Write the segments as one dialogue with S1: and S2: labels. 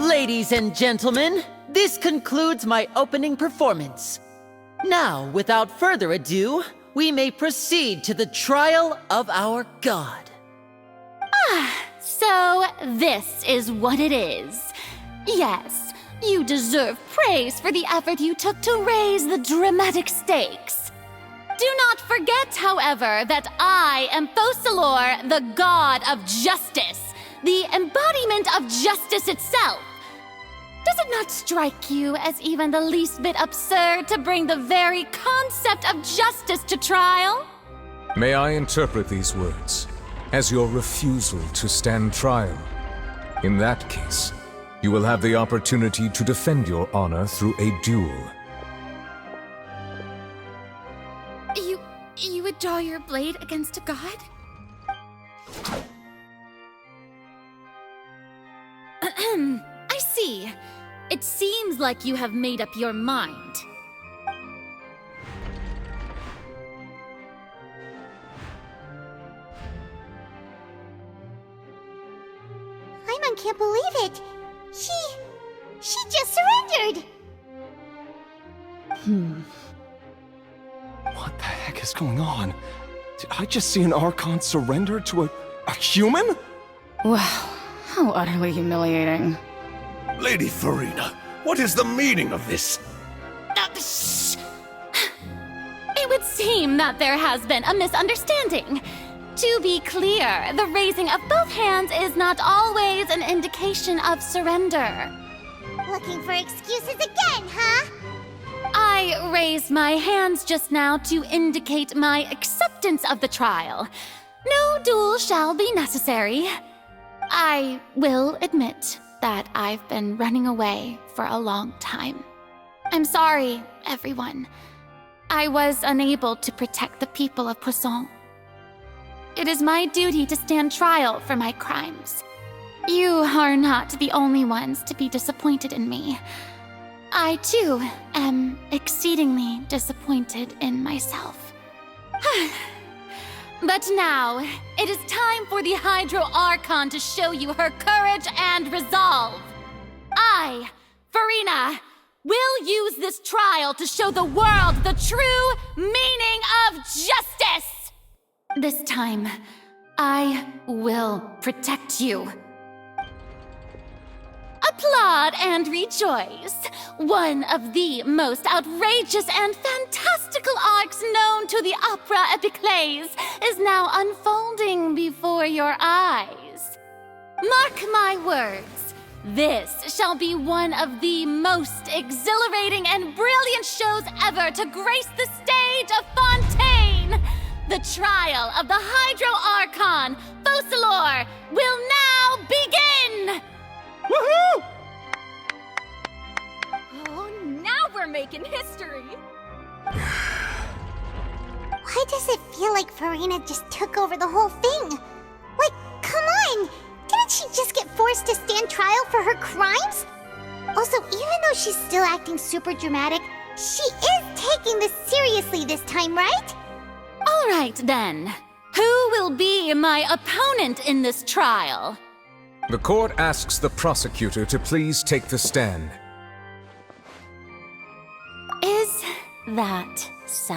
S1: Ladies and gentlemen, this concludes my opening performance. Now, without further ado, we may proceed to the trial of our god.
S2: So this is what it is. Yes, you deserve praise for the effort you took to raise the dramatic stakes. Do not forget, however, that I am Focalor, the god of justice, the embodiment of justice itself. Does it not strike you as even the least bit absurd to bring the very concept of justice to trial?
S3: May I interpret these words as your refusal to stand trial? In that case, you will have the opportunity to defend your honor through a duel.
S2: You would draw your blade against a god? I see. It seems like you have made up your mind.
S4: Paimon can't believe it. She just surrendered.
S5: What the heck is going on? Did I just see an Archon surrender to a human?
S6: Wow, how utterly humiliating.
S7: Lady Farina, what is the meaning of this?
S2: Shh! It would seem that there has been a misunderstanding. To be clear, the raising of both hands is not always an indication of surrender.
S4: Looking for excuses again, huh?
S2: I raised my hands just now to indicate my acceptance of the trial. No duel shall be necessary. I will admit that I've been running away for a long time. I'm sorry, everyone. I was unable to protect the people of Poisson. It is my duty to stand trial for my crimes. You are not the only ones to be disappointed in me. I, too, am exceedingly disappointed in myself. But now, it is time for the Hydro Archon to show you her courage and resolve. I, Farina, will use this trial to show the world the true meaning of justice! This time, I will protect you. Applaud and rejoice! One of the most outrageous and fantastical arcs known to the opera epiclese is now unfolding before your eyes. Mark my words, this shall be one of the most exhilarating and brilliant shows ever to grace the stage of Fontaine! The trial of the Hydro Archon, Focalor, will now begin!
S8: Woohoo! Oh, now we're making history!
S4: Why does it feel like Farina just took over the whole thing? Like, come on! Didn't she just get forced to stand trial for her crimes? Also, even though she's still acting super dramatic, she is taking this seriously this time, right?
S2: All right, then. Who will be my opponent in this trial?
S3: The court asks the prosecutor to please take the stand.
S2: Is that so?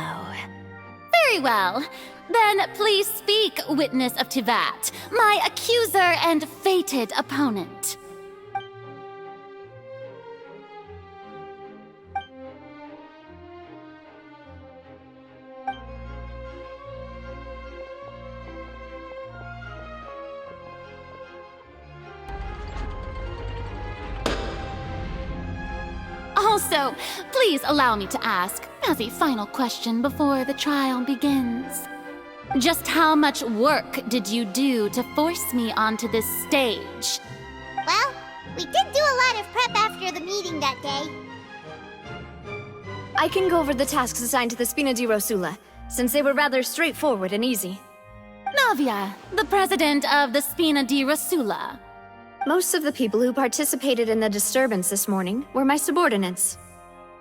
S2: Very well. Then please speak, witness of Tivat, my accuser and fated opponent. So, please allow me to ask, as a final question before the trial begins. Just how much work did you do to force me onto this stage?
S4: Well, we did do a lot of prep after the meeting that day.
S8: I can go over the tasks assigned to the Spina di Rosula, since they were rather straightforward and easy.
S2: Navia, the president of the Spina di Rosula.
S8: Most of the people who participated in the disturbance this morning were my subordinates.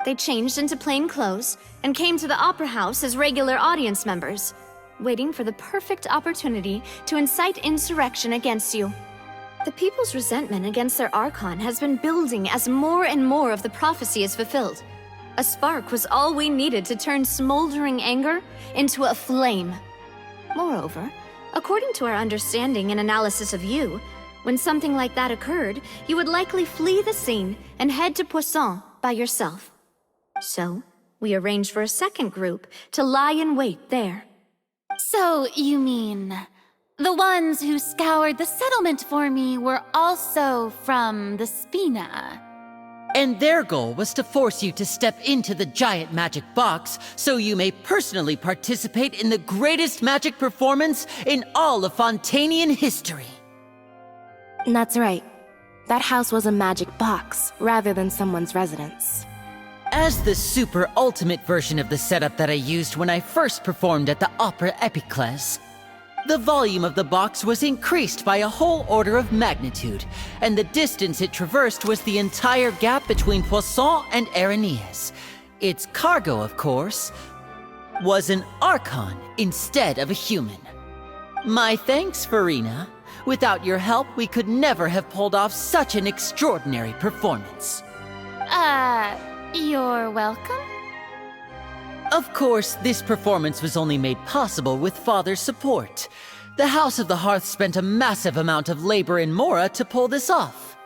S8: They changed into plain clothes and came to the Opera House as regular audience members, waiting for the perfect opportunity to incite insurrection against you. The people's resentment against their Archon has been building as more and more of the prophecy is fulfilled. A spark was all we needed to turn smoldering anger into a flame. Moreover, according to our understanding and analysis of you, when something like that occurred, you would likely flee the scene and head to Poisson by yourself. So, we arranged for a second group to lie in wait there.
S2: So, you mean, the ones who scoured the settlement for me were also from the Spina?
S1: And their goal was to force you to step into the giant magic box so you may personally participate in the greatest magic performance in all of Fontanian history.
S9: That's right. That house was a magic box, rather than someone's residence.
S1: As the super ultimate version of the setup that I used when I first performed at the Opera Epiclese, the volume of the box was increased by a whole order of magnitude, and the distance it traversed was the entire gap between Poisson and Areneas. Its cargo, of course, was an Archon instead of a human. My thanks, Farina. Without your help, we could never have pulled off such an extraordinary performance.
S2: You're welcome?
S1: Of course, this performance was only made possible with Father's support. The House of the Hearth spent a massive amount of labor in Mora to pull this off.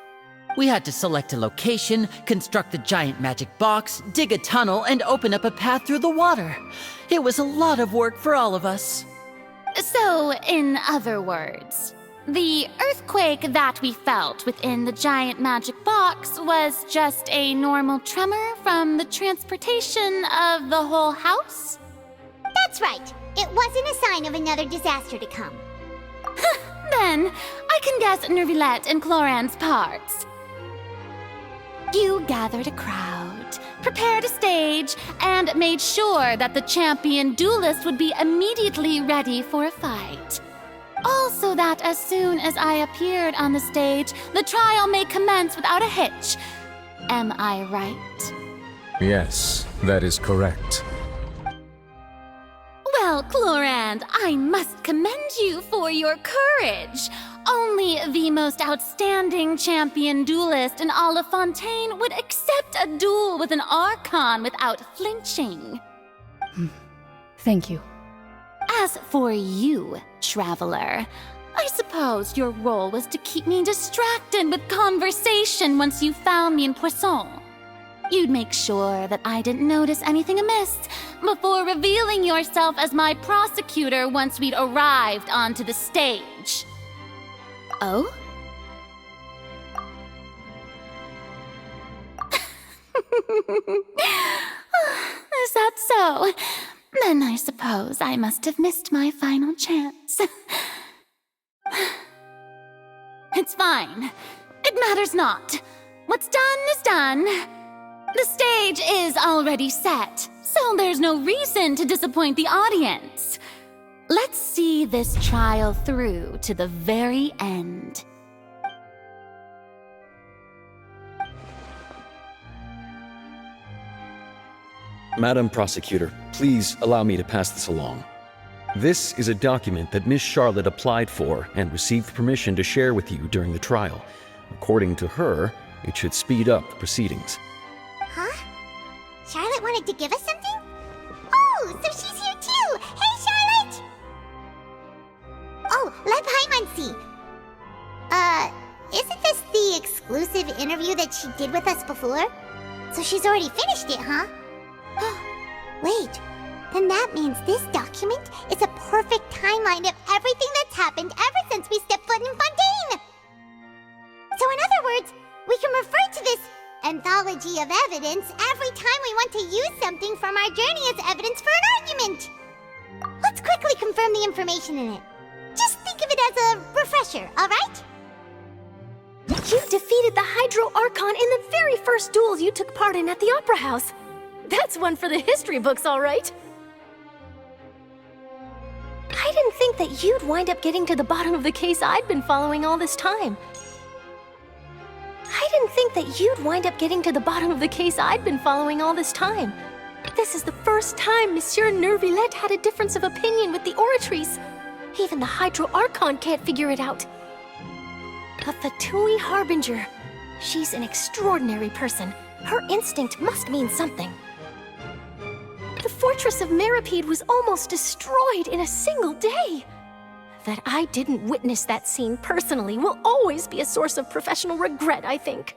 S1: We had to select a location, construct the giant magic box, dig a tunnel, and open up a path through the water. It was a lot of work for all of us.
S2: So, in other words, the earthquake that we felt within the giant magic box was just a normal tremor from the transportation of the whole house?
S4: That's right. It wasn't a sign of another disaster to come.
S2: Then, I can guess Nervilette and Cloran's parts. You gathered a crowd, prepared a stage, and made sure that the champion duelist would be immediately ready for a fight. Also that as soon as I appeared on the stage, the trial may commence without a hitch. Am I right?
S3: Yes, that is correct.
S2: Well, Clorand, I must commend you for your courage. Only the most outstanding champion duelist in all of Fontaine would accept a duel with an Archon without flinching.
S6: Thank you.
S2: As for you, Traveler, I suppose your role was to keep me distracted with conversation once you found me in Poisson. You'd make sure that I didn't notice anything amiss before revealing yourself as my prosecutor once we'd arrived onto the stage. Oh? Is that so? Then I suppose I must have missed my final chance. It's fine. It matters not. What's done is done. The stage is already set, so there's no reason to disappoint the audience. Let's see this trial through to the very end.
S5: Madam Prosecutor, please allow me to pass this along. This is a document that Miss Charlotte applied for and received permission to share with you during the trial. According to her, it should speed up the proceedings.
S4: Huh? Charlotte wanted to give us something? Oh, so she's here too! Hey, Charlotte! Oh, let Paimon see. Isn't this the exclusive interview that she did with us before? So she's already finished it, huh? Wait, then that means this document is a perfect timeline of everything that's happened ever since we stepped foot in Fontaine! So in other words, we can refer to this anthology of evidence every time we want to use something from our journey as evidence for an argument. Let's quickly confirm the information in it. Just think of it as a refresher, alright?
S10: You defeated the Hydro Archon in the very first duels you took part in at the Opera House. That's one for the history books, all right. I didn't think that you'd wind up getting to the bottom of the case I'd been following all this time. This is the first time Monsieur Neuvillette had a difference of opinion with the Oratrice. Even the Hydro Archon can't figure it out. A Fatui Harbinger. She's an extraordinary person. Her instinct must mean something. The fortress of Meripede was almost destroyed in a single day. That I didn't witness that scene personally will always be a source of professional regret, I think.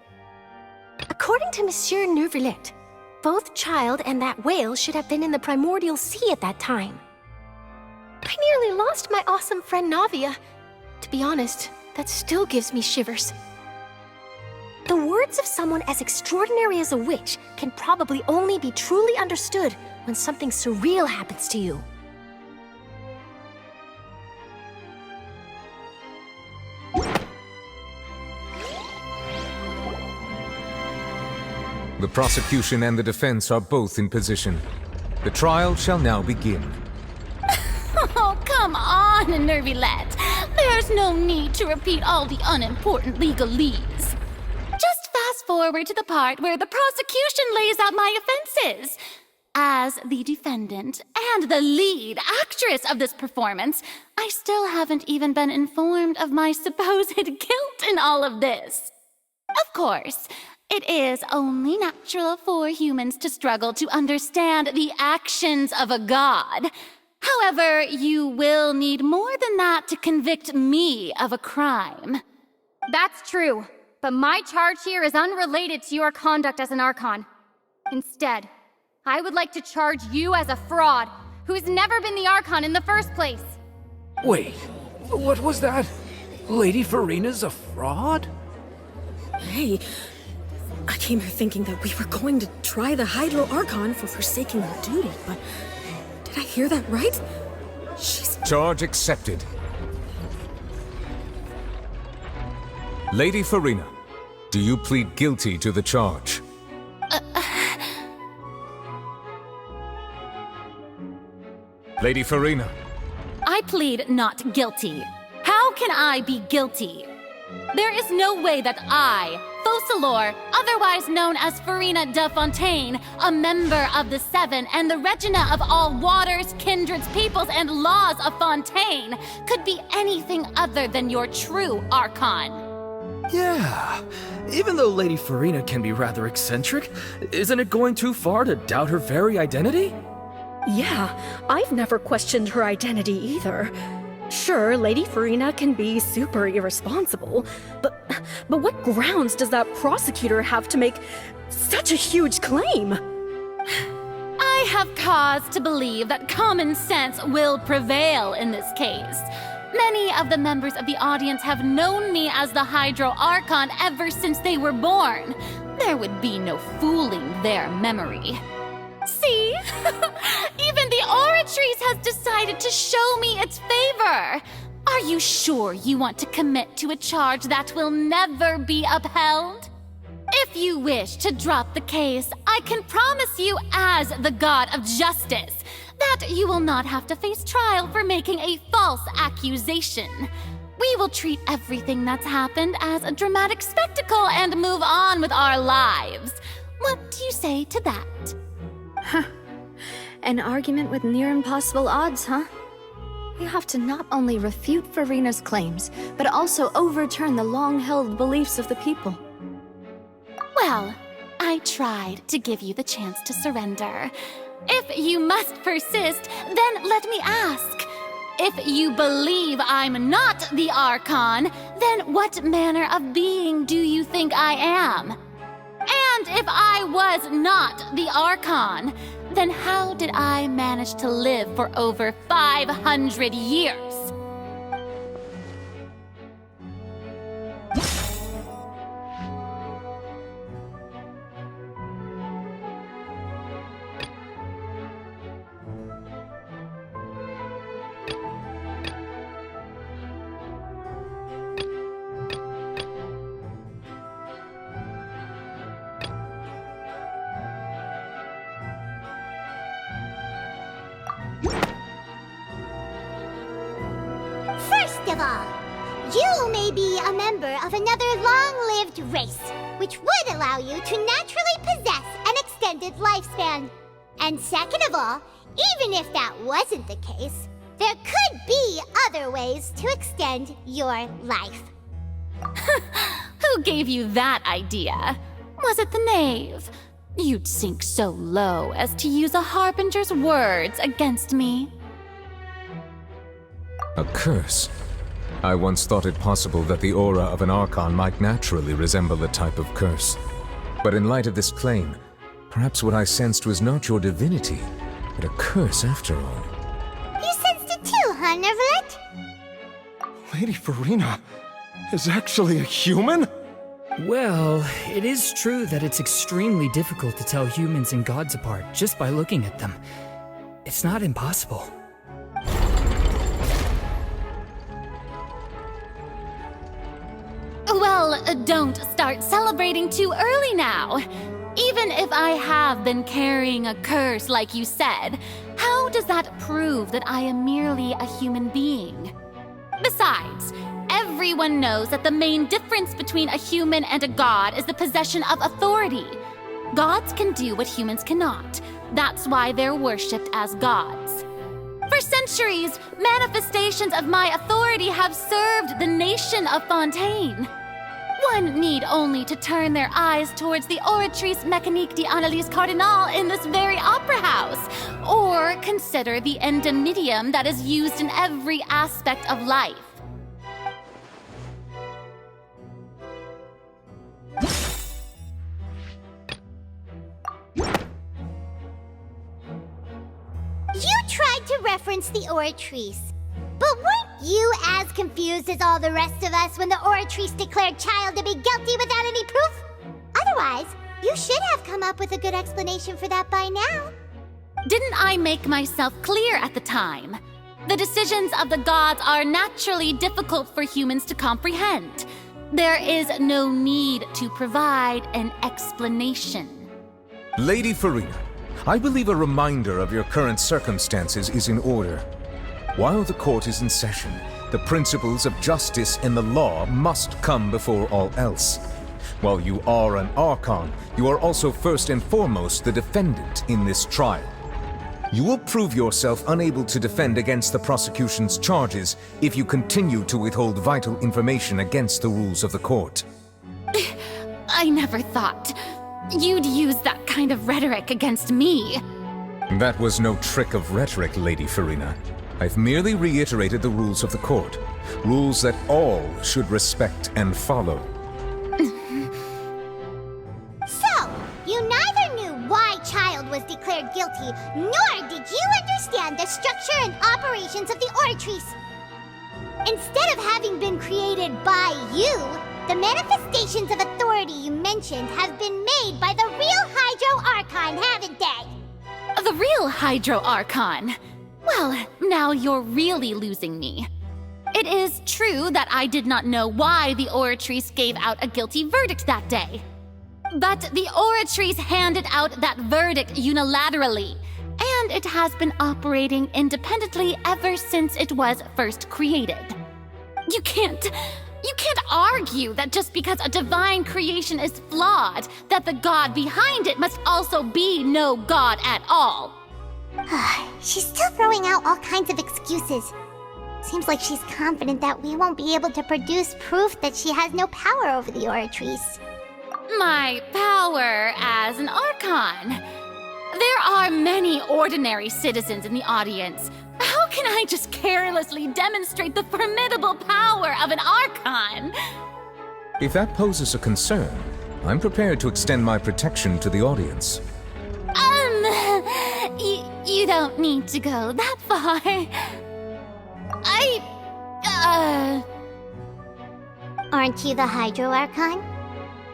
S10: According to Monsieur Neuvillette, both Child and that whale should have been in the primordial sea at that time. I nearly lost my awesome friend Navia. To be honest, that still gives me shivers. The words of someone as extraordinary as a witch can probably only be truly understood when something surreal happens to you.
S3: The prosecution and the defense are both in position. The trial shall now begin.
S2: Oh, come on, Neuvillette. There's no need to repeat all the unimportant legalese. Just fast forward to the part where the prosecution lays out my offenses. As the defendant and the lead actress of this performance, I still haven't even been informed of my supposed guilt in all of this. Of course, it is only natural for humans to struggle to understand the actions of a god. However, you will need more than that to convict me of a crime.
S11: That's true, but my charge here is unrelated to your conduct as an Archon. Instead, I would like to charge you as a fraud who's never been the Archon in the first place.
S12: Wait, what was that? Lady Farina's a fraud?
S13: Hey, I came here thinking that we were going to try the Hydro Archon for forsaking her duty, but did I hear that right?
S3: Charge accepted. Lady Farina, do you plead guilty to the charge? Lady Farina.
S2: I plead not guilty. How can I be guilty? There is no way that I, Focalor, otherwise known as Farina de Fontaine, a member of the Seven and the Regina of all waters, kindreds, peoples, and laws of Fontaine, could be anything other than your true Archon.
S12: Yeah, even though Lady Farina can be rather eccentric, isn't it going too far to doubt her very identity?
S10: Yeah, I've never questioned her identity either. Sure, Lady Farina can be super irresponsible, but what grounds does that prosecutor have to make such a huge claim?
S2: I have cause to believe that common sense will prevail in this case. Many of the members of the audience have known me as the Hydro Archon ever since they were born. There would be no fooling their memory. See? Even the Oratrice has decided to show me its favor. Are you sure you want to commit to a charge that will never be upheld? If you wish to drop the case, I can promise you as the God of Justice that you will not have to face trial for making a false accusation. We will treat everything that's happened as a dramatic spectacle and move on with our lives. What do you say to that?
S8: Huh. An argument with near impossible odds, huh? You have to not only refute Farina's claims, but also overturn the long-held beliefs of the people.
S2: Well, I tried to give you the chance to surrender. If you must persist, then let me ask. If you believe I'm not the Archon, then what manner of being do you think I am? And if I was not the Archon, then how did I manage to live for over 500 years?
S4: First of all, you may be a member of another long-lived race, which would allow you to naturally possess an extended lifespan. And second of all, even if that wasn't the case, there could be other ways to extend your life.
S2: Who gave you that idea? Was it the knave? You'd sink so low as to use a harbinger's words against me.
S3: A curse? I once thought it possible that the aura of an Archon might naturally resemble a type of curse. But in light of this claim, perhaps what I sensed was not your divinity, but a curse after all.
S4: You sensed it too, huh, Nervalet?
S7: Lady Farina is actually a human?
S12: Well, it is true that it's extremely difficult to tell humans and gods apart just by looking at them. It's not impossible.
S2: Well, don't start celebrating too early now. Even if I have been carrying a curse like you said, how does that prove that I am merely a human being? Besides, everyone knows that the main difference between a human and a god is the possession of authority. Gods can do what humans cannot. That's why they're worshipped as gods. For centuries, manifestations of my authority have served the nation of Fontaine. One need only to turn their eyes towards the Oratrice Mécanique d'Analyse Cardinal in this very opera house, or consider the indemnitium that is used in every aspect of life.
S4: You tried to reference the Oratrice, but weren't you as confused as all the rest of us when the Oratrice declared Child to be guilty without any proof? Otherwise, you should have come up with a good explanation for that by now.
S2: Didn't I make myself clear at the time? The decisions of the gods are naturally difficult for humans to comprehend. There is no need to provide an explanation.
S3: Lady Farina, I believe a reminder of your current circumstances is in order. While the court is in session, the principles of justice and the law must come before all else. While you are an Archon, you are also first and foremost the defendant in this trial. You will prove yourself unable to defend against the prosecution's charges if you continue to withhold vital information against the rules of the court.
S2: I never thought you'd use that kind of rhetoric against me.
S3: That was no trick of rhetoric, Lady Farina. I've merely reiterated the rules of the court. Rules that all should respect and follow.
S4: So, you neither knew why Child was declared guilty, nor did you understand the structure and operations of the Oratrice. Instead of having been created by you, the manifestations of authority you mentioned have been made by the real Hydro Archon, haven't they?
S2: The real Hydro Archon? Well, now you're really losing me. It is true that I did not know why the Oratrice gave out a guilty verdict that day. But the Oratrice handed out that verdict unilaterally, and it has been operating independently ever since it was first created. You can't argue that just because a divine creation is flawed, that the god behind it must also be no god at all.
S4: She's still throwing out all kinds of excuses. Seems like she's confident that we won't be able to produce proof that she has no power over the Oratrice.
S2: My power as an Archon. There are many ordinary citizens in the audience. How can I just carelessly demonstrate the formidable power of an Archon?
S3: If that poses a concern, I'm prepared to extend my protection to the audience.
S2: You don't need to go that far.
S4: Aren't you the Hydro Archon?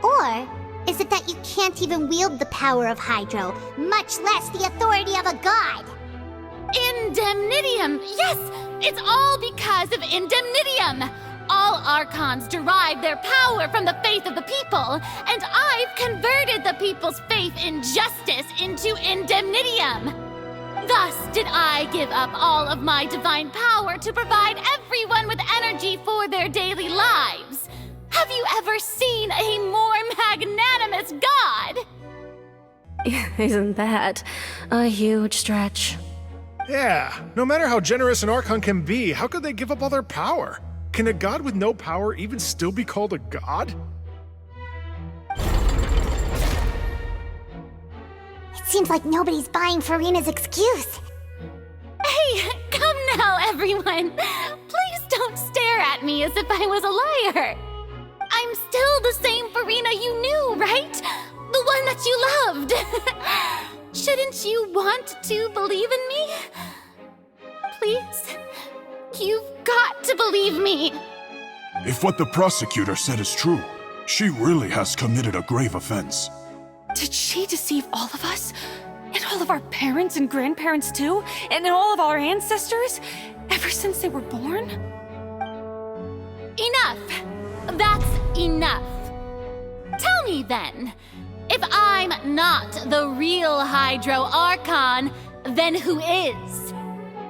S4: Or is it that you can't even wield the power of Hydro, much less the authority of a god?
S2: Indemnitium! Yes! It's all because of Indemnitium! All Archons derive their power from the faith of the people, and I've converted the people's faith in justice into Indemnitium! Thus did I give up all of my divine power to provide everyone with energy for their daily lives. Have you ever seen a more magnanimous god?
S9: Isn't that a huge stretch?
S14: Yeah, no matter how generous an Archon can be, how could they give up all their power? Can a god with no power even still be called a god?
S4: It seems like nobody's buying Farina's excuse.
S2: Hey, come now, everyone. Please don't stare at me as if I was a liar. I'm still the same Farina you knew, right? The one that you loved. Shouldn't you want to believe in me? Please? You've got to believe me.
S7: If what the prosecutor said is true, she really has committed a grave offense.
S10: Did she deceive all of us? And all of our parents and grandparents too? And all of our ancestors? Ever since they were born?
S2: Enough. That's enough. Tell me then, if I'm not the real Hydro Archon, then who is?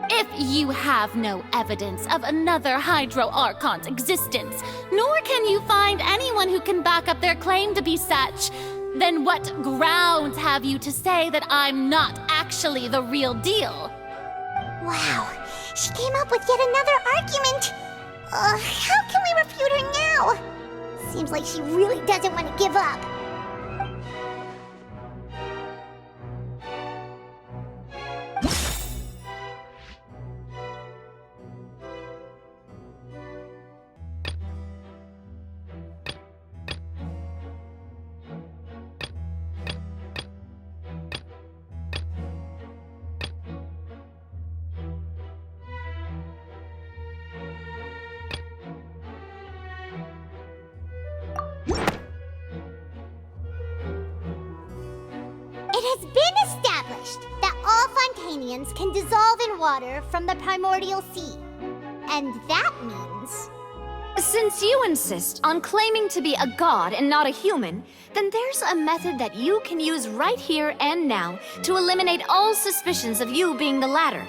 S2: If you have no evidence of another Hydro Archon's existence, nor can you find anyone who can back up their claim to be such, then what grounds have you to say that I'm not actually the real deal?
S4: Wow, she came up with yet another argument. How can we refute her now? Seems like she really doesn't want to give up. It has been established that all Fontanians can dissolve in water from the primordial sea. And that means...
S8: Since you insist on claiming to be a god and not a human, then there's a method that you can use right here and now to eliminate all suspicions of you being the latter.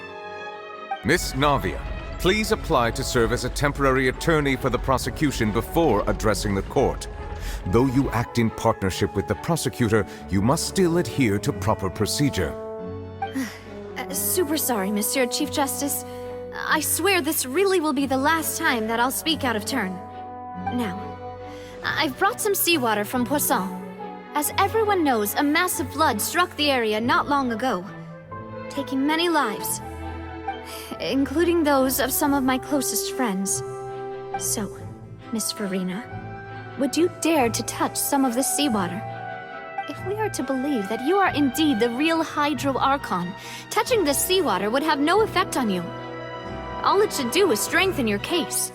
S3: Miss Navia, please apply to serve as a temporary attorney for the prosecution before addressing the court. Though you act in partnership with the prosecutor, you must still adhere to proper procedure.
S8: Super sorry, Monsieur Chief Justice. I swear this really will be the last time that I'll speak out of turn. Now, I've brought some seawater from Poisson. As everyone knows, a massive flood struck the area not long ago, taking many lives, including those of some of my closest friends. So, Miss Farina, would you dare to touch some of this seawater? If we are to believe that you are indeed the real Hydro Archon, touching this seawater would have no effect on you. All it should do is strengthen your case.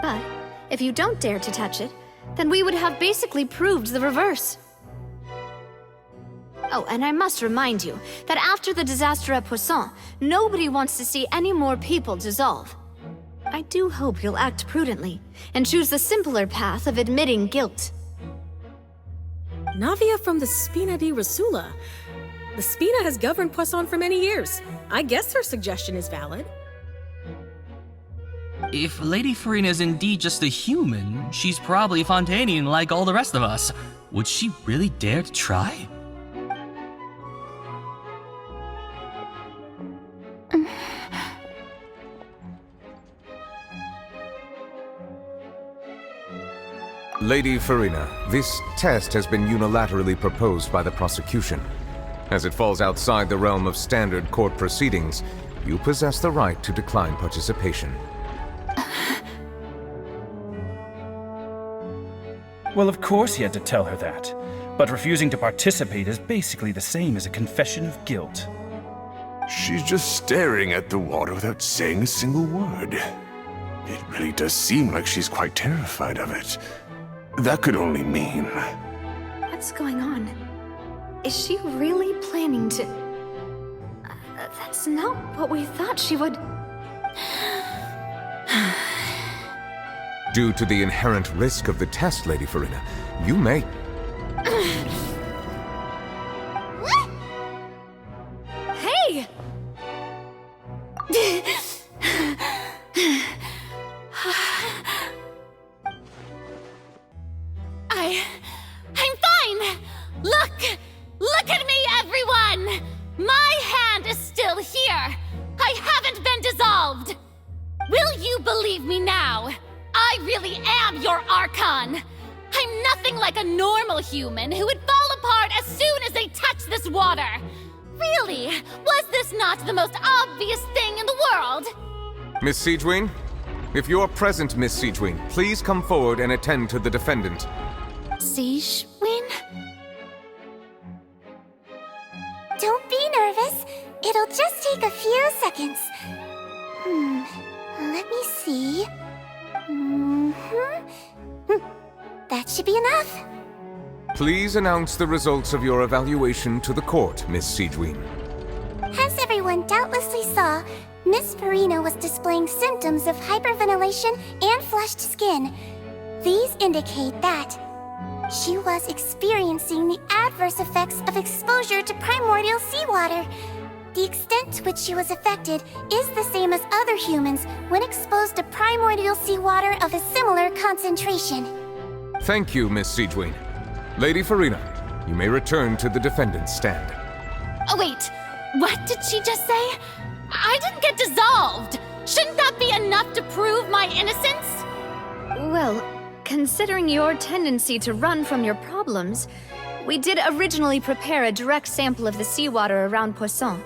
S8: But if you don't dare to touch it, then we would have basically proved the reverse. Oh, and I must remind you that after the disaster at Poisson, nobody wants to see any more people dissolve. I do hope you'll act prudently and choose the simpler path of admitting guilt.
S13: Navia from the Spina di Rasula. The Spina has governed Poisson for many years. I guess her suggestion is valid.
S15: If Lady Farina is indeed just a human, she's probably Fontanian like all the rest of us. Would she really dare to try?
S3: Lady Farina, this test has been unilaterally proposed by the prosecution. As it falls outside the realm of standard court proceedings, you possess the right to decline participation.
S16: Well, of course he had to tell her that. But refusing to participate is basically the same as a confession of guilt.
S7: She's just staring at the water without saying a single word. It really does seem like she's quite terrified of it. That could only mean...
S8: What's going on? Is she really planning to... That's not what we thought she would...
S3: Due to the inherent risk of the test, Lady Farina, you may...
S8: Hey!
S2: you believe me now? I really am your Archon! I'm nothing like a normal human who would fall apart as soon as they touch this water! Really? Was this not the most obvious thing in the world?
S3: Miss Siegewin? If you're present, Miss Siegewin, please come forward and attend to the defendant.
S2: Siegewin?
S4: Don't be nervous. It'll just take a few seconds. Let me see. That should be enough.
S3: Please announce the results of your evaluation to the court, Miss Siegewin.
S4: As everyone doubtlessly saw, Miss Farina was displaying symptoms of hyperventilation and flushed skin. These indicate that she was experiencing the adverse effects of exposure to primordial seawater. The extent to which she was affected is the same as other humans when exposed to primordial seawater of a similar concentration.
S3: Thank you, Miss Siegewin. Lady Farina, you may return to the defendant's stand.
S2: Oh, wait. What did she just say? I didn't get dissolved! Shouldn't that be enough to prove my innocence?
S8: Well, considering your tendency to run from your problems, we did originally prepare a direct sample of the seawater around Poisson.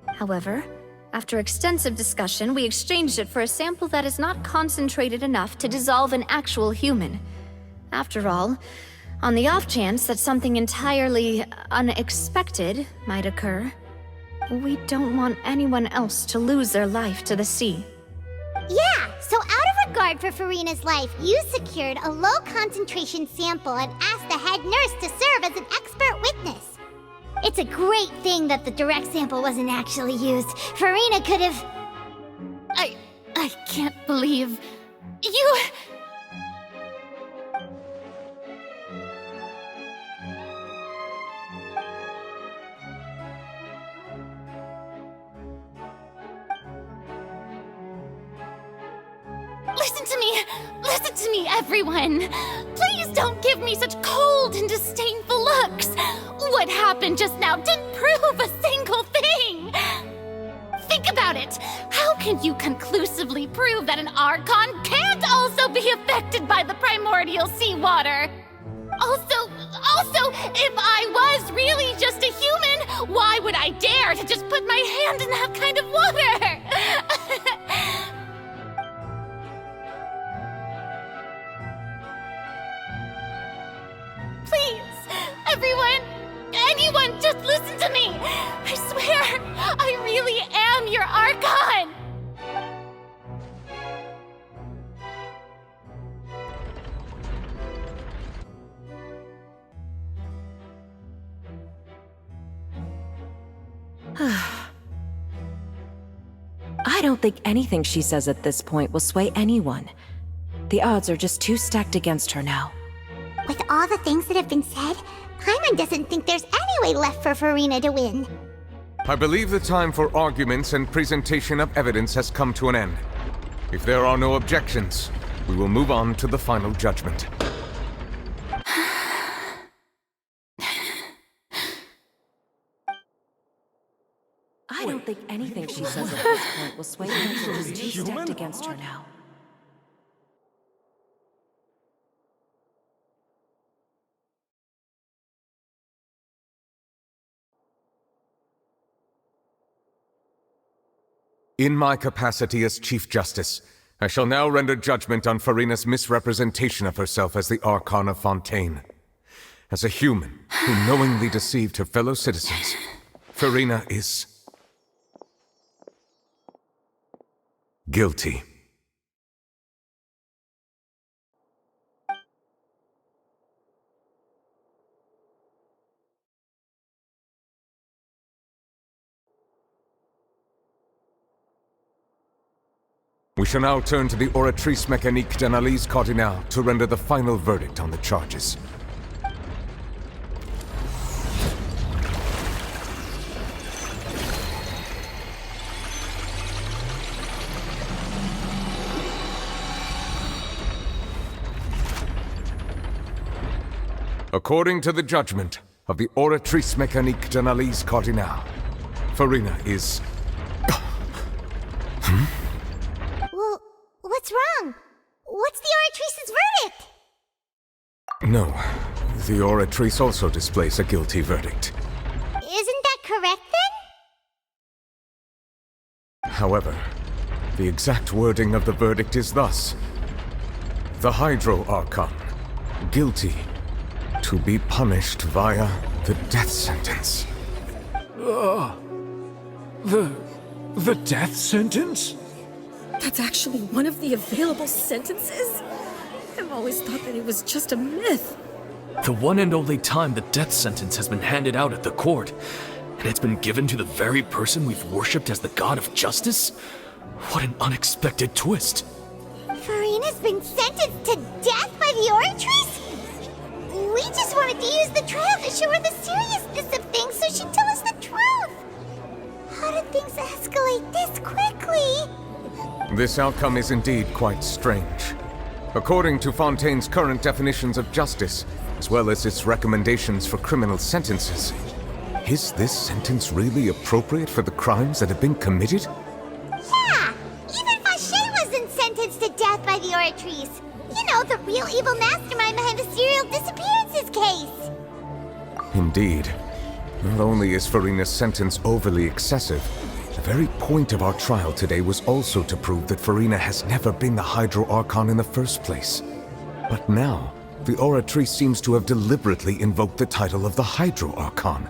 S8: However, after extensive discussion, we exchanged it for a sample that is not concentrated enough to dissolve an actual human. After all, on the off chance that something entirely unexpected might occur, we don't want anyone else to lose their life to the sea.
S4: Yeah, so out of regard for Farina's life, you secured a low-concentration sample and asked the head nurse to serve as an expert witness. It's a great thing that the direct sample wasn't actually used. Farina could have...
S2: I can't believe... You... Listen to me, everyone! Please don't give me such cold and disdainful looks! What happened just now didn't prove a single thing! Think about it! How can you conclusively prove that an Archon can't also be affected by the primordial seawater? Also, if I was really just a human, why would I dare to just put my hand in that kind of water? Please, everyone, anyone, just listen to me! I swear, I really am your Archon!
S17: I don't think anything she says at this point will sway anyone. The odds are just too stacked against her now.
S4: With all the things that have been said, Paimon doesn't think there's any way left for Farina to win.
S3: I believe the time for arguments and presentation of evidence has come to an end. If there are no objections, we will move on to the final judgment.
S17: I don't think anything she says at this point will sway anyone. She's too stacked against her now.
S3: In my capacity as Chief Justice, I shall now render judgment on Farina's misrepresentation of herself as the Archon of Fontaine. As a human who knowingly deceived her fellow citizens, Farina is... guilty. We shall now turn to the Oratrice Mécanique d'Analyse Cardinale to render the final verdict on the charges. According to the judgment of the Oratrice Mécanique d'Analyse Cardinale, Farina is...
S4: What's the Oratrice's verdict?
S3: No, the Oratrice also displays a guilty verdict.
S4: Isn't that correct then?
S3: However, the exact wording of the verdict is thus. The Hydro Archon, guilty, to be punished via the death sentence.
S18: The death sentence?
S13: That's actually one of the available sentences? I've always thought that it was just a myth.
S18: The one and only time the death sentence has been handed out at the court, and it's been given to the very person we've worshipped as the god of justice? What an unexpected twist.
S4: Furina's been sentenced to death by the Oratrice? We just wanted to use the trial to show her the seriousness of things so she'd tell us the truth. How did things escalate this quickly?
S3: This outcome is indeed quite strange. According to Fontaine's current definitions of justice, as well as its recommendations for criminal sentences, is this sentence really appropriate for the crimes that have been committed?
S4: Yeah! Even Fauché wasn't sentenced to death by the Oratrice. You know, the real evil mastermind behind the serial disappearances case.
S3: Indeed. Not only is Furina's sentence overly excessive, the very point of our trial today was also to prove that Furina has never been the Hydro Archon in the first place. But now, the Oratrice seems to have deliberately invoked the title of the Hydro Archon.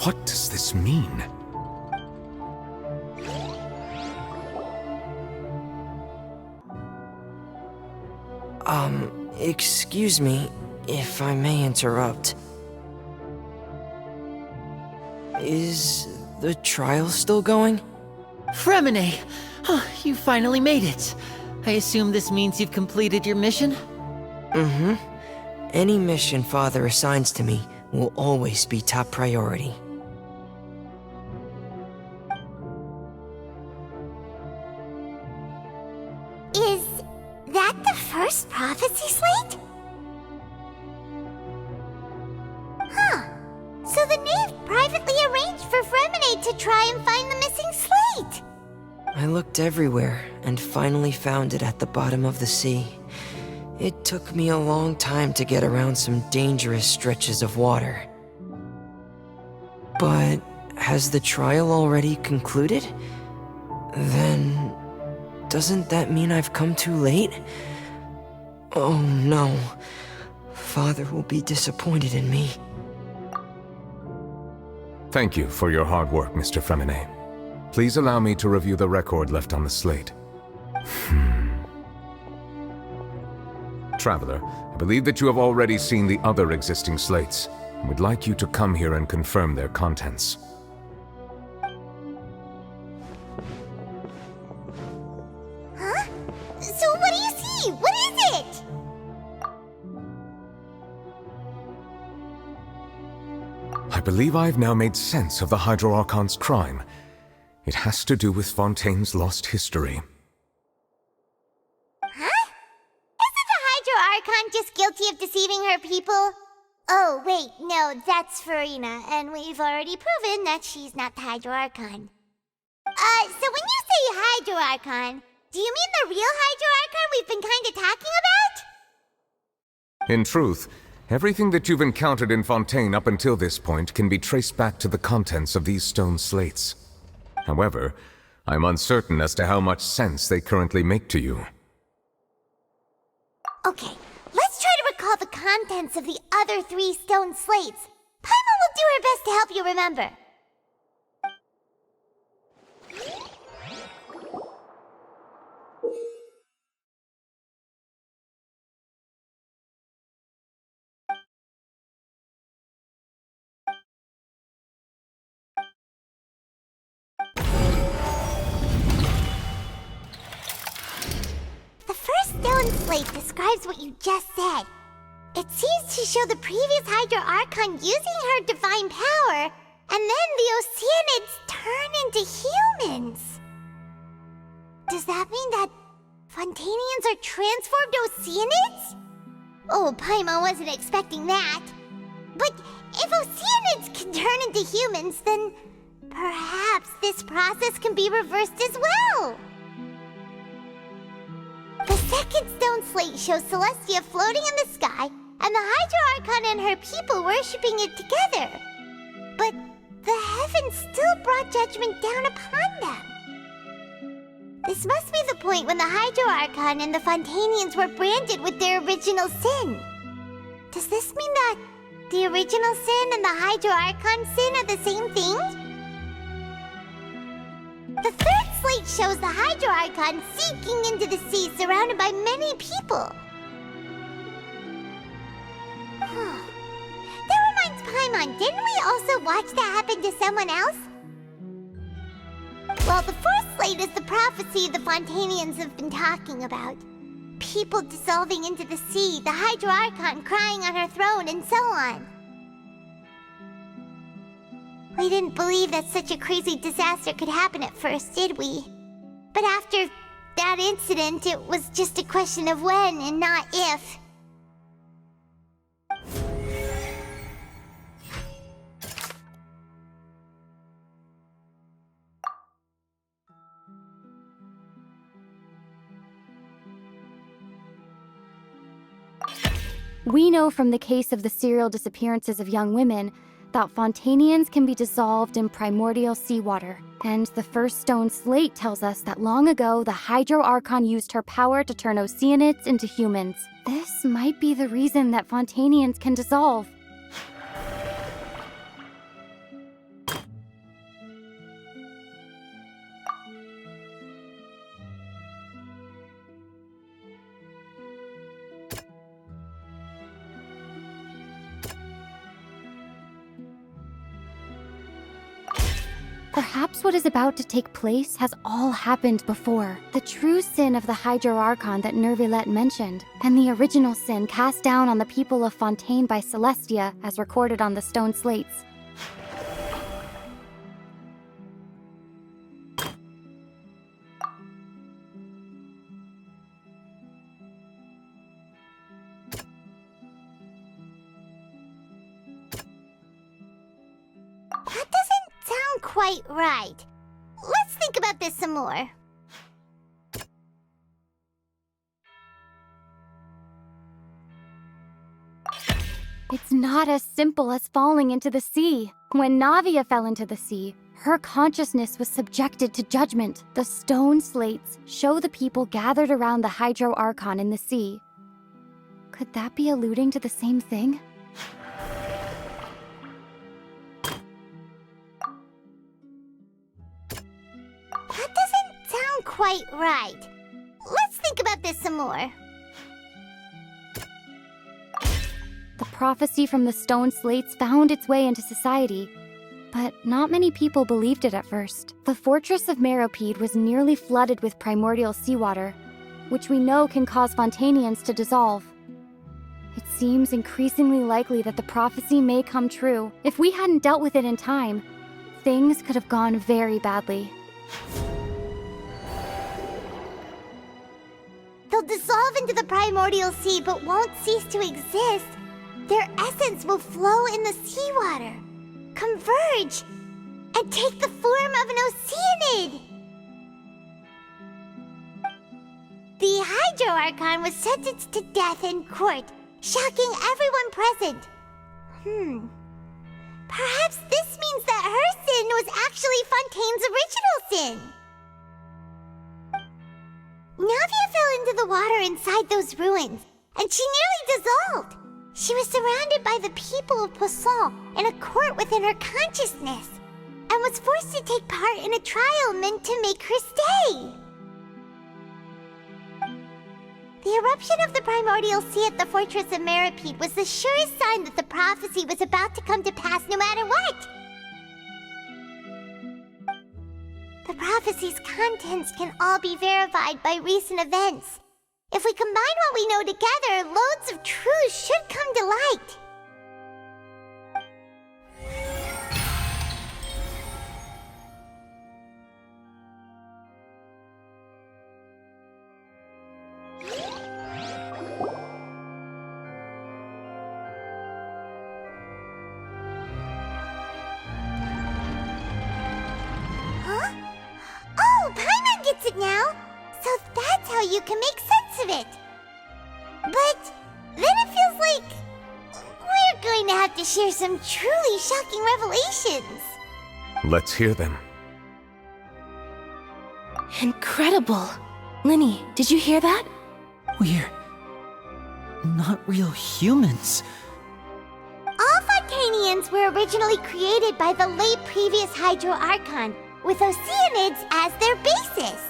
S3: What does this mean?
S19: Excuse me, if I may interrupt. Is the trial still going?
S1: Fremine! Oh, you finally made it. I assume this means you've completed your mission?
S19: Mm-hmm. Any mission Father assigns to me will always be top priority.
S4: Is that the first prophecy slate? Huh. So the knave privately arranged for Fremine to try and find the missing slate.
S19: I looked everywhere and finally found it at the bottom of the sea. It took me a long time to get around some dangerous stretches of water. But has the trial already concluded? Then doesn't that mean I've come too late? Oh no. Father will be disappointed in me.
S3: Thank you for your hard work, Mr. Fremine. Please allow me to review the record left on the slate. Traveler, I believe that you have already seen the other existing slates, and would like you to come here and confirm their contents.
S4: Huh? So what do you see? What is it?
S3: I believe I've now made sense of the Hydro Archon's crime. It has to do with Fontaine's lost history.
S4: Huh? Isn't the Hydro Archon just guilty of deceiving her people? Oh, wait, no, that's Furina, and we've already proven that she's not the Hydro Archon. So when you say Hydro Archon, do you mean the real Hydro Archon we've been kinda talking about?
S3: In truth, everything that you've encountered in Fontaine up until this point can be traced back to the contents of these stone slates. However, I'm uncertain as to how much sense they currently make to you.
S4: Okay, let's try to recall the contents of the other 3 stone slates. Paimon will do her best to help you remember. Stone slate describes what you just said. It seems to show the previous Hydro Archon using her divine power, and then the Oceanids turn into humans. Does that mean that Fontanians are transformed Oceanids? Oh, Paimon wasn't expecting that. But if Oceanids can turn into humans, then perhaps this process can be reversed as well. The second stone slate shows Celestia floating in the sky, and the Hydro Archon and her people worshipping it together. But the heavens still brought judgment down upon them. This must be the point when the Hydro Archon and the Fontanians were branded with their original sin. Does this mean that the original sin and the Hydro Archon sin are the same thing? The third slate shows the Hydro Archon sinking into the sea surrounded by many people. That reminds Paimon, didn't we also watch that happen to someone else? Well, the fourth slate is the prophecy the Fontanians have been talking about. People dissolving into the sea, the Hydro Archon crying on her throne, and so on. We didn't believe that such a crazy disaster could happen at first, did we? But after that incident, it was just a question of when and not if.
S11: We know from the case of the serial disappearances of young women that Fontanians can be dissolved in primordial seawater. And the first stone slate tells us that long ago, the Hydro Archon used her power to turn Oceanids into humans. This might be the reason that Fontanians can dissolve. Perhaps what is about to take place has all happened before. The true sin of the Hydro Archon that Nervilette mentioned, and the original sin cast down on the people of Fontaine by Celestia as recorded on the stone slates.
S4: Quite right. Let's think about this some more.
S11: It's not as simple as falling into the sea. When Navia fell into the sea, her consciousness was subjected to judgment. The stone slates show the people gathered around the Hydro Archon in the sea. Could that be alluding to the same thing?
S4: Quite right. Let's think about this some more.
S11: The prophecy from the stone slates found its way into society, but not many people believed it at first. The fortress of Meropide was nearly flooded with primordial seawater, which we know can cause Fontanians to dissolve. It seems increasingly likely that the prophecy may come true. If we hadn't dealt with it in time, things could have gone very badly.
S4: They'll dissolve into the primordial sea but won't cease to exist. Their essence will flow in the seawater, converge, and take the form of an Oceanid. The Hydro Archon was sentenced to death in court, shocking everyone present. Perhaps this means that her sin was actually Fontaine's original sin. Navia fell into the water inside those ruins, and she nearly dissolved. She was surrounded by the people of Poisson in a court within her consciousness, and was forced to take part in a trial meant to make her stay. The eruption of the primordial sea at the fortress of Meropide was the surest sign that the prophecy was about to come to pass no matter what. The prophecy's contents can all be verified by recent events. If we combine what we know together, loads of truths should come to light. Huh? Oh, Paimon gets it now! So that's how you can make sense parts of it. But then it feels like we're going to have to share some truly shocking revelations.
S3: Let's hear them.
S9: Incredible. Linny, did you hear that?
S1: We're not real humans.
S4: All Fontanians were originally created by the late previous Hydro Archon, with Oceanids as their basis.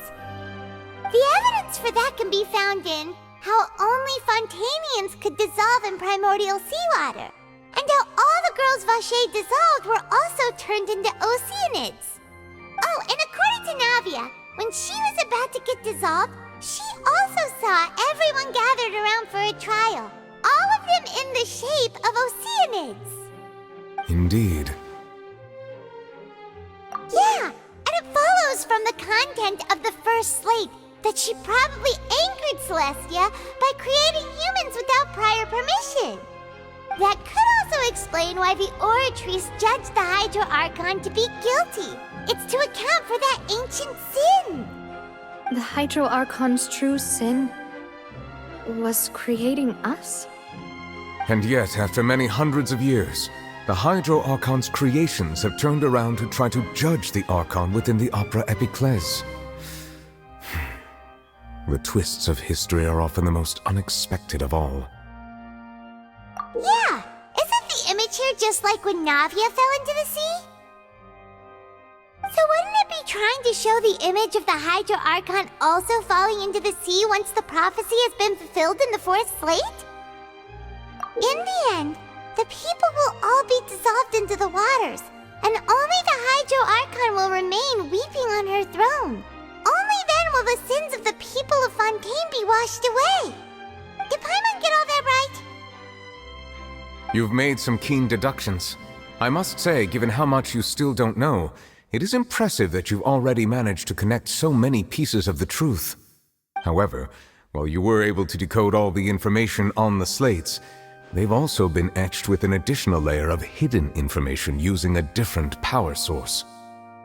S4: The evidence for that can be found in how only Fontanians could dissolve in primordial seawater, and how all the girls Vacher dissolved were also turned into Oceanids. Oh, and according to Navia, when she was about to get dissolved, she also saw everyone gathered around for a trial, all of them in the shape of Oceanids.
S3: Indeed.
S4: Yeah, and it follows from the content of the first slate that she probably angered Celestia by creating humans without prior permission. That could also explain why the Oratrice judged the Hydro Archon to be guilty. It's to account for that ancient sin.
S8: The Hydro Archon's true sin was creating us?
S3: And yet, after many hundreds of years, the Hydro Archon's creations have turned around to try to judge the Archon within the Opera Epiclese. The twists of history are often the most unexpected of all.
S4: Yeah, isn't the image here just like when Navia fell into the sea? So wouldn't it be trying to show the image of the Hydro Archon also falling into the sea once the prophecy has been fulfilled in the fourth slate? In the end, the people will all be dissolved into the waters, and only the Hydro Archon will remain weeping on her throne. Only then will the sins of the people of Fontaine be washed away. Did Paimon get all that right?
S3: You've made some keen deductions. I must say, given how much you still don't know, it is impressive that you've already managed to connect so many pieces of the truth. However, while you were able to decode all the information on the slates, they've also been etched with an additional layer of hidden information using a different power source.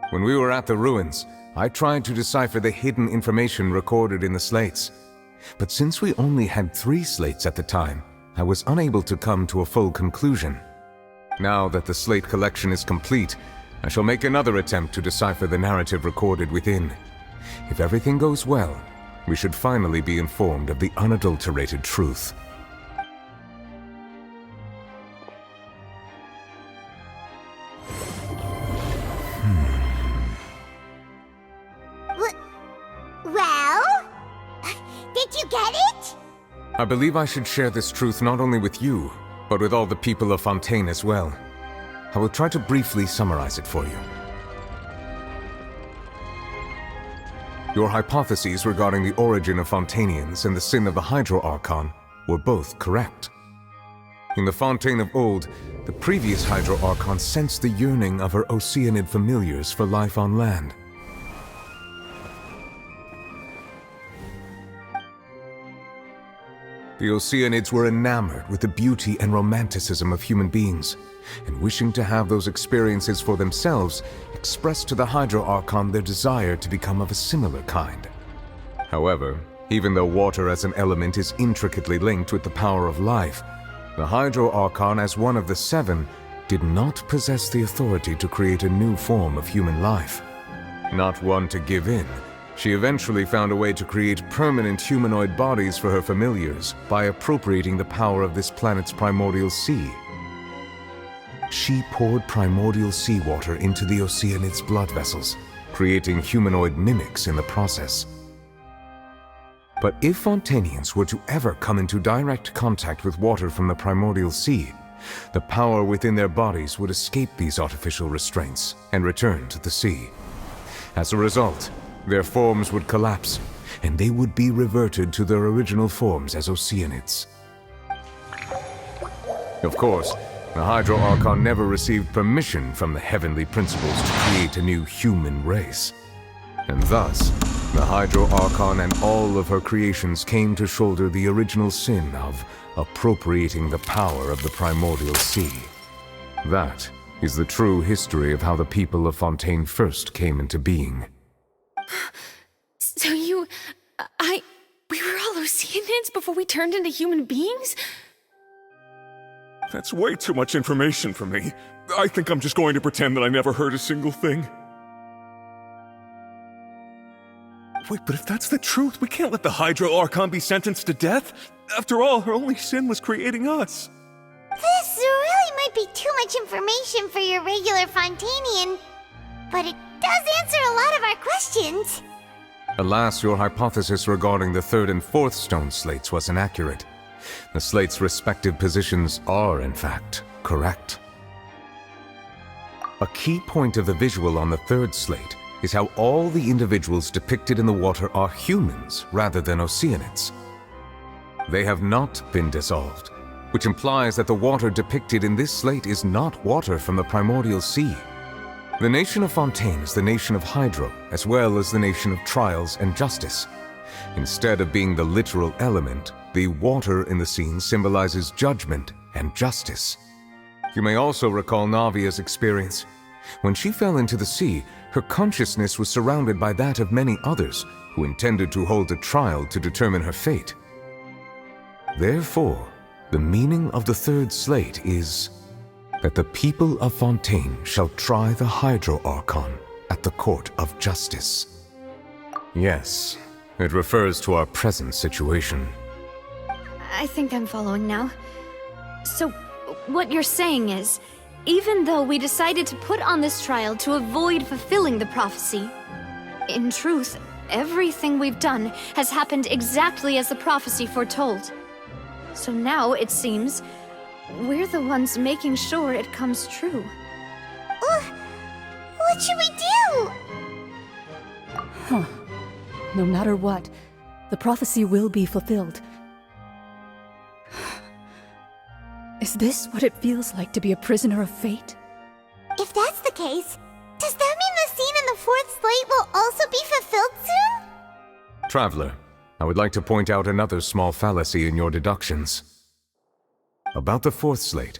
S3: When we were at the ruins, I tried to decipher the hidden information recorded in the slates. But since we only had 3 slates at the time, I was unable to come to a full conclusion. Now that the slate collection is complete, I shall make another attempt to decipher the narrative recorded within. If everything goes well, we should finally be informed of the unadulterated truth.
S4: Well? Did you get it?
S3: I believe I should share this truth not only with you, but with all the people of Fontaine as well. I will try to briefly summarize it for you. Your hypotheses regarding the origin of Fontanians and the sin of the Hydro Archon were both correct. In the Fontaine of old, the previous Hydro Archon sensed the yearning of her Oceanid familiars for life on land. The Oceanids were enamored with the beauty and romanticism of human beings, and wishing to have those experiences for themselves, expressed to the Hydro Archon their desire to become of a similar kind. However, even though water as an element is intricately linked with the power of life, the Hydro Archon, as one of the 7, did not possess the authority to create a new form of human life. Not one to give in, she eventually found a way to create permanent humanoid bodies for her familiars by appropriating the power of this planet's primordial sea. She poured primordial seawater into the Oceanids' blood vessels, creating humanoid mimics in the process. But if Fontanians were to ever come into direct contact with water from the primordial sea, the power within their bodies would escape these artificial restraints and return to the sea. As a result, their forms would collapse, and they would be reverted to their original forms as Oceanids. Of course, the Hydro Archon never received permission from the heavenly principles to create a new human race. And thus, the Hydro Archon and all of her creations came to shoulder the original sin of appropriating the power of the primordial sea. That is the true history of how the people of Fontaine first came into being.
S13: So you... We were all Oceanids before we turned into human beings?
S7: That's way too much information for me. I think I'm just going to pretend that I never heard a single thing. Wait, but if that's the truth, we can't let the Hydro Archon be sentenced to death. After all, her only sin was creating us.
S4: This really might be too much information for your regular Fontanian, but it does answer a lot of our questions.
S3: Alas, your hypothesis regarding the third and fourth stone slates was inaccurate. The slates' respective positions are, in fact, correct. A key point of the visual on the third slate is how all the individuals depicted in the water are humans rather than Oceanids. They have not been dissolved, which implies that the water depicted in this slate is not water from the primordial sea. The nation of Fontaine is the nation of Hydro, as well as the nation of Trials and Justice. Instead of being the literal element, the water in the scene symbolizes judgment and justice. You may also recall Navia's experience. When she fell into the sea, her consciousness was surrounded by that of many others who intended to hold a trial to determine her fate. Therefore, the meaning of the third slate is that the people of Fontaine shall try the Hydro Archon at the Court of Justice. Yes, it refers to our present situation.
S8: I think I'm following now. So, what you're saying is, even though we decided to put on this trial to avoid fulfilling the prophecy, in truth, everything we've done has happened exactly as the prophecy foretold. So now, it seems, we're the ones making sure it comes true.
S4: What should we do?
S6: Huh. No matter what, the prophecy will be fulfilled. Is this what it feels like to be a prisoner of fate?
S4: If that's the case, does that mean the scene in the fourth slate will also be fulfilled soon?
S3: Traveler, I would like to point out another small fallacy in your deductions. About the fourth slate,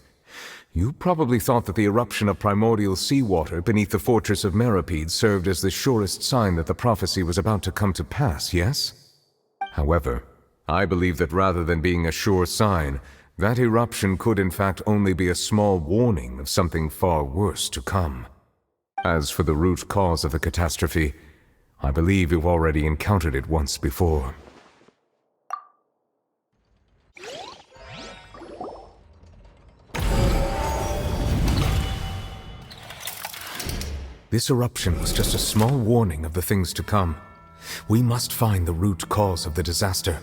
S3: you probably thought that the eruption of primordial seawater beneath the fortress of Meripede served as the surest sign that the prophecy was about to come to pass, yes? However, I believe that rather than being a sure sign, that eruption could in fact only be a small warning of something far worse to come. As for the root cause of the catastrophe, I believe you've already encountered it once before. This eruption was just a small warning of the things to come. We must find the root cause of the disaster.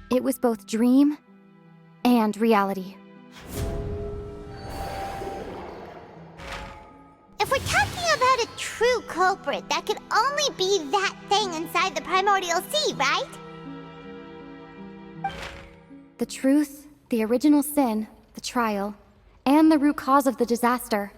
S11: It was both dream and reality.
S4: If we're talking about a true culprit, that could only be that thing inside the primordial sea, right?
S11: The truth, the original sin, the trial, and the root cause of the disaster.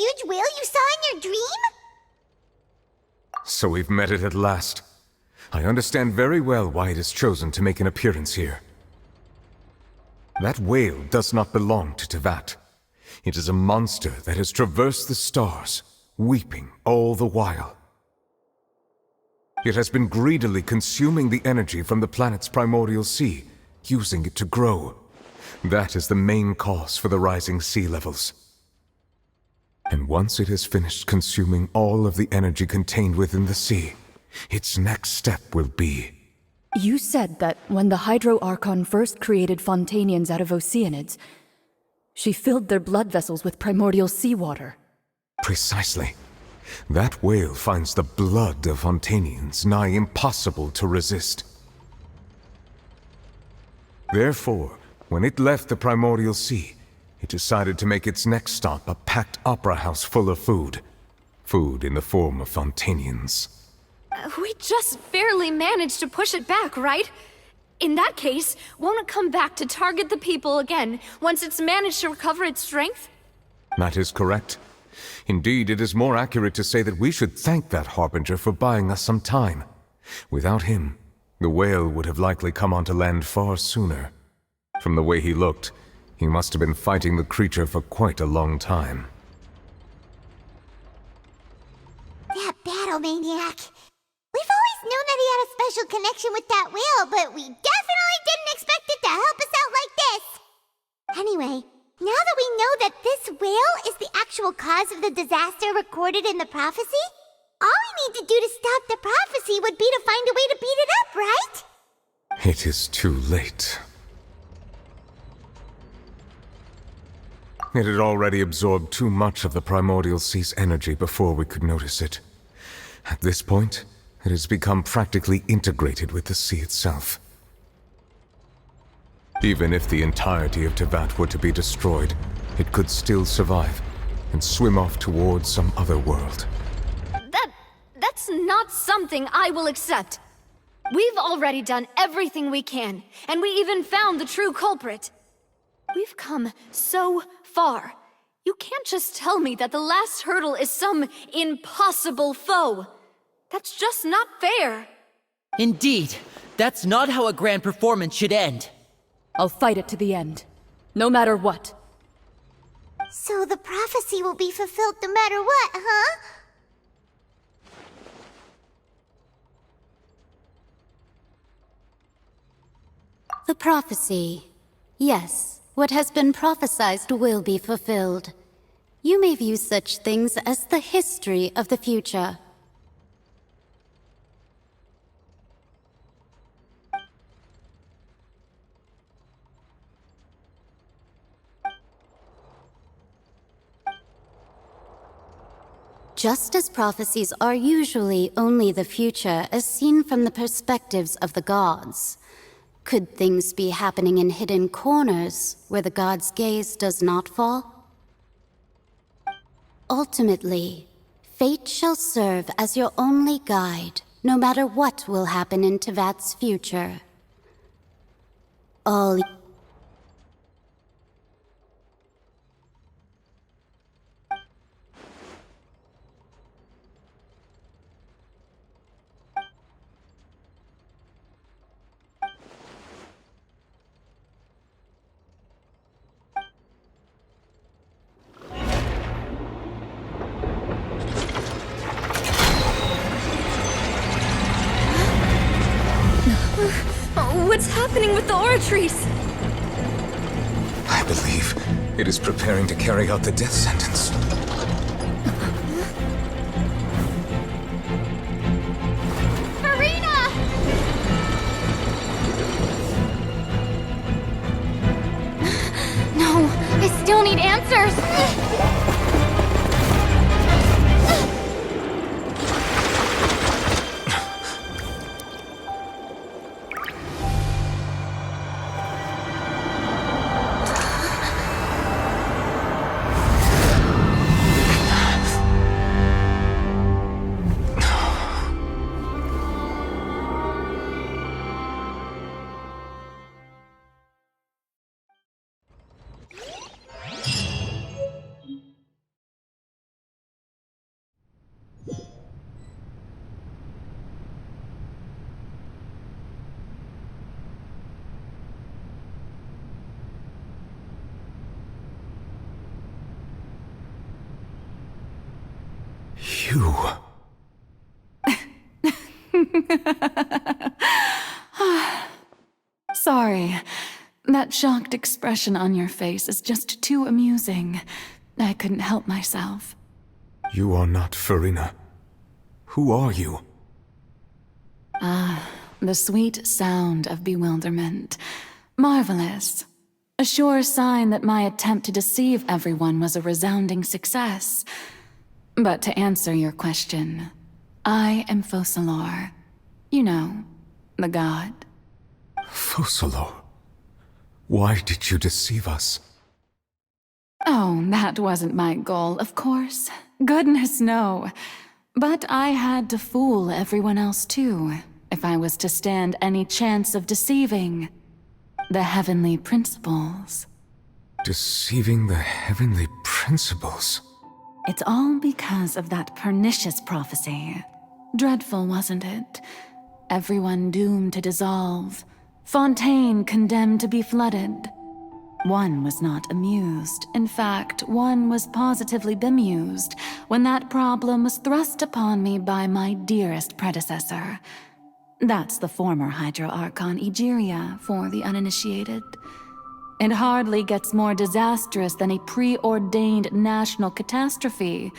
S4: huge whale you saw in your dream?
S3: So we've met it at last. I understand very well why it has chosen to make an appearance here. That whale does not belong to Teyvat. It is a monster that has traversed the stars, weeping all the while. It has been greedily consuming the energy from the planet's primordial sea, using it to grow. That is the main cause for the rising sea levels. And once it has finished consuming all of the energy contained within the sea, its next step will be...
S6: You said that when the Hydro Archon first created Fontanians out of Oceanids, she filled their blood vessels with primordial seawater.
S3: Precisely. That whale finds the blood of Fontanians nigh impossible to resist. Therefore, when it left the primordial sea, it decided to make its next stop a packed opera house full of food. Food in the form of Fontanians.
S8: We just barely managed to push it back, right? In that case, won't it come back to target the people again once it's managed to recover its strength?
S3: That is correct. Indeed, it is more accurate to say that we should thank that Harbinger for buying us some time. Without him, the whale would have likely come onto land far sooner. From the way he looked, he must have been fighting the creature for quite a long time.
S4: That battle maniac. We've always known that he had a special connection with that whale, but we definitely didn't expect it to help us out like this. Anyway, now that we know that this whale is the actual cause of the disaster recorded in the prophecy, all we need to do to stop the prophecy would be to find a way to beat it up, right?
S3: It is too late. It had already absorbed too much of the primordial sea's energy before we could notice it. At this point, it has become practically integrated with the sea itself. Even if the entirety of Teyvat were to be destroyed, it could still survive and swim off towards some other world.
S8: That's not something I will accept. We've already done everything we can, and we even found the true culprit. We've come so far. You can't just tell me that the last hurdle is some impossible foe. That's just not fair.
S1: Indeed, that's not how a grand performance should end.
S6: I'll fight it to the end, no matter what.
S4: So the prophecy will be fulfilled no matter what, huh?
S2: The prophecy. Yes, what has been prophesied will be fulfilled. You may view such things as the history of the future. Just as prophecies are usually only the future as seen from the perspectives of the gods, could things be happening in hidden corners where the god's gaze does not fall? Ultimately, fate shall serve as your only guide, no matter what will happen in Teyvat's future. All
S8: What's happening with the oratories?
S3: I believe it is preparing to carry out the death sentence.
S11: Marina! No, I still need answers.
S3: You...
S6: Sorry. That shocked expression on your face is just too amusing. I couldn't help myself.
S3: You are not Farina. Who are you?
S6: The sweet sound of bewilderment. Marvelous. A sure sign that my attempt to deceive everyone was a resounding success. But to answer your question, I am Focalor. You know, the god.
S3: Focalor? Why did you deceive us?
S6: Oh, that wasn't my goal, of course. Goodness, no. But I had to fool everyone else too, if I was to stand any chance of deceiving the heavenly principles.
S3: Deceiving the heavenly principles?
S6: It's all because of that pernicious prophecy. Dreadful, wasn't it? Everyone doomed to dissolve. Fontaine condemned to be flooded. One was not amused. In fact, one was positively bemused when that problem was thrust upon me by my dearest predecessor. That's the former Hydro Archon Egeria for the uninitiated. It hardly gets more disastrous than a preordained national catastrophe,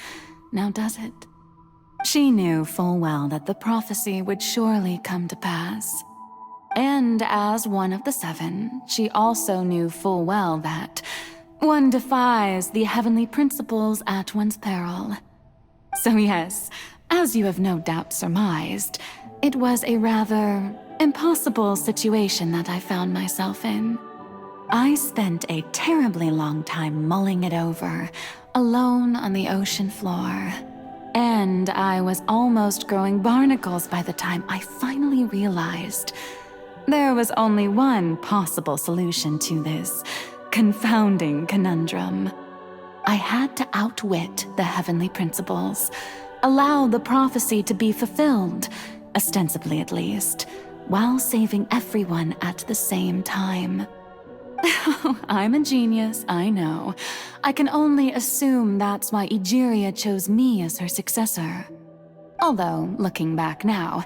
S6: now does it? She knew full well that the prophecy would surely come to pass. And as one of the seven, she also knew full well that one defies the heavenly principles at one's peril. So yes, as you have no doubt surmised, it was a rather impossible situation that I found myself in. I spent a terribly long time mulling it over, alone on the ocean floor. And I was almost growing barnacles by the time I finally realized there was only one possible solution to this confounding conundrum. I had to outwit the heavenly principles, allow the prophecy to be fulfilled, ostensibly at least, while saving everyone at the same time. I'm a genius, I know. I can only assume that's why Egeria chose me as her successor. Although, looking back now,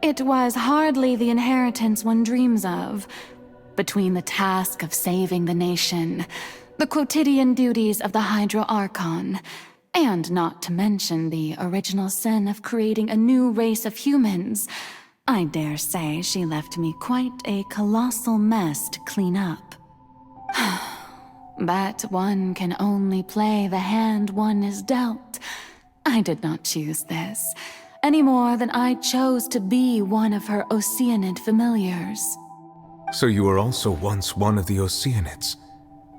S6: it was hardly the inheritance one dreams of. Between the task of saving the nation, the quotidian duties of the Hydro Archon, and not to mention the original sin of creating a new race of humans, I dare say she left me quite a colossal mess to clean up. But one can only play the hand one is dealt. I did not choose this, any more than I chose to be one of her Oceanid familiars.
S3: So you were also once one of the Oceanids,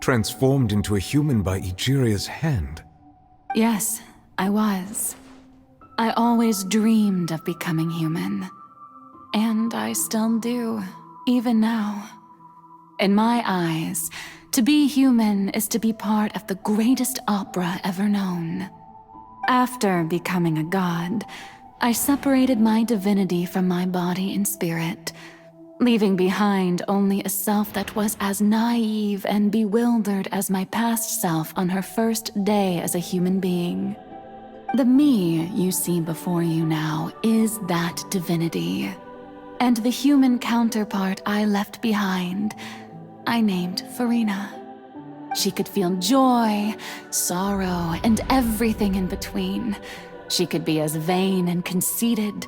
S3: transformed into a human by Egeria's hand?
S6: Yes, I was. I always dreamed of becoming human. And I still do, even now. In my eyes, to be human is to be part of the greatest opera ever known. After becoming a god, I separated my divinity from my body and spirit, leaving behind only a self that was as naive and bewildered as my past self on her first day as a human being. The me you see before you now is that divinity, and the human counterpart I left behind, I named Farina. She could feel joy, sorrow, and everything in between. She could be as vain and conceited,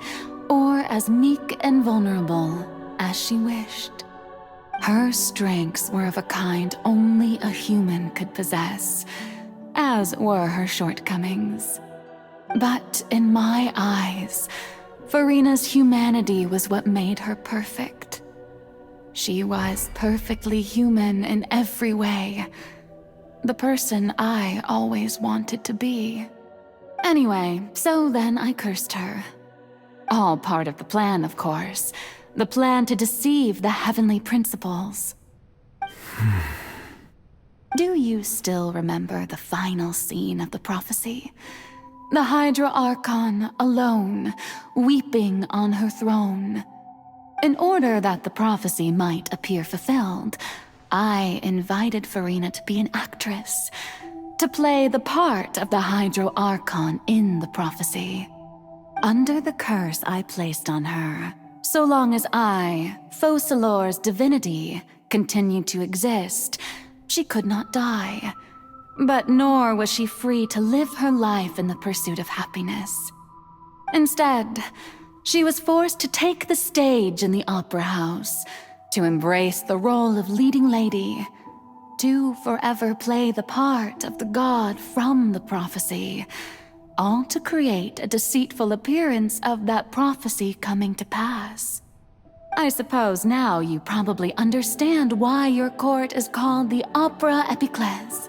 S6: or as meek and vulnerable as she wished. Her strengths were of a kind only a human could possess, as were her shortcomings. But in my eyes, Farina's humanity was what made her perfect. She was perfectly human in every way. The person I always wanted to be. Anyway, so then I cursed her. All part of the plan, of course. The plan to deceive the heavenly principles. Do you still remember the final scene of the prophecy? The Hydra Archon alone, weeping on her throne. In order that the prophecy might appear fulfilled, I invited Farina to be an actress. to play the part of the Hydro Archon in the prophecy. Under the curse I placed on her, so long as I, Focalor's divinity, continued to exist, she could not die. But nor was she free to live her life in the pursuit of happiness. Instead, she was forced to take the stage in the opera house, to embrace the role of leading lady, to forever play the part of the god from the prophecy, all to create a deceitful appearance of that prophecy coming to pass. I suppose now you probably understand why your court is called the Opera Epiclese.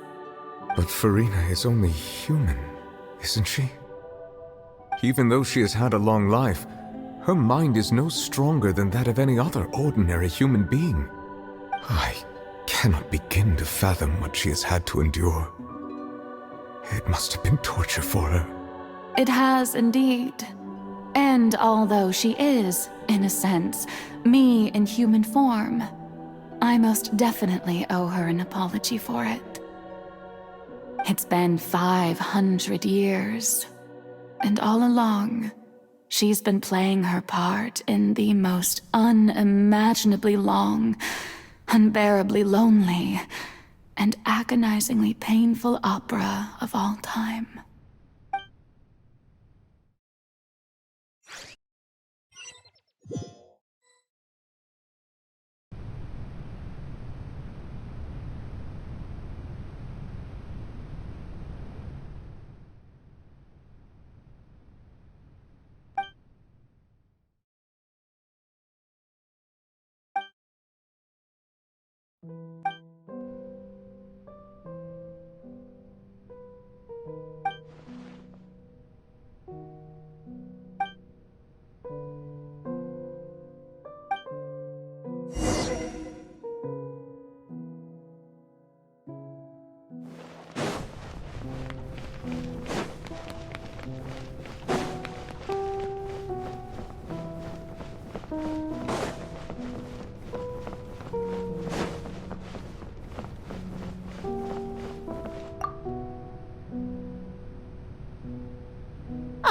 S3: But Farina is only human, isn't she? Even though she has had a long life, her mind is no stronger than that of any other ordinary human being. I cannot begin to fathom what she has had to endure. It must have been torture for her.
S6: It has indeed. And although she is, in a sense, me in human form, I most definitely owe her an apology for it. It's been 500 years, and all along, she's been playing her part in the most unimaginably long, unbearably lonely, and agonizingly painful opera of all time.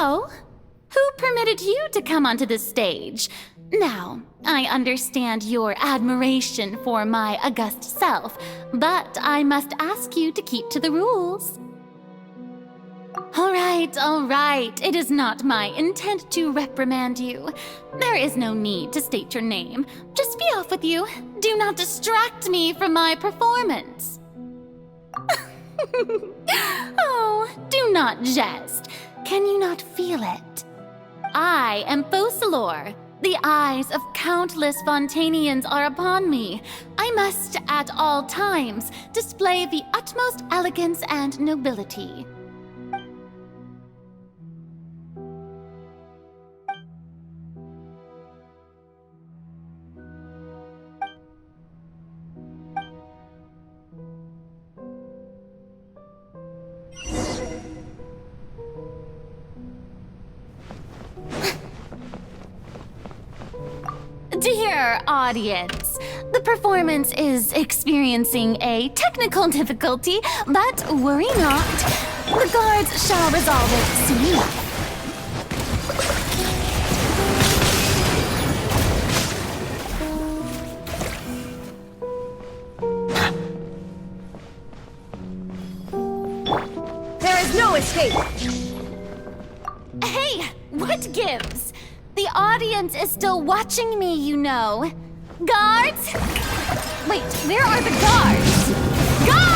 S2: Oh, who permitted you to come onto the stage? Now, I understand your admiration for my august self, but I must ask you to keep to the rules. All right. It is not my intent to reprimand you. There is no need to state your name. Just be off with you. Do not distract me from my performance. Oh, do not jest. Can you not feel it? I am Focalor. The eyes of countless Fontanians are upon me. I must, at all times, display the utmost elegance and nobility. Dear audience, the performance is experiencing a technical difficulty, but worry not. The guards shall resolve it soon enough.
S20: There is no escape!
S2: Hey, what gives? The audience is still watching me, you know. Guards? Wait, where are the guards? Guards!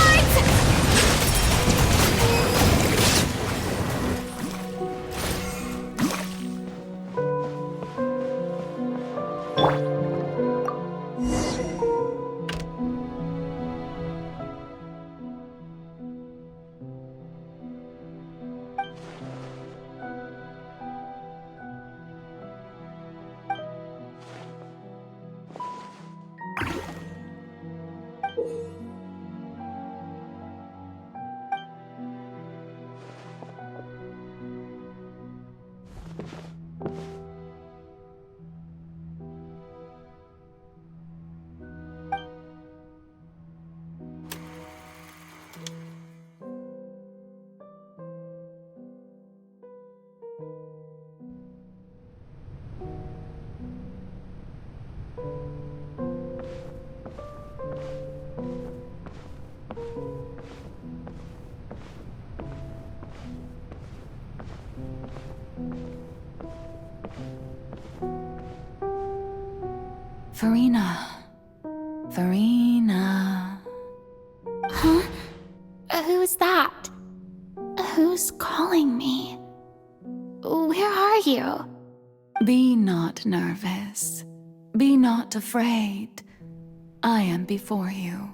S6: Farina. Farina.
S2: Huh? Who's that? Who's calling me? Where are you?
S6: Be not nervous. Be not afraid. I am before you.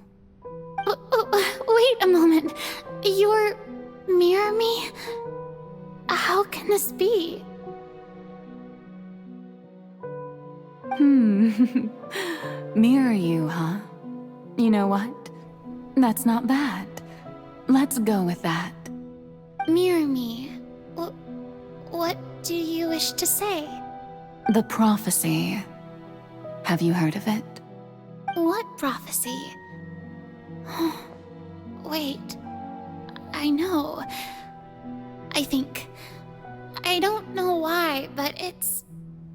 S2: Wait a moment. You're near me? How can this be?
S6: Mirror you, huh? You know what? That's not bad. Let's go with that.
S2: Mirror me? What do you wish to say?
S6: The prophecy. Have you heard of it?
S2: What prophecy? Wait. I know. I think. I don't know why, but it's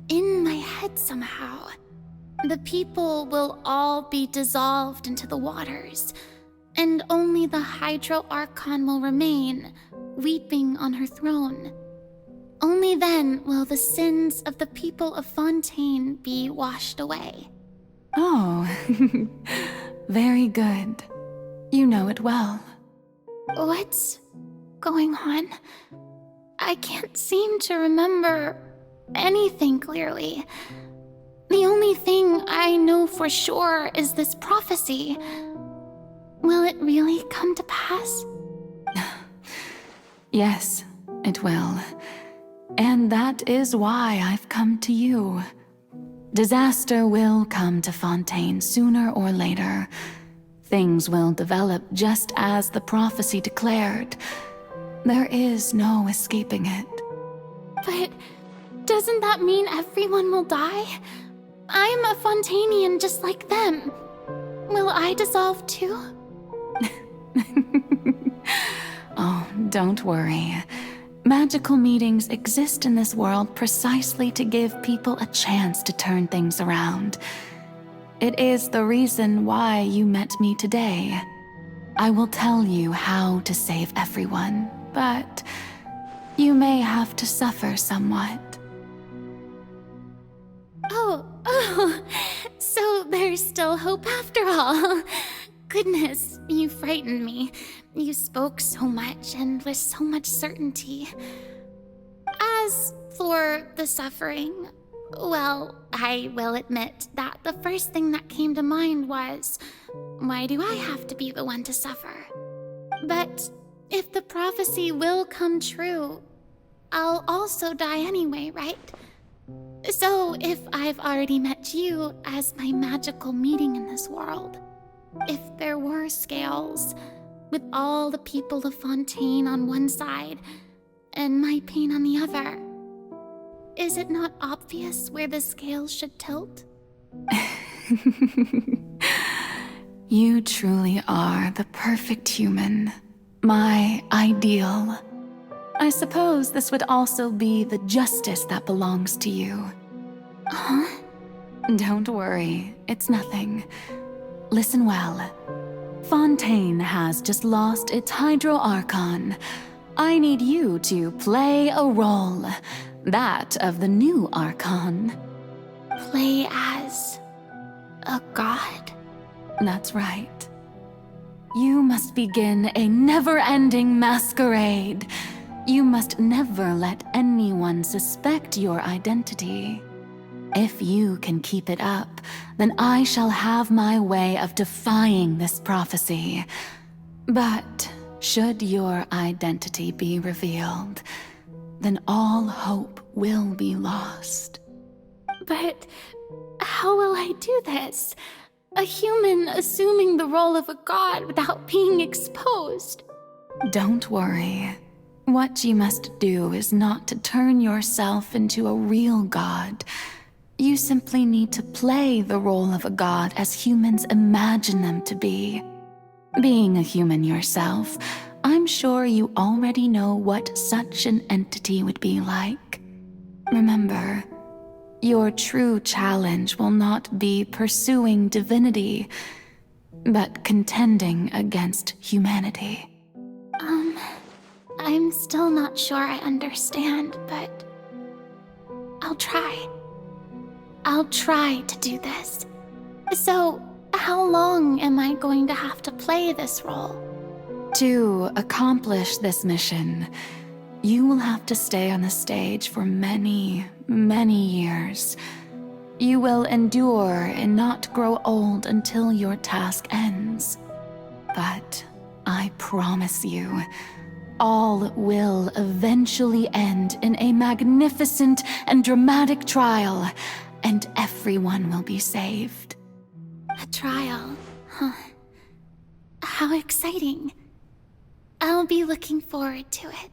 S2: in my head somehow. The people will all be dissolved into the waters, and only the Hydro Archon will remain, weeping on her throne. Only then will the sins of the people of Fontaine be washed away.
S6: Oh, very good. You know it well.
S2: What's going on? I can't seem to remember anything clearly. The only thing I know for sure is this prophecy. Will it really come to pass?
S6: Yes, it will. And that is why I've come to you. Disaster will come to Fontaine sooner or later. Things will develop just as the prophecy declared. There is no escaping it.
S2: But doesn't that mean everyone will die? I'm a Fontainian just like them. Will I dissolve too?
S6: Oh, don't worry. Magical meetings exist in this world precisely to give people a chance to turn things around. It is the reason why you met me today. I will tell you how to save everyone, but you may have to suffer somewhat.
S2: Oh, so there's still hope after all. Goodness, you frightened me. You spoke so much and with so much certainty. As for the suffering, well, I will admit that the first thing that came to mind was, why do I have to be the one to suffer? But if the prophecy will come true, I'll also die anyway, right? So if I've already met you as my magical meeting in this world, if there were scales, with all the people of Fontaine on one side and my pain on the other, is it not obvious where the scales should tilt?
S6: You truly are the perfect human, my ideal. I suppose this would also be the justice that belongs to you.
S2: Huh?
S6: Don't worry, it's nothing. Listen well. Fontaine has just lost its Hydro Archon. I need you to play a role, that of the new Archon.
S2: Play as a god?
S6: That's right. You must begin a never-ending masquerade. You must never let anyone suspect your identity. If you can keep it up, then I shall have my way of defying this prophecy. But should your identity be revealed, then all hope will be lost.
S2: But how will I do this? A human assuming the role of a god without being exposed.
S6: Don't worry. What you must do is not to turn yourself into a real god. You simply need to play the role of a god as humans imagine them to be. Being a human yourself, I'm sure you already know what such an entity would be like. Remember, your true challenge will not be pursuing divinity, but contending against humanity.
S2: I'm still not sure I understand, but I'll try. I'll try to do this. So, how long am I going to have to play this role?
S6: To accomplish this mission, you will have to stay on the stage for many, many years. You will endure and not grow old until your task ends. But I promise you, all will eventually end in a magnificent and dramatic trial, and everyone will be saved.
S2: A trial, huh? How exciting. I'll be looking forward to it.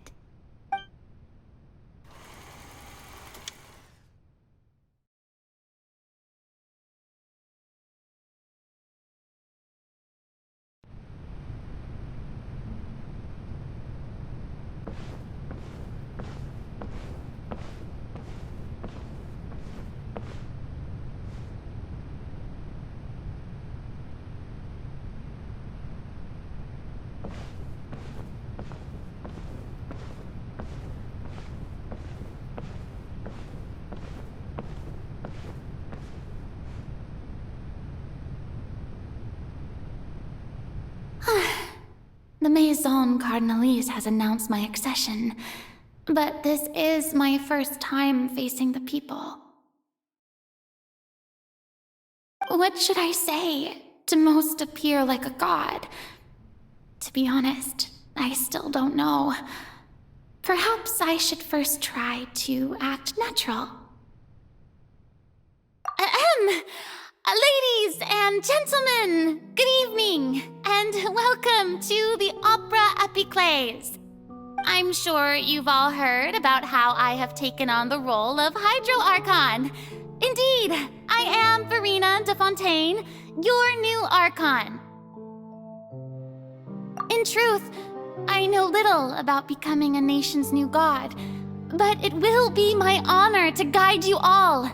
S2: The Maison Cardinalise has announced my accession, but this is my first time facing the people. What should I say to most appear like a god? To be honest, I still don't know. Perhaps I should first try to act natural. Ladies and gentlemen, good evening, and welcome to the Opera Epiclese. I'm sure you've all heard about how I have taken on the role of Hydro Archon. Indeed, I am Farina de Fontaine, your new Archon. In truth, I know little about becoming a nation's new god, but it will be my honor to guide you all.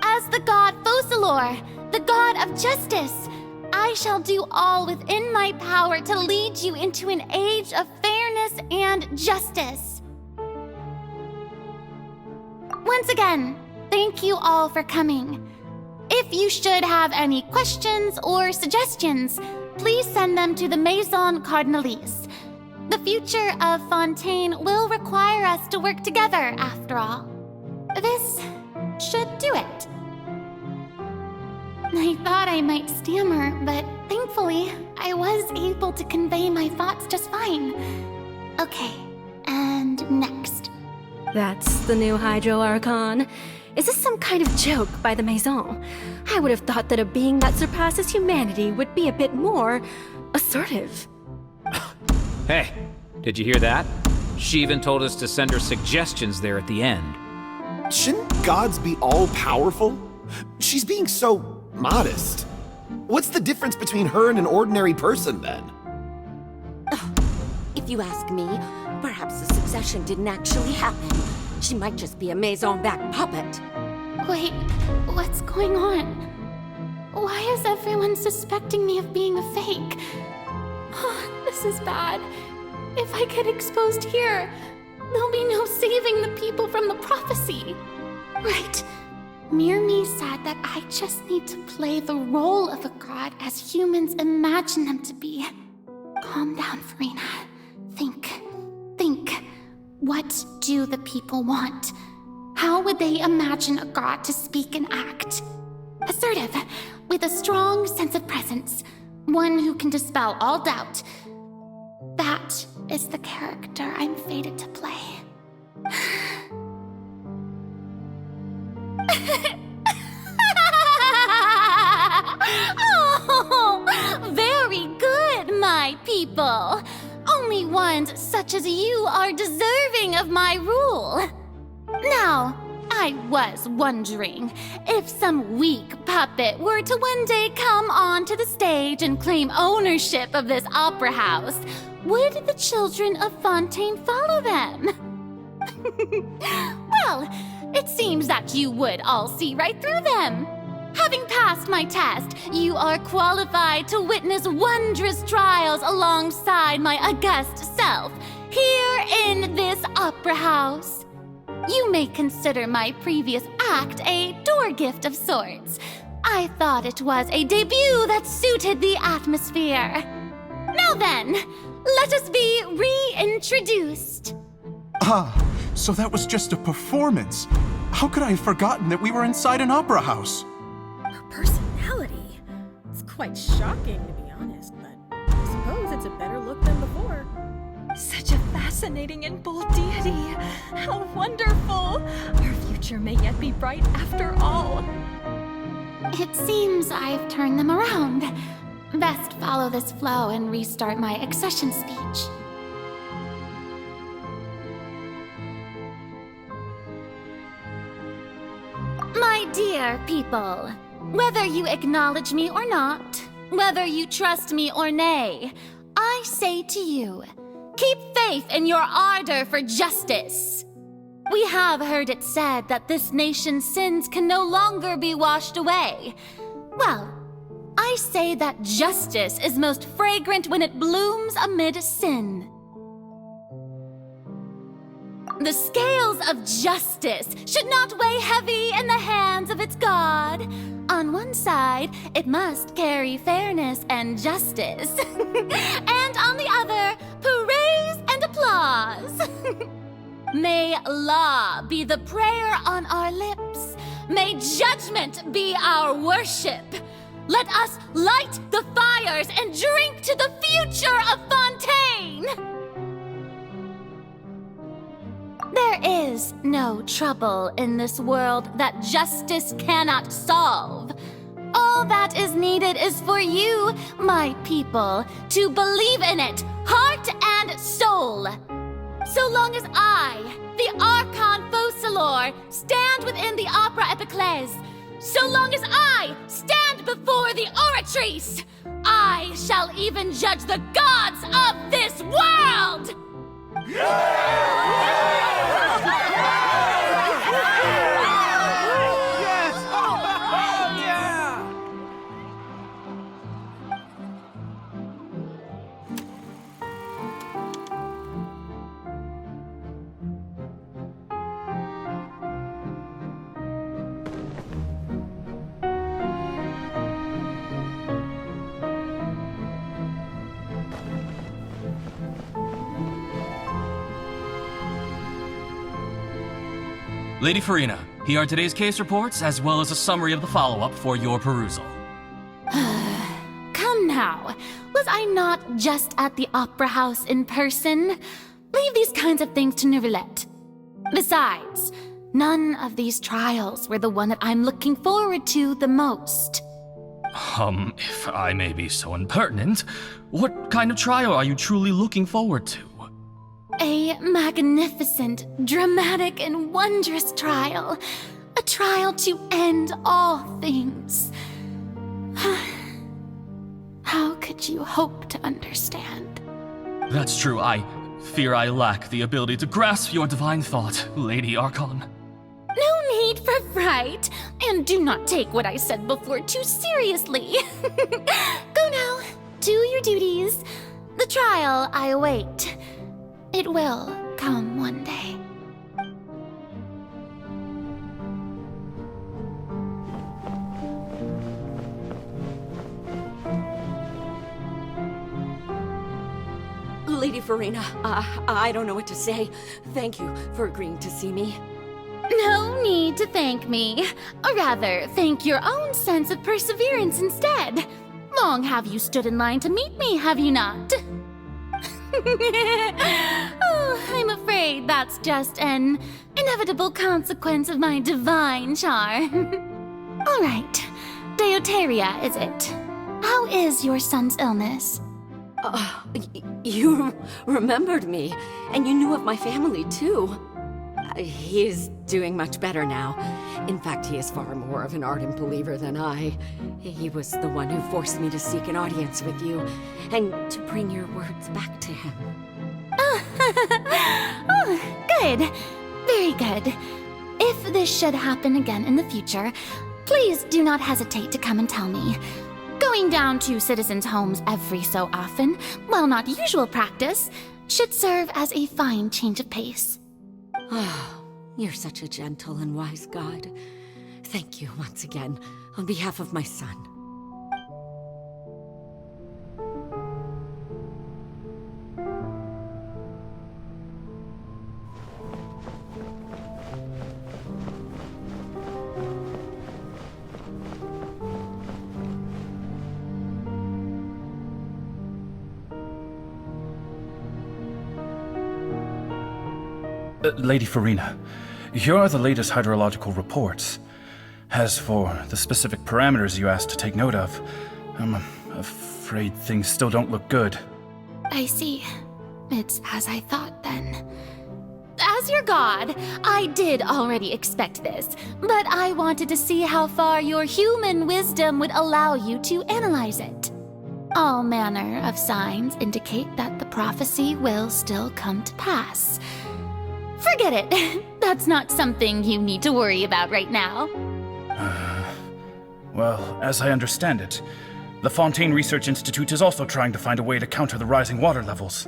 S2: As the god Focalor, the god of justice, I shall do all within my power to lead you into an age of fairness and justice. Once again, thank you all for coming. If you should have any questions or suggestions, please send them to the Maison Cardinalise. The future of Fontaine will require us to work together, after all. This should do it. I thought I might stammer, but thankfully, I was able to convey my thoughts just fine. Okay, and next.
S13: That's the new Hydro Archon. Is this some kind of joke by the Maison? I would have thought that a being that surpasses humanity would be a bit more assertive.
S21: Hey, did you hear that? She even told us to send her suggestions there at the end.
S22: Shouldn't gods be all-powerful? She's being so modest. What's the difference between her and an ordinary person, then?
S23: If you ask me, perhaps the succession didn't actually happen. She might just be a Maison back puppet.
S2: Wait, what's going on? Why is everyone suspecting me of being a fake? Oh, this is bad. If I get exposed here, there'll be no saving the people from the prophecy. Right. Mirmi said that I just need to play the role of a god as humans imagine them to be. Calm down, Farina. Think. What do the people want? How would they imagine a god to speak and act? Assertive, with a strong sense of presence. One who can dispel all doubt. That is the character I'm fated to play. Oh, very good, my people. Only ones such as you are deserving of my rule. Now, I was wondering if some weak puppet were to one day come onto the stage and claim ownership of this opera house, would the children of Fontaine follow them? Well, it seems that you would all see right through them. Having passed my test, you are qualified to witness wondrous trials alongside my august self, here in this opera house. You may consider my previous act a door gift of sorts. I thought it was a debut that suited the atmosphere. Now then, let us be reintroduced.
S5: Ah, so that was just a performance. How could I have forgotten that we were inside an opera house?
S12: Her personality. It's quite shocking, to be honest, but I suppose it's a better look than before.
S14: Such a fascinating and bold deity. How wonderful! Our future may yet be bright after all.
S2: It seems I've turned them around. Best follow this flow and restart my accession speech. My dear people, whether you acknowledge me or not, whether you trust me or nay, I say to you, keep faith in your ardor for justice. We have heard it said that this nation's sins can no longer be washed away. Well, I say that justice is most fragrant when it blooms amid sin. The scales of justice should not weigh heavy in the hands of its God. On one side, it must carry fairness and justice. And on the other, praise and applause. May law be the prayer on our lips. May judgment be our worship. Let us light the fires and drink to the future of Fontaine! There is no trouble in this world that justice cannot solve. All that is needed is for you, my people, to believe in it, heart and soul. So long as I, the Archon Focalor, stand within the Opera Epiclese, so long as I stand before the Oratrice, I shall even judge the gods of this world!
S15: Lady Farina, here are today's case reports, as well as a summary of the follow-up for your perusal.
S2: Come now, was I not just at the Opera House in person? Leave these kinds of things to Neuvillette. Besides, none of these trials were the one that I'm looking forward to the most.
S15: If I may be so impertinent, what kind of trial are you truly looking forward to?
S2: A magnificent, dramatic, and wondrous trial. A trial to end all things. How could you hope to understand?
S15: That's true. I fear I lack the ability to grasp your divine thought, Lady Archon.
S2: No need for fright, and do not take what I said before too seriously. Go now, do your duties. The trial I await. It will come one day.
S23: Lady Farina, I don't know what to say. Thank you for agreeing to see me.
S2: No need to thank me. Or rather, thank your own sense of perseverance instead. Long have you stood in line to meet me, have you not? Oh, I'm afraid that's just an inevitable consequence of my divine charm. All right, Deoteria, is it? How is your son's illness?
S23: You remembered me, and you knew of my family, too. He is doing much better now. In fact, he is far more of an ardent believer than I. He was the one who forced me to seek an audience with you, and to bring your words back to him.
S2: Oh, good. Very good. If this should happen again in the future, please do not hesitate to come and tell me. Going down to citizens' homes every so often, while not usual practice, should serve as a fine change of pace.
S23: You're such a gentle and wise god. Thank you once again, on behalf of my son.
S10: Lady Farina, here are the latest hydrological reports. As for the specific parameters you asked to take note of, I'm afraid things still don't look good.
S2: I see. It's as I thought then. As your god, I did already expect this, but I wanted to see how far your human wisdom would allow you to analyze it. All manner of signs indicate that the prophecy will still come to pass. Forget it. That's not something you need to worry about right now.
S10: Well, as I understand it, the Fontaine Research Institute is also trying to find a way to counter the rising water levels.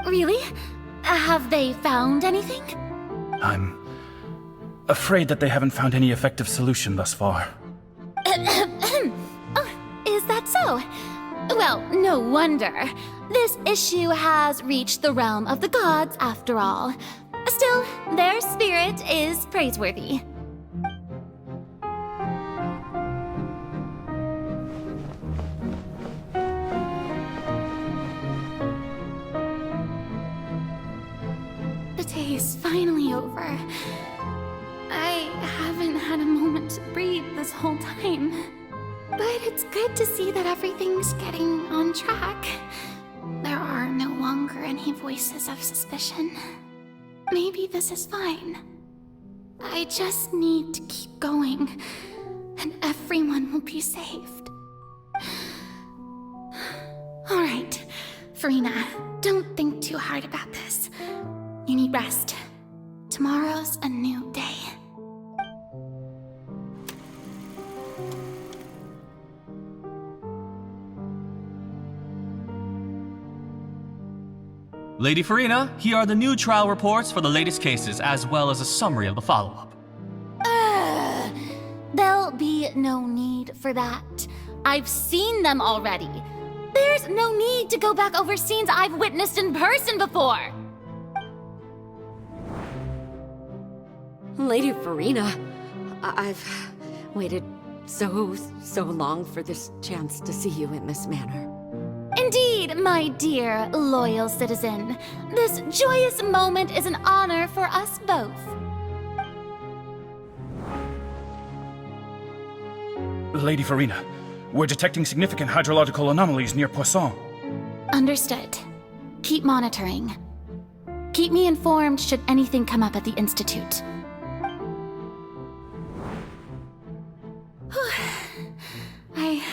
S2: Really? Have they found anything?
S10: I'm afraid that they haven't found any effective solution thus far.
S2: Oh, is that so? Well, no wonder. This issue has reached the realm of the gods, after all. Still, their spirit is praiseworthy. The day is finally over. I haven't had a moment to breathe this whole time. But it's good to see that everything's getting on track. There are no longer any voices of suspicion. Maybe this is fine. I just need to keep going, and everyone will be saved. Alright, Farina, don't think too hard about this. You need rest. Tomorrow's a new day.
S15: Lady Farina, here are the new trial reports for the latest cases, as well as a summary of the follow-up.
S2: There'll be no need for that. I've seen them already. There's no need to go back over scenes I've witnessed in person before.
S23: Lady Farina, I've waited so long for this chance to see you in this manner.
S2: Indeed, my dear, loyal citizen. This joyous moment is an honor for us both.
S10: Lady Farina, we're detecting significant hydrological anomalies near Poisson.
S2: Understood. Keep monitoring. Keep me informed should anything come up at the Institute. I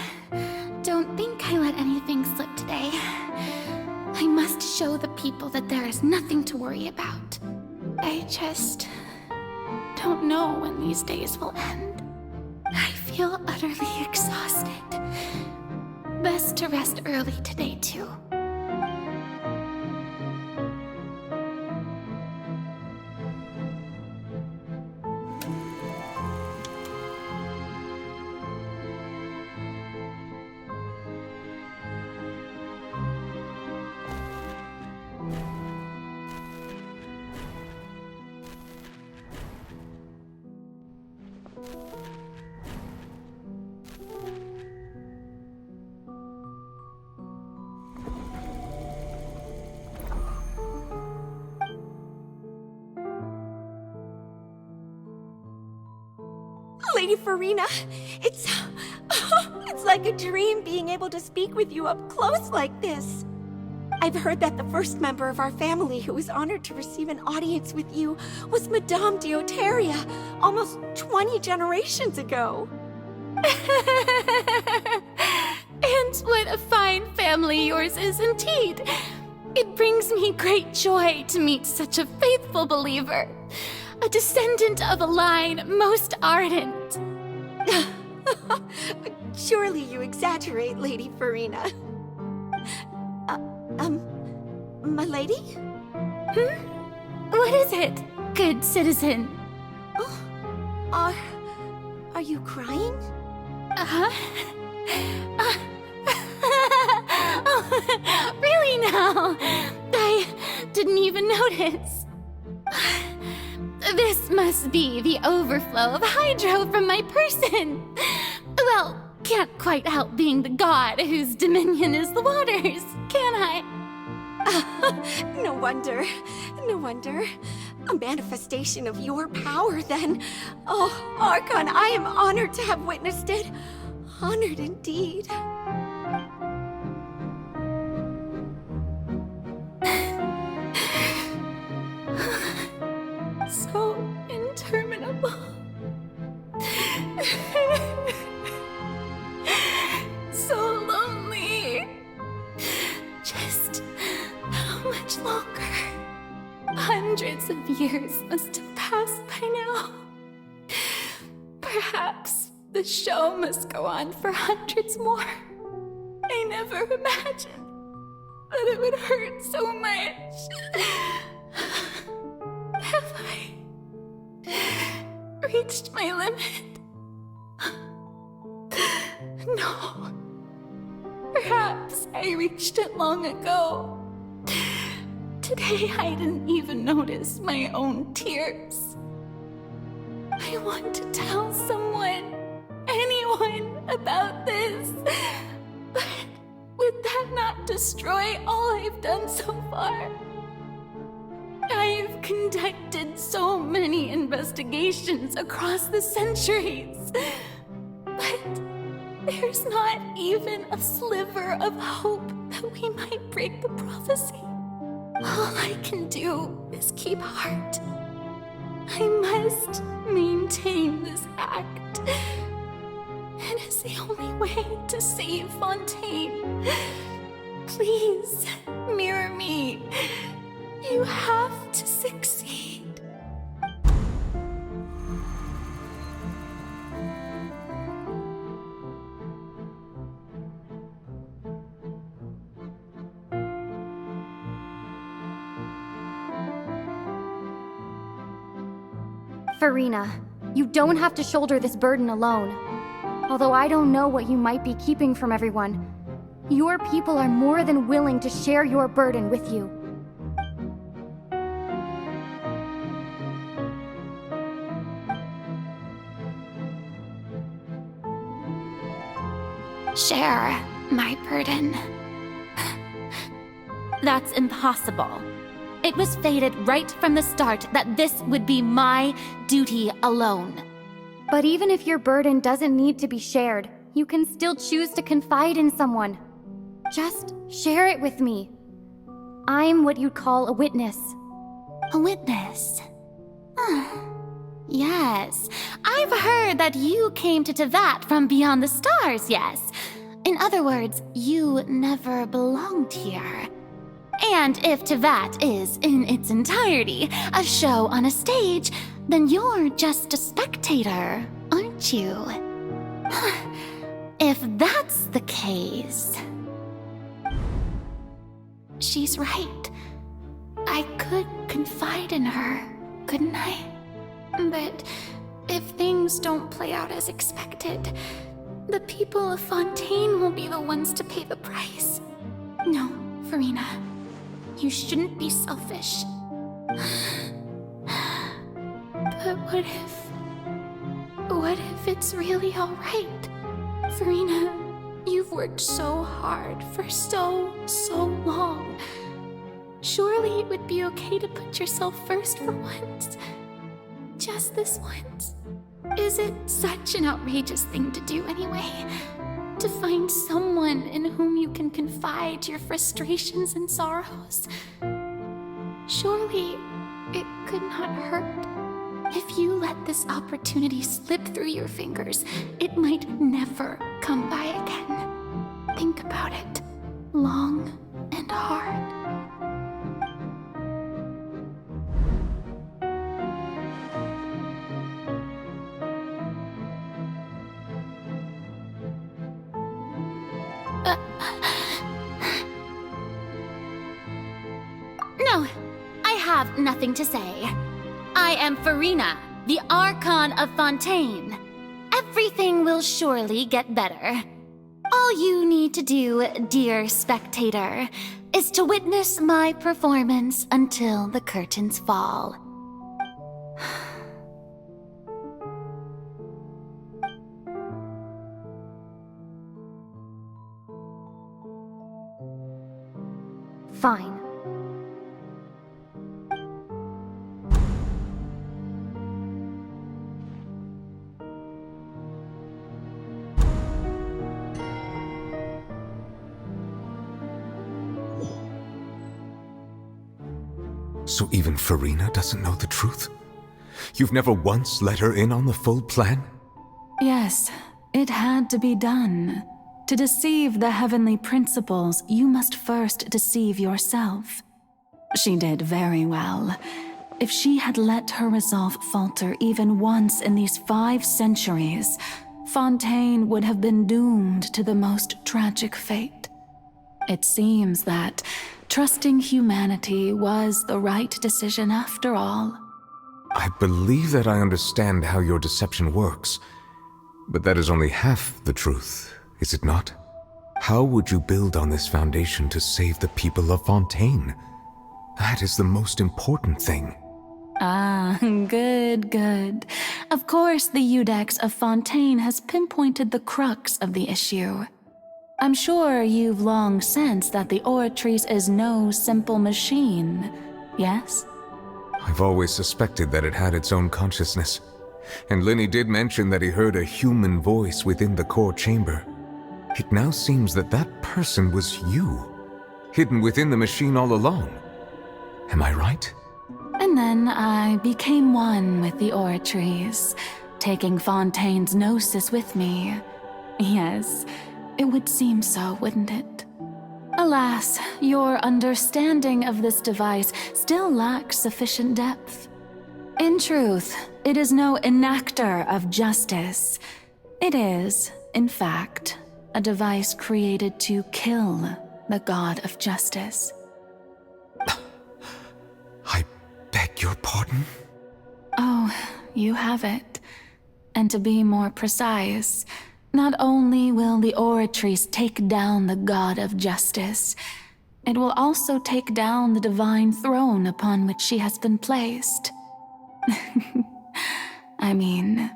S2: don't think I let anything slip today. I must show the people that there is nothing to worry about. I just don't know when these days will end. I feel utterly exhausted. Best to rest early today, too.
S16: Lady Farina, it's like a dream being able to speak with you up close like this. I've heard that the first member of our family who was honored to receive an audience with you was Madame Deoteria, almost 20 generations ago.
S2: And what a fine family yours is indeed. It brings me great joy to meet such a faithful believer. A descendant of a line most ardent.
S16: Surely you exaggerate, Lady Farina.
S2: My lady? What is it, good citizen?
S16: Are you crying?
S2: Really now? I didn't even notice. This must be the overflow of hydro from my person. Well, can't quite help being the god whose dominion is the waters, can I?
S16: No wonder. No wonder. A manifestation of your power, then. Oh, Archon, I am honored to have witnessed it. Honored indeed.
S6: So interminable. So lonely. Just how much longer? Hundreds of years must have passed by now. Perhaps the show must go on for hundreds more. I never imagined that it would hurt so much. Have I reached my limit? No. Perhaps I reached it long ago. Today I didn't even notice my own tears. I want to tell someone, anyone, about this. But would that not destroy all I've done so far? I've conducted so many investigations across the centuries, but there's not even a sliver of hope that we might break the prophecy. All I can do is keep heart. I must maintain this act. It is the only way to save Fontaine. Please, mirror me. You have to succeed.
S11: Farina, you don't have to shoulder this burden alone. Although I don't know what you might be keeping from everyone, your people are more than willing to share your burden with you.
S2: Share my burden. That's impossible. It was fated right from the start that this would be my duty alone.
S11: But even if your burden doesn't need to be shared, you can still choose to confide in someone. Just share it with me. I'm what you'd call a witness.
S2: A witness? Yes, I've heard that you came to Tevat from beyond the stars, yes. In other words, you never belonged here. And if Tevat is, in its entirety, a show on a stage, then you're just a spectator, aren't you? If that's the case... She's right. I could confide in her, couldn't I? But if things don't play out as expected, the people of Fontaine will be the ones to pay the price. No, Farina. You shouldn't be selfish. But what if it's really all right? Farina, you've worked so hard for so long. Surely it would be okay to put yourself first for once. Just this once. Is it such an outrageous thing to do anyway? To find someone in whom you can confide your frustrations and sorrows? Surely it could not hurt. If you let this opportunity slip through your fingers, it might never come by again. Think about it long and hard. No, I have nothing to say. I am Farina, the Archon of Fontaine. Everything will surely get better. All you need to do, dear spectator, is to witness my performance until the curtains fall.
S11: Fine.
S3: So even Farina doesn't know the truth? You've never once let her in on the full plan?
S6: Yes, it had to be done. To deceive the heavenly principles, you must first deceive yourself. She did very well. If she had let her resolve falter even once in these 5 centuries, Fontaine would have been doomed to the most tragic fate. It seems that trusting humanity was the right decision after all.
S3: I believe that I understand how your deception works, but that is only half the truth, is it not? How would you build on this foundation to save the people of Fontaine? That is the most important thing.
S6: Ah, good. Of course, the Iudex of Fontaine has pinpointed the crux of the issue. I'm sure you've long sensed that the Oratrice is no simple machine, yes?
S3: I've always suspected that it had its own consciousness, and Linny did mention that he heard a human voice within the core chamber. It now seems that that person was you, hidden within the machine all along. Am I right?
S6: And then I became one with the Oratrice, taking Fontaine's gnosis with me. Yes, it would seem so, wouldn't it? Alas, your understanding of this device still lacks sufficient depth. In truth, it is no enactor of justice. It is, in fact, a device created to kill the god of justice.
S3: I beg your pardon?
S6: Oh, you have it. And to be more precise, not only will the Oratrice take down the god of justice, it will also take down the divine throne upon which she has been placed. I mean,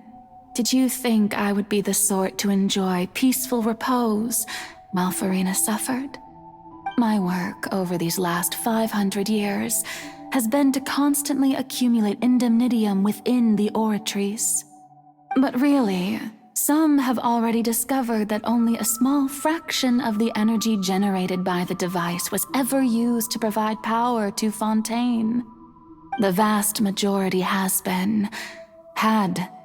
S6: did you think I would be the sort to enjoy peaceful repose while Farina suffered? My work over these last 500 years has been to constantly accumulate indemnitium within the Oratrice. But really, some have already discovered that only a small fraction of the energy generated by the device was ever used to provide power to Fontaine. The vast majority had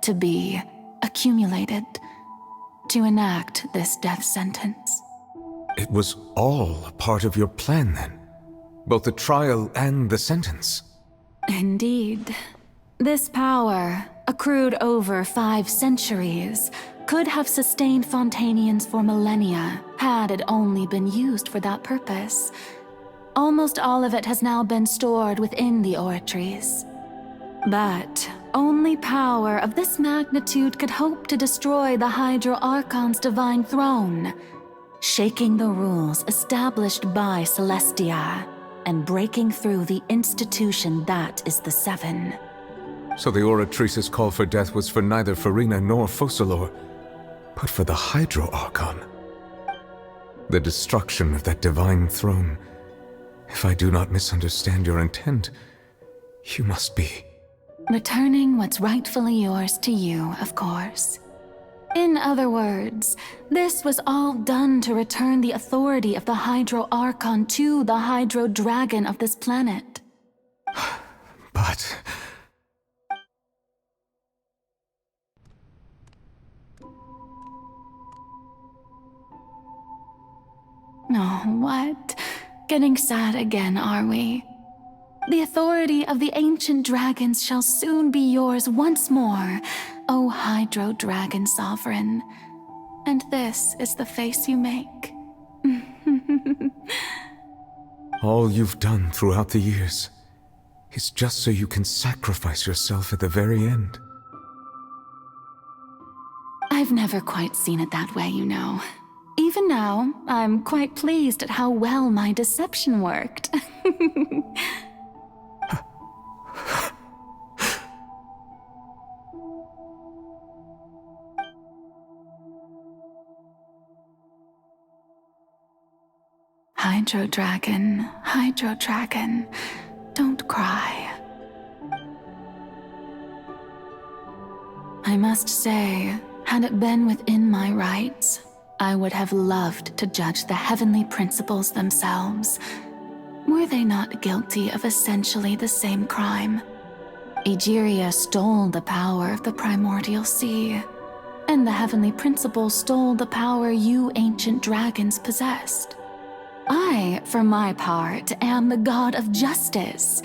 S6: to be, accumulated to enact this death sentence.
S3: It was all a part of your plan then? Both the trial and the sentence?
S6: Indeed. This power, accrued over 5 centuries, could have sustained Fontainians for millennia had it only been used for that purpose. Almost all of it has now been stored within the Oratrice. But only power of this magnitude could hope to destroy the Hydro Archon's divine throne, shaking the rules established by Celestia and breaking through the institution that is the Seven.
S3: So the Oratrice's call for death was for neither Farina nor Focalor, but for the Hydro Archon. The destruction of that divine throne. If I do not misunderstand your intent, you must be...
S6: returning what's rightfully yours to you, of course. In other words, this was all done to return the authority of the Hydro Archon to the Hydro Dragon of this planet.
S3: But...
S6: Oh, what? Getting sad again, are we? The authority of the ancient dragons shall soon be yours once more, O Hydro Dragon Sovereign. And this is the face you make.
S3: all you've done throughout the years is just so you can sacrifice yourself at the very end.
S6: I've never quite seen it that way, you know. Even now, I'm quite pleased at how well my deception worked. Hydro Dragon, don't cry. I must say, had it been within my rights, I would have loved to judge the heavenly principles themselves. Were they not guilty of essentially the same crime? Egeria stole the power of the primordial sea, and the heavenly principles stole the power you ancient dragons possessed. I, for my part, am the god of justice.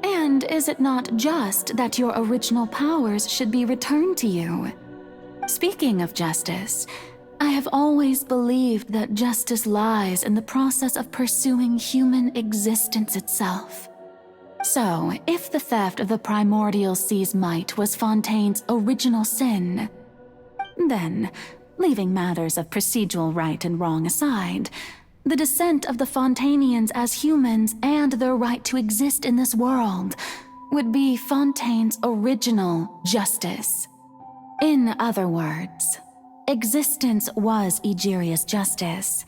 S6: And is it not just that your original powers should be returned to you? Speaking of justice, I have always believed that justice lies in the process of pursuing human existence itself. So, if the theft of the primordial sea's might was Fontaine's original sin, then, leaving matters of procedural right and wrong aside, the descent of the Fontanians as humans and their right to exist in this world would be Fontaine's original justice. In other words, existence was Egeria's justice,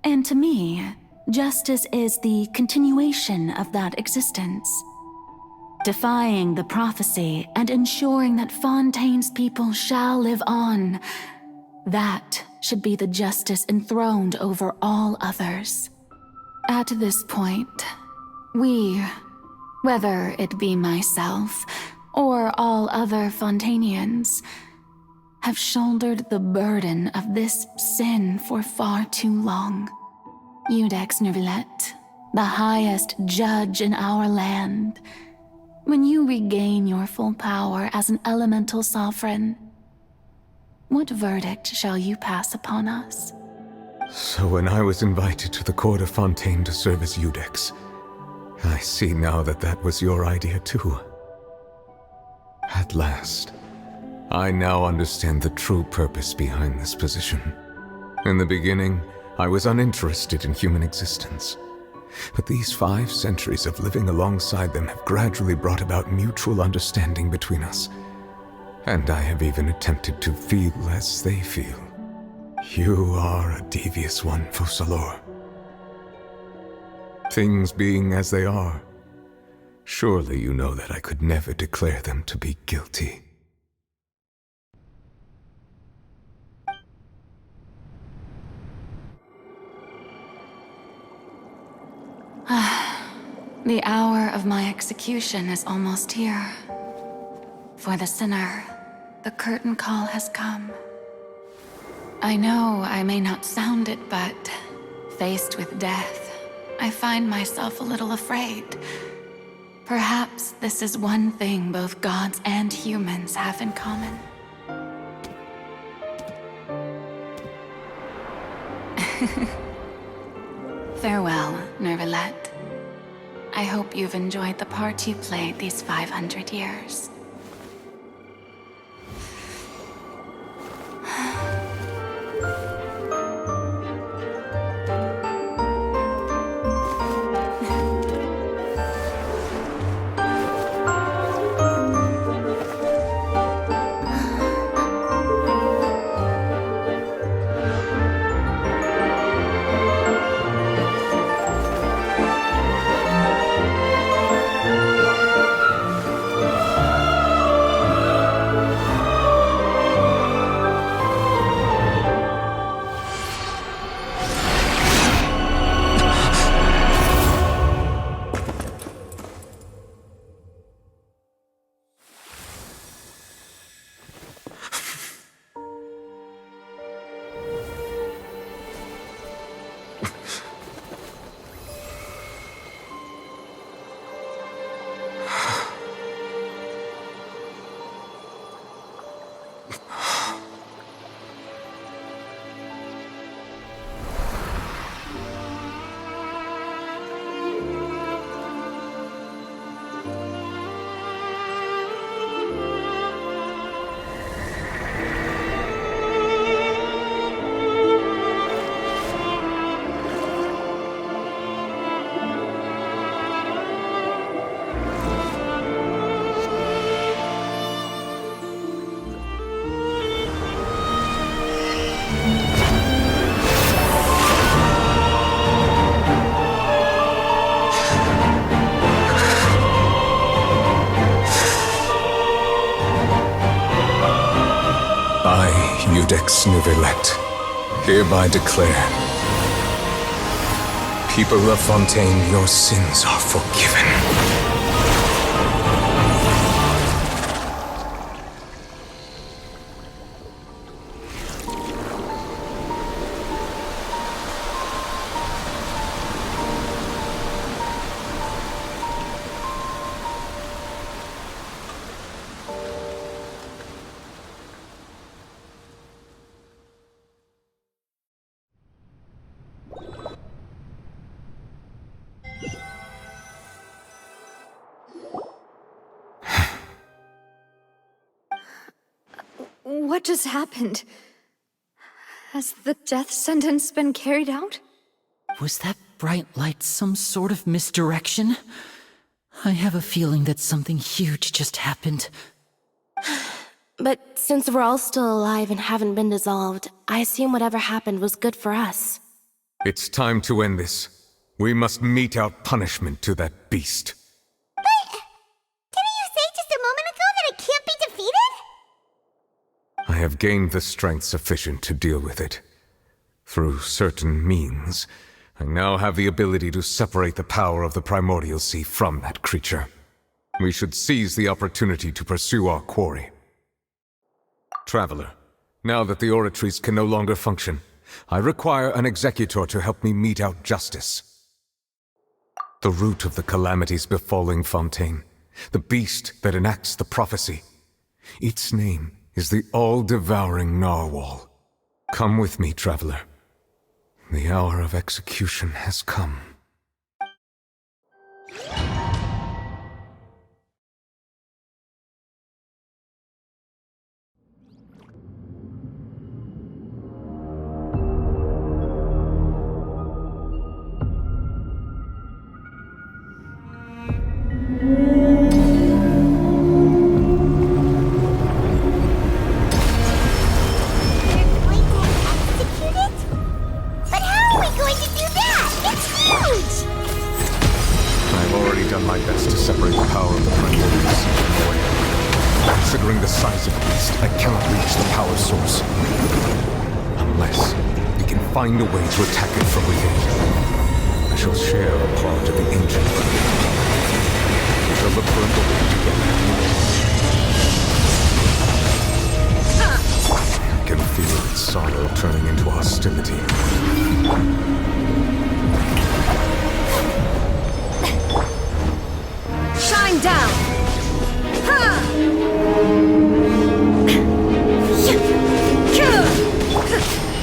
S6: and to me, justice is the continuation of that existence. Defying the prophecy and ensuring that Fontaine's people shall live on, that should be the justice enthroned over all others. At this point, we, whether it be myself or all other Fontanians, have shouldered the burden of this sin for far too long. Iudex Neuvillette, the highest judge in our land, when you regain your full power as an elemental sovereign, what verdict shall you pass upon us?
S3: So when I was invited to the court of Fontaine to serve as Iudex, I see now that that was your idea too. At last, I now understand the true purpose behind this position. In the beginning, I was uninterested in human existence. But these 5 centuries of living alongside them have gradually brought about mutual understanding between us. And I have even attempted to feel as they feel. You are a devious one, Focalors. Things being as they are, surely you know that I could never declare them to be guilty.
S6: The hour of my execution is almost here. For the sinner, the curtain call has come. I know I may not sound it, but faced with death, I find myself a little afraid. Perhaps this is one thing both gods and humans have in common. Farewell, Neuvillette. I hope you've enjoyed the part you played these 500 years.
S3: Judex Nuvelet, hereby declare, people of Fontaine, your sins are forgiven.
S8: What just happened? Has the death sentence been carried out?
S1: Was that bright light some sort of misdirection? I have a feeling that something huge just happened.
S9: But since we're all still alive and haven't been dissolved, I assume whatever happened was good for us.
S3: It's time to end this. We must mete out punishment to that beast.
S4: Didn't you say just a moment ago that it can't be defeated?
S3: I have gained the strength sufficient to deal with it. Through certain means, I now have the ability to separate the power of the Primordial Sea from that creature. We should seize the opportunity to pursue our quarry. Traveler, now that the oratories can no longer function, I require an executor to help me mete out justice. The root of the calamities befalling Fontaine, the beast that enacts the prophecy, its name is the all-devouring narwhal. Come with me, traveler. The hour of execution has come. Find a way to attack it from within. I shall share a part of the ancient plan. We shall look for a goal together. I can feel its sorrow turning into hostility.
S20: Shine down!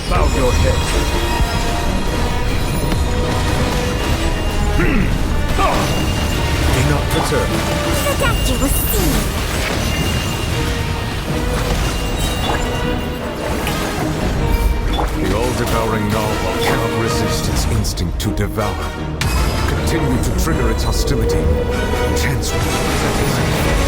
S3: Bow your head. Be not perturbed.
S4: The doctor was seen.
S3: The all-devouring narwhal cannot resist its instinct to devour. Continue to trigger its hostility. Chance will present itself.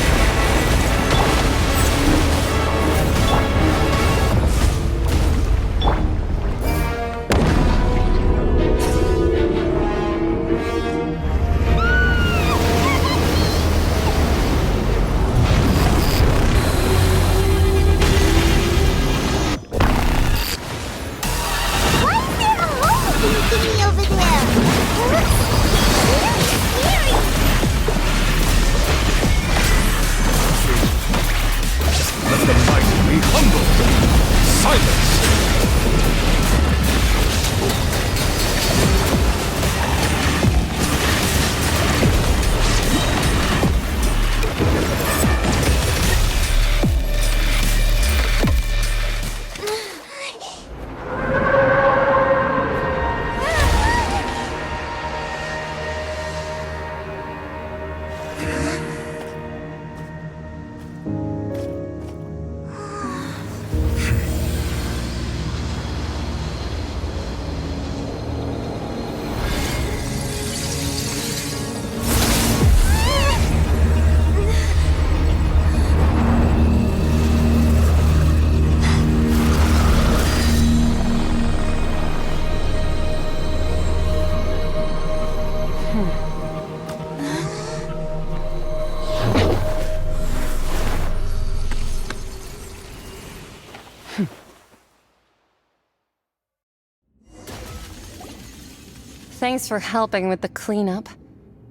S17: Thanks for helping with the cleanup.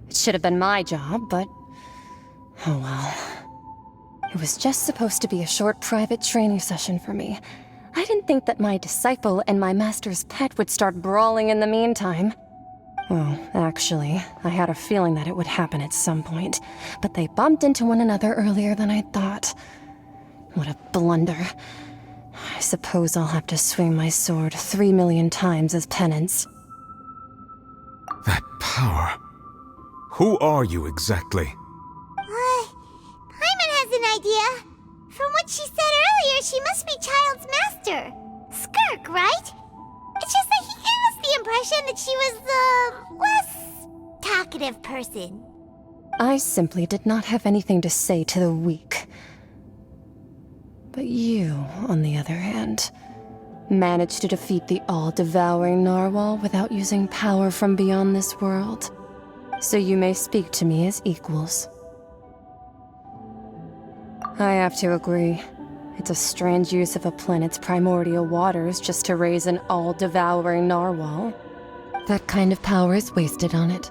S17: It should have been my job, but... oh well. It was just supposed to be a short private training session for me. I didn't think that my disciple and my master's pet would start brawling in the meantime. Well, actually, I had a feeling that it would happen at some point, but they bumped into one another earlier than I thought. What a blunder. I suppose I'll have to swing my sword 3 million times as penance.
S3: That power. Who are you exactly?
S4: Paimon has an idea. From what she said earlier, she must be Child's master. Skirk, right? It's just that he gave us the impression that she was the less talkative person.
S17: I simply did not have anything to say to the weak. But you, on the other hand, managed to defeat the all-devouring narwhal without using power from beyond this world. So you may speak to me as equals. I have to agree. It's a strange use of a planet's primordial waters just to raise an all-devouring narwhal. That kind of power is wasted on it.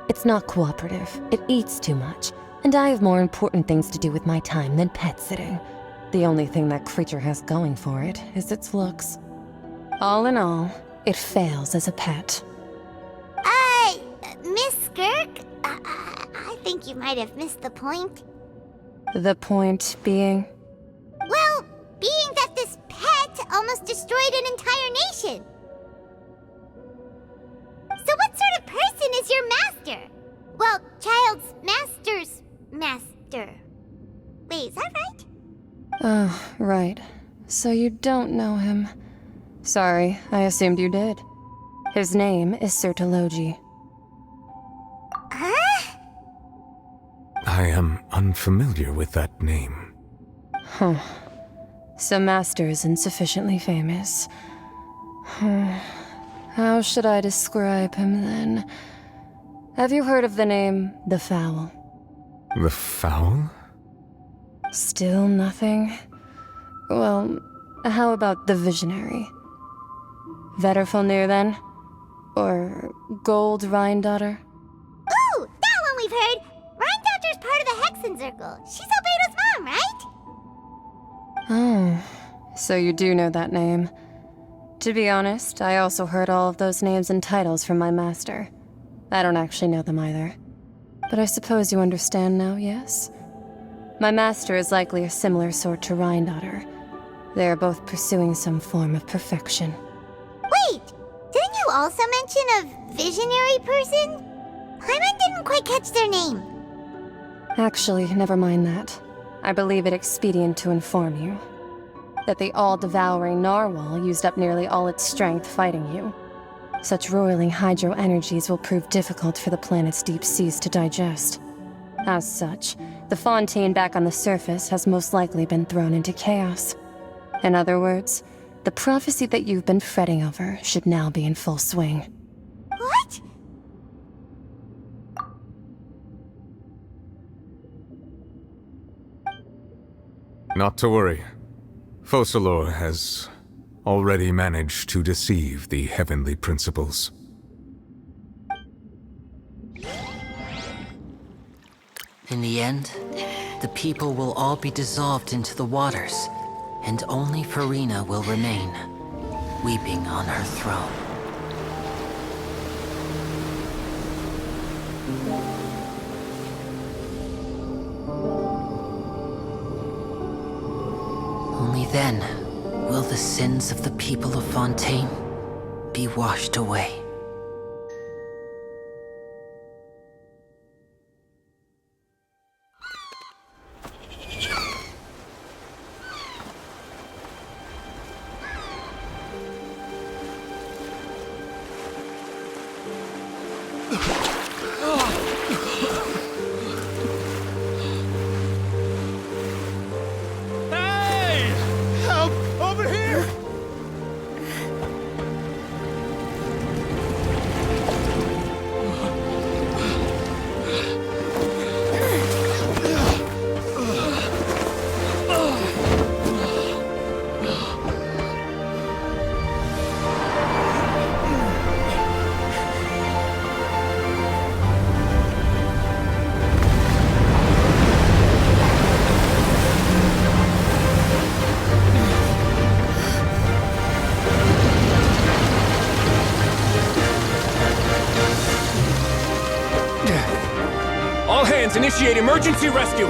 S17: It's not cooperative. It eats too much. And I have more important things to do with my time than pet sitting. The only thing that creature has going for it is its looks. All in all, it fails as a pet.
S4: Miss Skirk? I think you might have missed the point.
S17: The point being?
S4: Well, being that this pet almost destroyed an entire nation. So what sort of person is your master? Well, Child's master's master. Wait, is that right?
S17: Oh, right. So you don't know him. Sorry, I assumed you did. His name is Sertologi.
S4: Huh?
S3: I am unfamiliar with that name.
S17: Huh. So Master isn't sufficiently famous. How should I describe him then? Have you heard of the name The Fowl?
S3: The Fowl?
S17: Still nothing? Well, how about the Visionary? Vetterfulnir, then? Or Gold Rhine-Daughter?
S4: Ooh, that one we've heard! Rhine-Daughter's part of the Hexen Circle. She's Albedo's mom, right?
S17: Oh, so you do know that name. To be honest, I also heard all of those names and titles from my master. I don't actually know them either. But I suppose you understand now, yes? My master is likely a similar sort to Rhine-Daughter. They are both pursuing some form of perfection.
S4: Wait! Didn't you also mention a visionary person? Paimon didn't quite catch their name.
S17: Actually, never mind that. I believe it expedient to inform you that the all-devouring narwhal used up nearly all its strength fighting you. Such roiling hydro energies will prove difficult for the planet's deep seas to digest. As such, the fontaine back on the surface has most likely been thrown into chaos. In other words, the prophecy that you've been fretting over should now be in full swing.
S4: What?
S3: Not to worry. Focalor has already managed to deceive the heavenly principles.
S1: In the end, the people will all be dissolved into the waters, and only Farina will remain, weeping on her throne. Only then will the sins of the people of Fontaine be washed away.
S7: Initiate emergency rescue!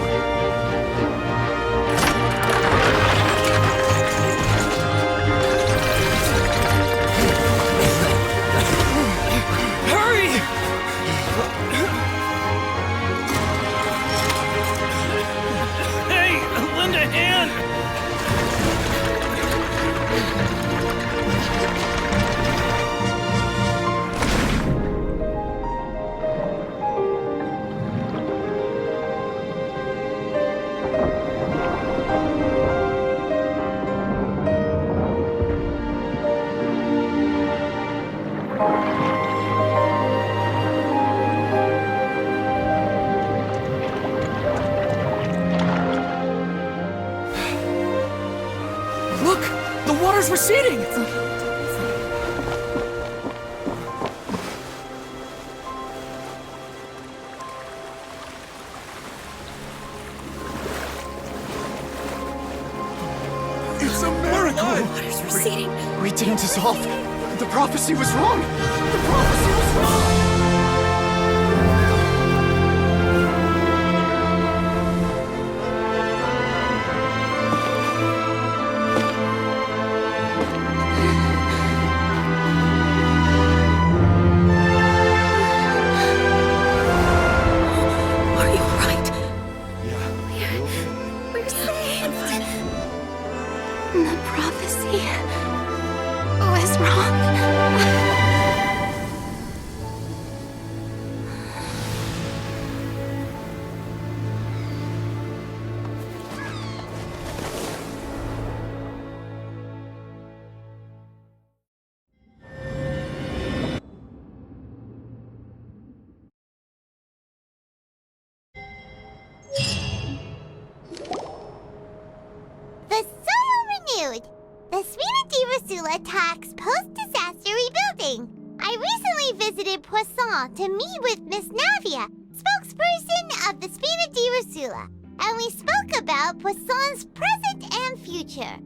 S7: Hurry!
S10: Hey, lend a hand!
S7: Look! The water's receding! It's a miracle!
S16: Water's receding.
S7: We didn't dissolve. The prophecy was wrong! The prophecy was wrong!
S16: We're saved. The prophecy was wrong.
S4: The soil renewed. The Spina di Rosula attacks post-disaster rebuilding. I recently visited Poisson to meet with Miss Navia, spokesperson of the Spina di Rosula, and we spoke about Poisson's present and future.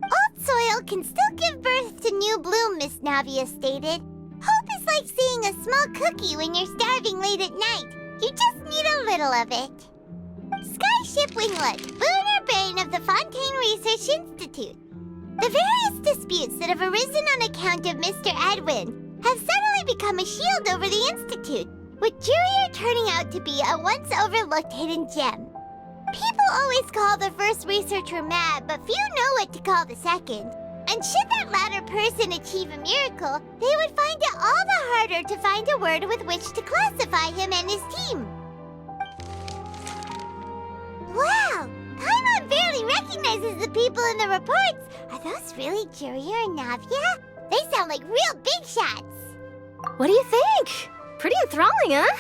S4: Old soil can still give birth to new bloom, Miss Navia stated. Hope is like seeing a small cookie when you're starving late at night. You just need a little of it. Skyship Winglet, lunar brain of the Fontaine Research Institute. The various disputes that have arisen on account of Mr. Edwin have suddenly become a shield over the Institute, with Jurier turning out to be a once overlooked hidden gem. People always call the first researcher mad, but few know what to call the second. And should that latter person achieve a miracle, they would find it all the harder to find a word with which to classify him and his team. Wow! Paimon barely recognizes the people in the reports. Are those really Jurier and Navia? They sound like real big shots.
S13: What do you think? Pretty enthralling, huh?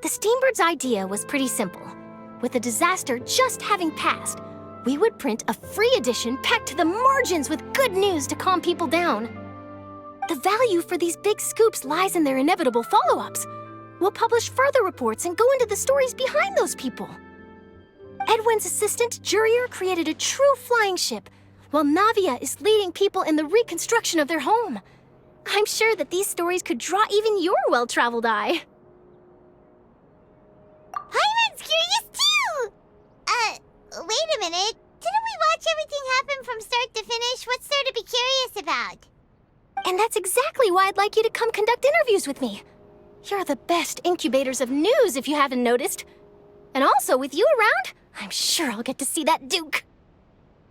S13: The Steambird's idea was pretty simple. With the disaster just having passed, we would print a free edition packed to the margins with good news to calm people down. The value for these big scoops lies in their inevitable follow-ups. We'll publish further reports and go into the stories behind those people. Edwin's assistant, Jurier, created a true flying ship, while Navia is leading people in the reconstruction of their home. I'm sure that these stories could draw even your well-traveled eye.
S4: Paimon's curious too! Wait a minute. Didn't we watch everything happen from start to finish? What's there to be curious about?
S13: And that's exactly why I'd like you to come conduct interviews with me. You're the best incubators of news, if you haven't noticed. And also, with you around, I'm sure I'll get to see that Duke.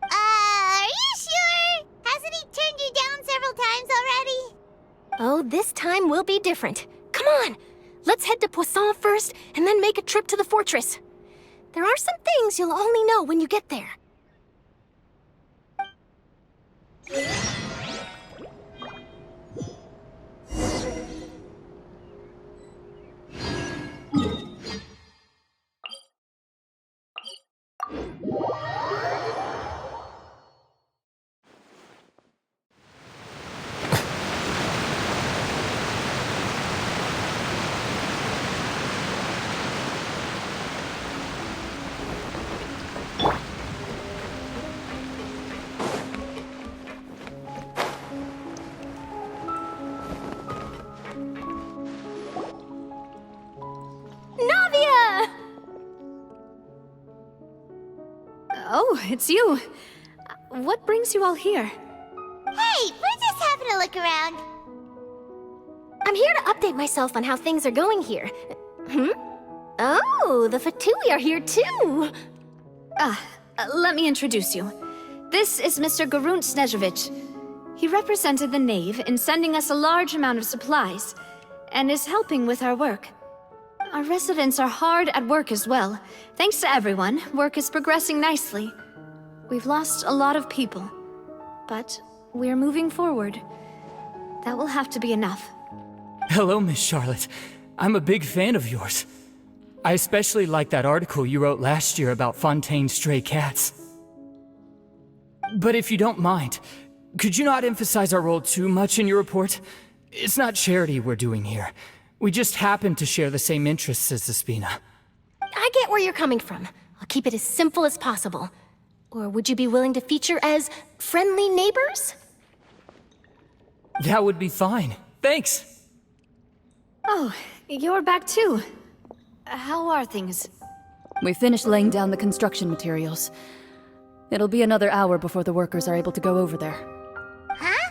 S4: Are you sure? Hasn't he turned you down several times already?
S13: Oh, this time will be different. Come on, let's head to Poisson first, and then make a trip to the fortress. There are some things you'll only know when you get there.
S8: Oh, it's you. What brings you all here?
S4: Hey, we're just having a look around.
S13: I'm here to update myself on how things are going here. Oh, the Fatui are here too!
S8: Let me introduce you. This is Mr. Garunt Snežević. He represented the Knave in sending us a large amount of supplies, and is helping with our work. Our residents are hard at work as well. Thanks to everyone, work is progressing nicely. We've lost a lot of people, but we're moving forward. That will have to be enough.
S18: Hello, Miss Charlotte. I'm a big fan of yours. I especially like that article you wrote last year about Fontaine's stray cats. But if you don't mind, could you not emphasize our role too much in your report? It's not charity we're doing here. We just happen to share the same interests as the Spina.
S13: I get where you're coming from. I'll keep it as simple as possible. Or would you be willing to feature as friendly neighbors?
S18: That would be fine. Thanks.
S8: Oh, you're back too. How are things?
S19: We finished laying down the construction materials. It'll be another hour before the workers are able to go over there.
S4: Huh?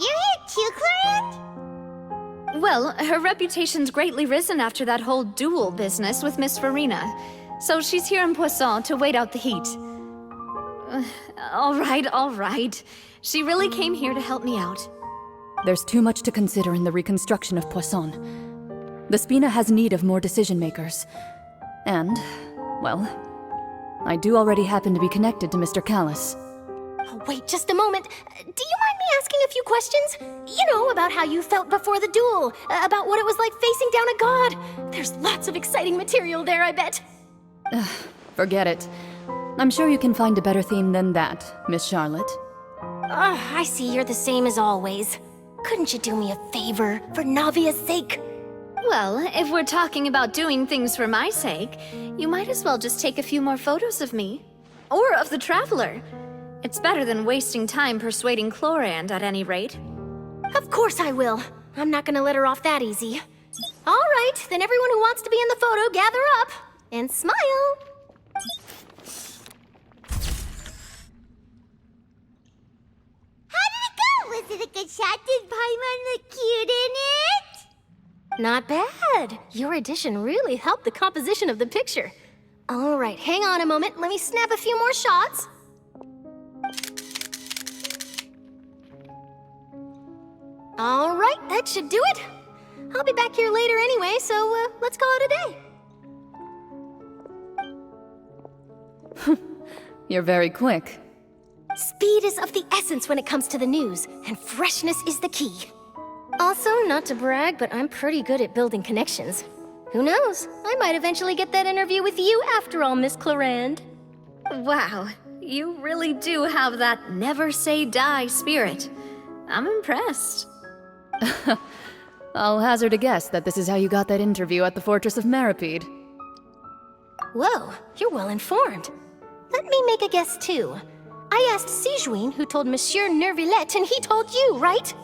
S4: You're here too, Clarent?
S8: Well, her reputation's greatly risen after that whole duel business with Miss Farina. So she's here in Poisson to wait out the heat. All right. She really came here to help me out.
S19: There's too much to consider in the reconstruction of Poisson. The Spina has need of more decision-makers. And, well, I do already happen to be connected to Mr. Callis.
S13: Oh, wait just a moment. Do you mind me asking a few questions? You know, about how you felt before the duel, about what it was like facing down a god. There's lots of exciting material there, I bet.
S19: Forget it. I'm sure you can find a better theme than that, Miss Charlotte.
S13: I see you're the same as always. Couldn't you do me a favor, for Navia's sake?
S8: Well, if we're talking about doing things for my sake, you might as well just take a few more photos of me. Or of the Traveler. It's better than wasting time persuading Chlorand at any rate.
S13: Of course I will. I'm not gonna let her off that easy. All right, then everyone who wants to be in the photo, gather up. And smile.
S4: Was it a good shot? Did Paimon look cute in it?
S13: Not bad. Your addition really helped the composition of the picture. All right, hang on a moment. Let me snap a few more shots. All right, that should do it. I'll be back here later anyway, so let's call it a day.
S19: You're very quick.
S13: Speed is of the essence when it comes to the news, and freshness is the key. Also, not to brag, but I'm pretty good at building connections. Who knows? I might eventually get that interview with you after all, Miss Chlorand.
S8: Wow, you really do have that never say die spirit. I'm impressed.
S19: I'll hazard a guess that this is how you got that interview at the Fortress of Maripede.
S13: Whoa, you're well informed. Let me make a guess too. I asked Sijuin, who told Monsieur Nervillet, and he told you, right?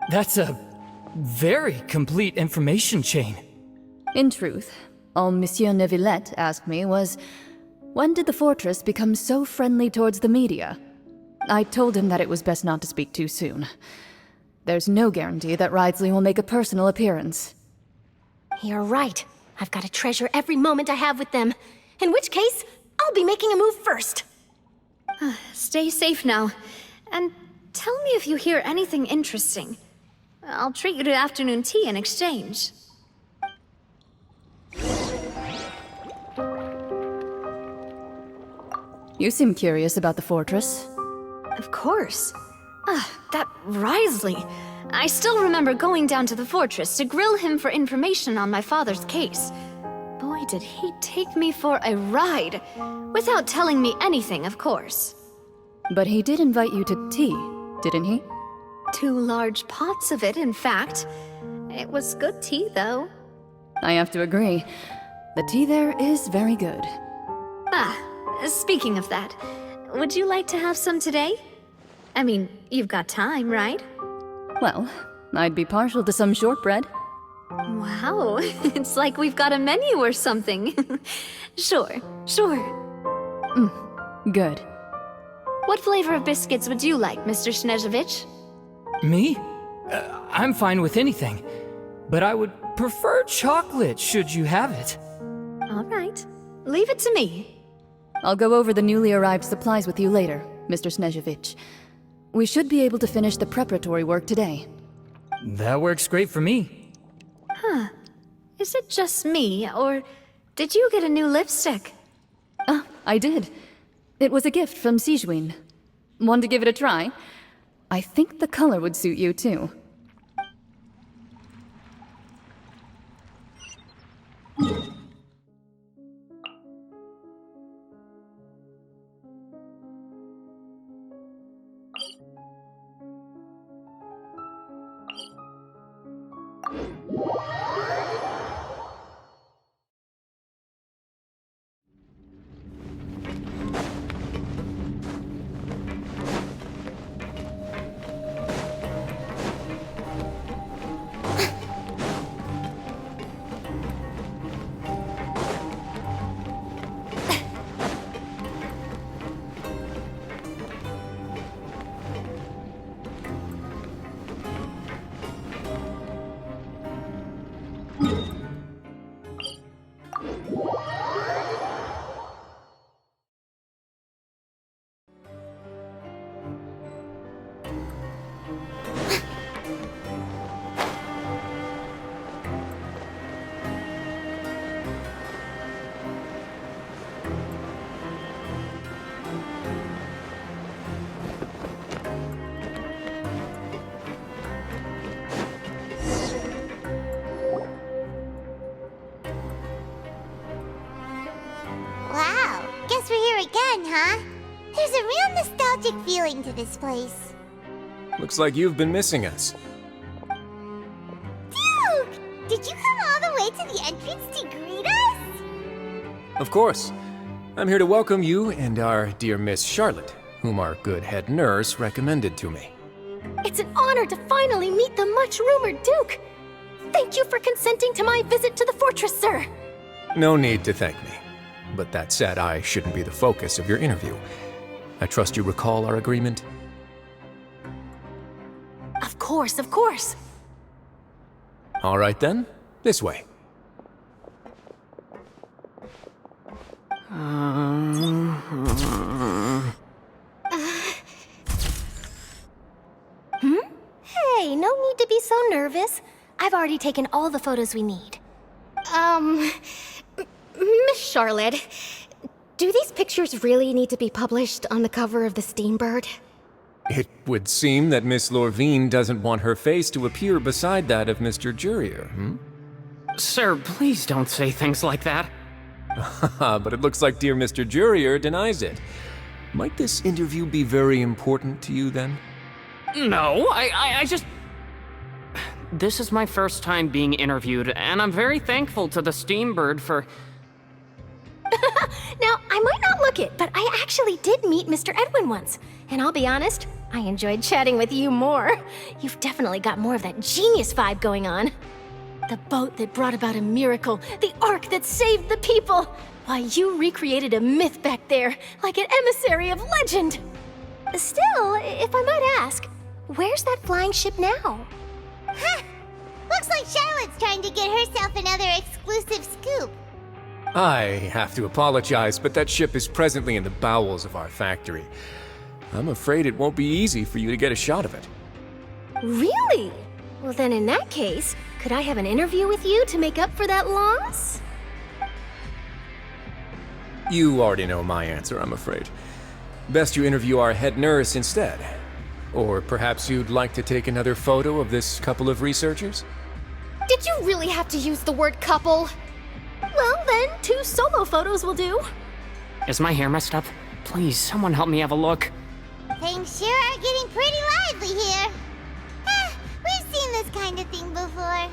S18: That's a very complete information chain.
S19: In truth, all Monsieur Nervillet asked me was, when did the fortress become so friendly towards the media? I told him that it was best not to speak too soon. There's no guarantee that Ridsley will make a personal appearance.
S13: You're right. I've got to treasure every moment I have with them. In which case, I'll be making a move first.
S8: Stay safe now. And tell me if you hear anything interesting. I'll treat you to afternoon tea in exchange.
S19: You seem curious about the fortress.
S8: Of course. That Ridsley. I still remember going down to the fortress to grill him for information on my father's case. Boy, did he take me for a ride. Without telling me anything, of course.
S19: But he did invite you to tea, didn't he?
S8: 2 large pots of it, in fact. It was good tea, though.
S19: I have to agree. The tea there is very good.
S8: Speaking of that, would you like to have some today? I mean, you've got time, right?
S19: Well, I'd be partial to some shortbread.
S8: Wow, it's like we've got a menu or something. Sure.
S19: Good.
S8: What flavor of biscuits would you like, Mr. Snezhevich?
S18: Me? I'm fine with anything. But I would prefer chocolate, should you have it.
S8: All right. Leave it to me.
S19: I'll go over the newly arrived supplies with you later, Mr. Snezhevich. We should be able to finish the preparatory work today.
S18: That works great for me.
S8: Huh. Is it just me, or did you get a new lipstick?
S19: I did. It was a gift from Sijwin. Want to give it a try? I think the color would suit you, too.
S4: Wow, guess we're here again, huh? There's a real nostalgic feeling to this place.
S7: Looks like you've been missing us.
S4: Duke! Did you come all the way to the entrance to greet us?
S7: Of course. I'm here to welcome you and our dear Miss Charlotte, whom our good head nurse recommended to me.
S13: It's an honor to finally meet the much-rumored Duke. Thank you for consenting to my visit to the fortress, sir.
S7: No need to thank me. But that said, I shouldn't be the focus of your interview. I trust you recall our agreement?
S13: Of course, of course.
S7: All right then, this way.
S13: Hey, no need to be so nervous. I've already taken all the photos we need. Miss Charlotte, do these pictures really need to be published on the cover of the Steambird?
S7: It would seem that Miss Lorvine doesn't want her face to appear beside that of Mr. Jurier, hmm?
S5: Sir, please don't say things like that.
S7: But it looks like dear Mr. Jurier denies it. Might this interview be very important to you then?
S5: No, I just... This is my first time being interviewed, and I'm very thankful to the Steambird for...
S13: Now, I might not look it, but I actually did meet Mr. Edwin once. And I'll be honest, I enjoyed chatting with you more. You've definitely got more of that genius vibe going on. The boat that brought about a miracle, the ark that saved the people. Why, you recreated a myth back there, like an emissary of legend. Still, if I might ask, where's that flying ship now?
S4: Huh! Looks like Charlotte's trying to get herself another exclusive scoop.
S7: I have to apologize, but that ship is presently in the bowels of our factory. I'm afraid it won't be easy for you to get a shot of it.
S13: Really? Well then in that case, could I have an interview with you to make up for that loss?
S7: You already know my answer, I'm afraid. Best you interview our head nurse instead. Or perhaps you'd like to take another photo of this couple of researchers?
S13: Did you really have to use the word couple? Well then, 2 solo photos will do.
S5: Is my hair messed up? Please, someone help me have a look.
S4: Things sure are getting pretty lively here. We've seen this kind of thing before.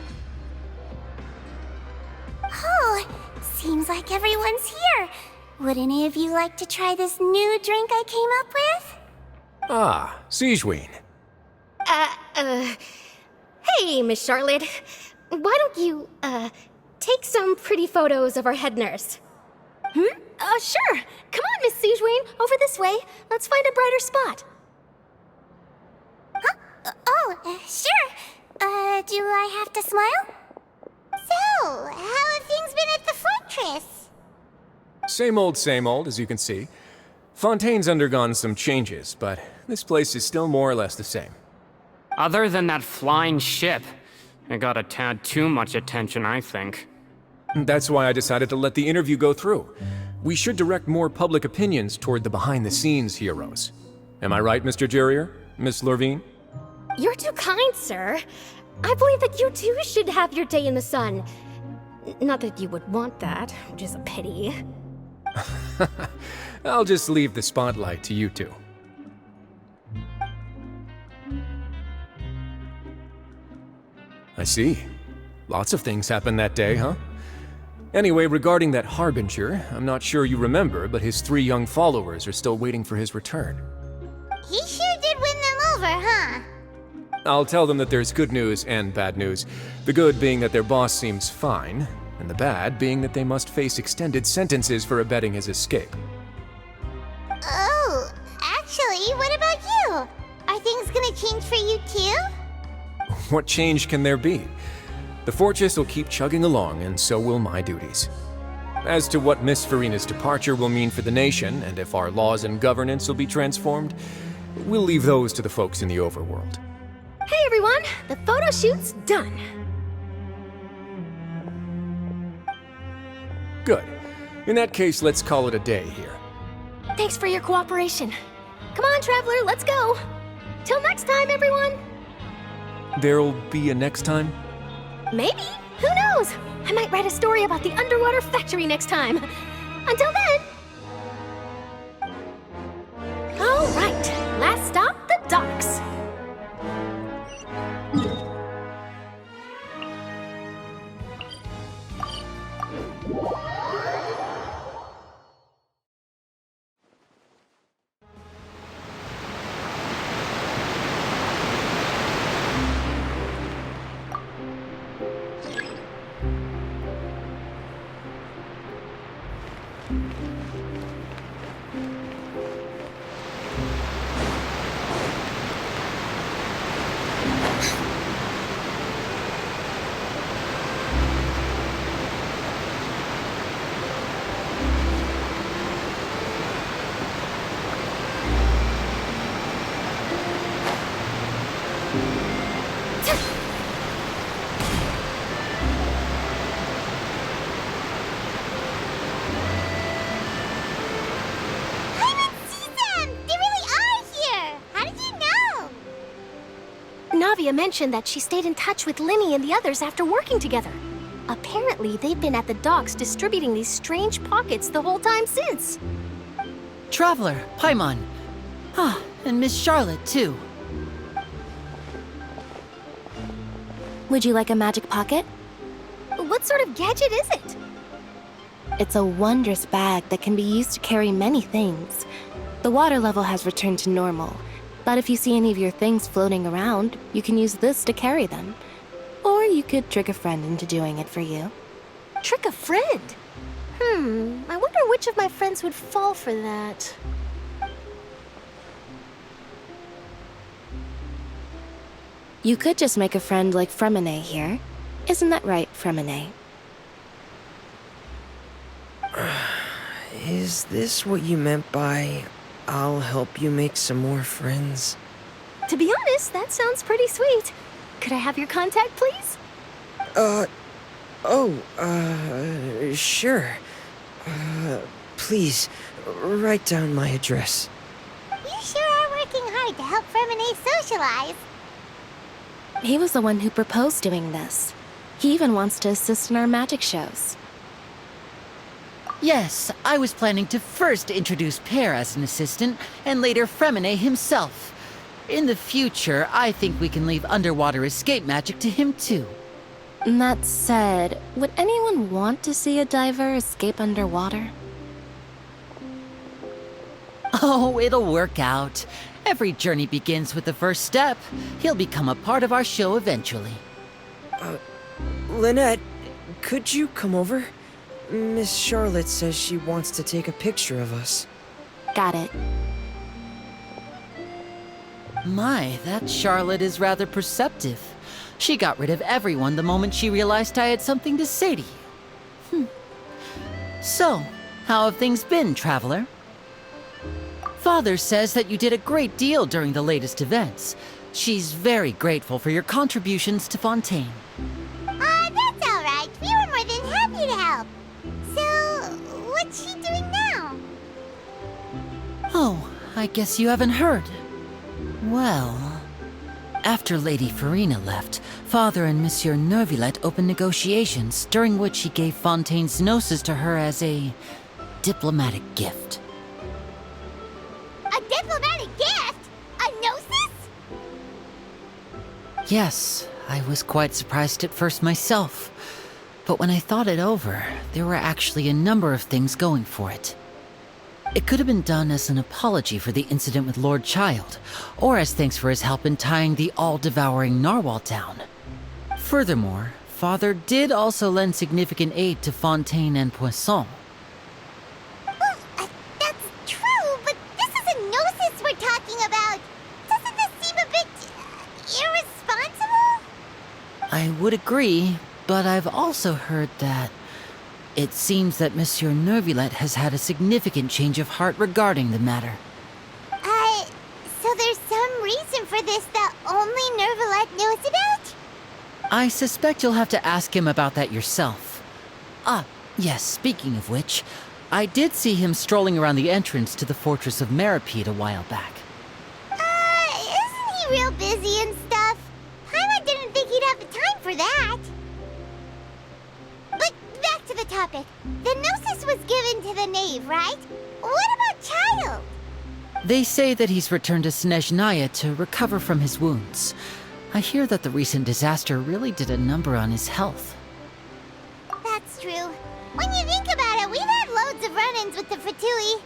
S4: Oh, seems like everyone's here. Would any of you like to try this new drink I came up with?
S7: Ah, Sijwin.
S13: Hey, Miss Charlotte. Why don't you, take some pretty photos of our head nurse? Hmm? Sure. Come on, Miss Sijuane, over this way. Let's find a brighter spot.
S4: Huh? Sure. Do I have to smile? So, how have things been at the fortress?
S7: Same old, as you can see. Fontaine's undergone some changes, but this place is still more or less the same.
S5: Other than that flying ship, it got a tad too much attention, I think.
S7: That's why I decided to let the interview go through. We should direct more public opinions toward the behind-the-scenes heroes. Am I right, Mr. Jurrier? Miss Lurvine?
S13: You're too kind, sir. I believe that you too should have your day in the sun. Not that you would want that, which is a pity.
S7: I'll just leave the spotlight to you two. I see. Lots of things happened that day, huh? Anyway, regarding that Harbinger, I'm not sure you remember, but his 3 young followers are still waiting for his return.
S4: He sure did win them over, huh?
S7: I'll tell them that there's good news and bad news. The good being that their boss seems fine, and the bad being that they must face extended sentences for abetting his escape.
S4: Oh, actually, what about you? Are things gonna change for you too?
S7: What change can there be? The fortress will keep chugging along, and so will my duties. As to what Miss Farina's departure will mean for the nation, and if our laws and governance will be transformed, we'll leave those to the folks in the overworld.
S13: Hey everyone, the photo shoot's done.
S7: Good. In that case, let's call it a day here.
S13: Thanks for your cooperation. Come on, Traveler, let's go. Till next time, everyone.
S7: There'll be a next time?
S13: Maybe. Who knows? I might write a story about the underwater factory next time. Until then. All right. Last stop, the docks. Navia mentioned that she stayed in touch with Linny and the others after working together. Apparently, they've been at the docks distributing these strange pockets the whole time since.
S1: Traveler, Paimon. Ah, and Miss Charlotte, too.
S17: Would you like a magic pocket?
S13: What sort of gadget is it?
S17: It's a wondrous bag that can be used to carry many things. The water level has returned to normal, but if you see any of your things floating around, you can use this to carry them. Or you could trick a friend into doing it for you.
S13: Trick a friend? I wonder which of my friends would fall for that.
S17: You could just make a friend like Fremine here. Isn't that right, Fremine?
S12: Is this what you meant by, I'll help you make some more friends?
S13: To be honest, that sounds pretty sweet. Could I have your contact, please?
S12: Sure. Please, write down my address.
S4: You sure are working hard to help Fremine socialize.
S17: He was the one who proposed doing this. He even wants to assist in our magic shows.
S1: Yes, I was planning to first introduce Pear as an assistant, and later Fremine himself. In the future, I think we can leave underwater escape magic to him too.
S17: That said, would anyone want to see a diver escape underwater?
S1: Oh, it'll work out. Every journey begins with the first step. He'll become a part of our show eventually.
S12: Lynette, could you come over? Miss Charlotte says she wants to take a picture of us.
S9: Got it.
S1: My, that Charlotte is rather perceptive. She got rid of everyone the moment she realized I had something to say to you. So, how have things been, Traveler? Father says that you did a great deal during the latest events. She's very grateful for your contributions to Fontaine.
S4: That's all right. We were more than happy to help. So, what's she doing now?
S1: Oh, I guess you haven't heard. Well, after Lady Farina left, Father and Monsieur Neuvillette opened negotiations, during which he gave Fontaine's gnosis to her as a diplomatic gift.
S4: A diplomatic gift? A gnosis?
S1: Yes, I was quite surprised at first myself. But when I thought it over, there were actually a number of things going for it. It could have been done as an apology for the incident with Lord Child, or as thanks for his help in tying the all-devouring narwhal down. Furthermore, Father did also lend significant aid to Fontaine and Poisson.
S4: Well, that's true, but this is a gnosis we're talking about. Doesn't this seem a bit irresponsible?
S1: I would agree, but I've also heard that it seems that Monsieur Neuvillette has had a significant change of heart regarding the matter.
S4: So there's some reason for this that only Neuvillette knows about?
S1: I suspect you'll have to ask him about that yourself. Ah, yes, speaking of which, I did see him strolling around the entrance to the Fortress of Meripede a while back.
S4: Isn't he real busy and stuff? Paimon didn't think he'd have the time for that. But back to the topic. The gnosis was given to the knave, right? What about Child?
S1: They say that he's returned to Snezhnaya to recover from his wounds. I hear that the recent disaster really did a number on his health.
S4: That's true. When you think about it, we've had loads of run-ins with the Fatui.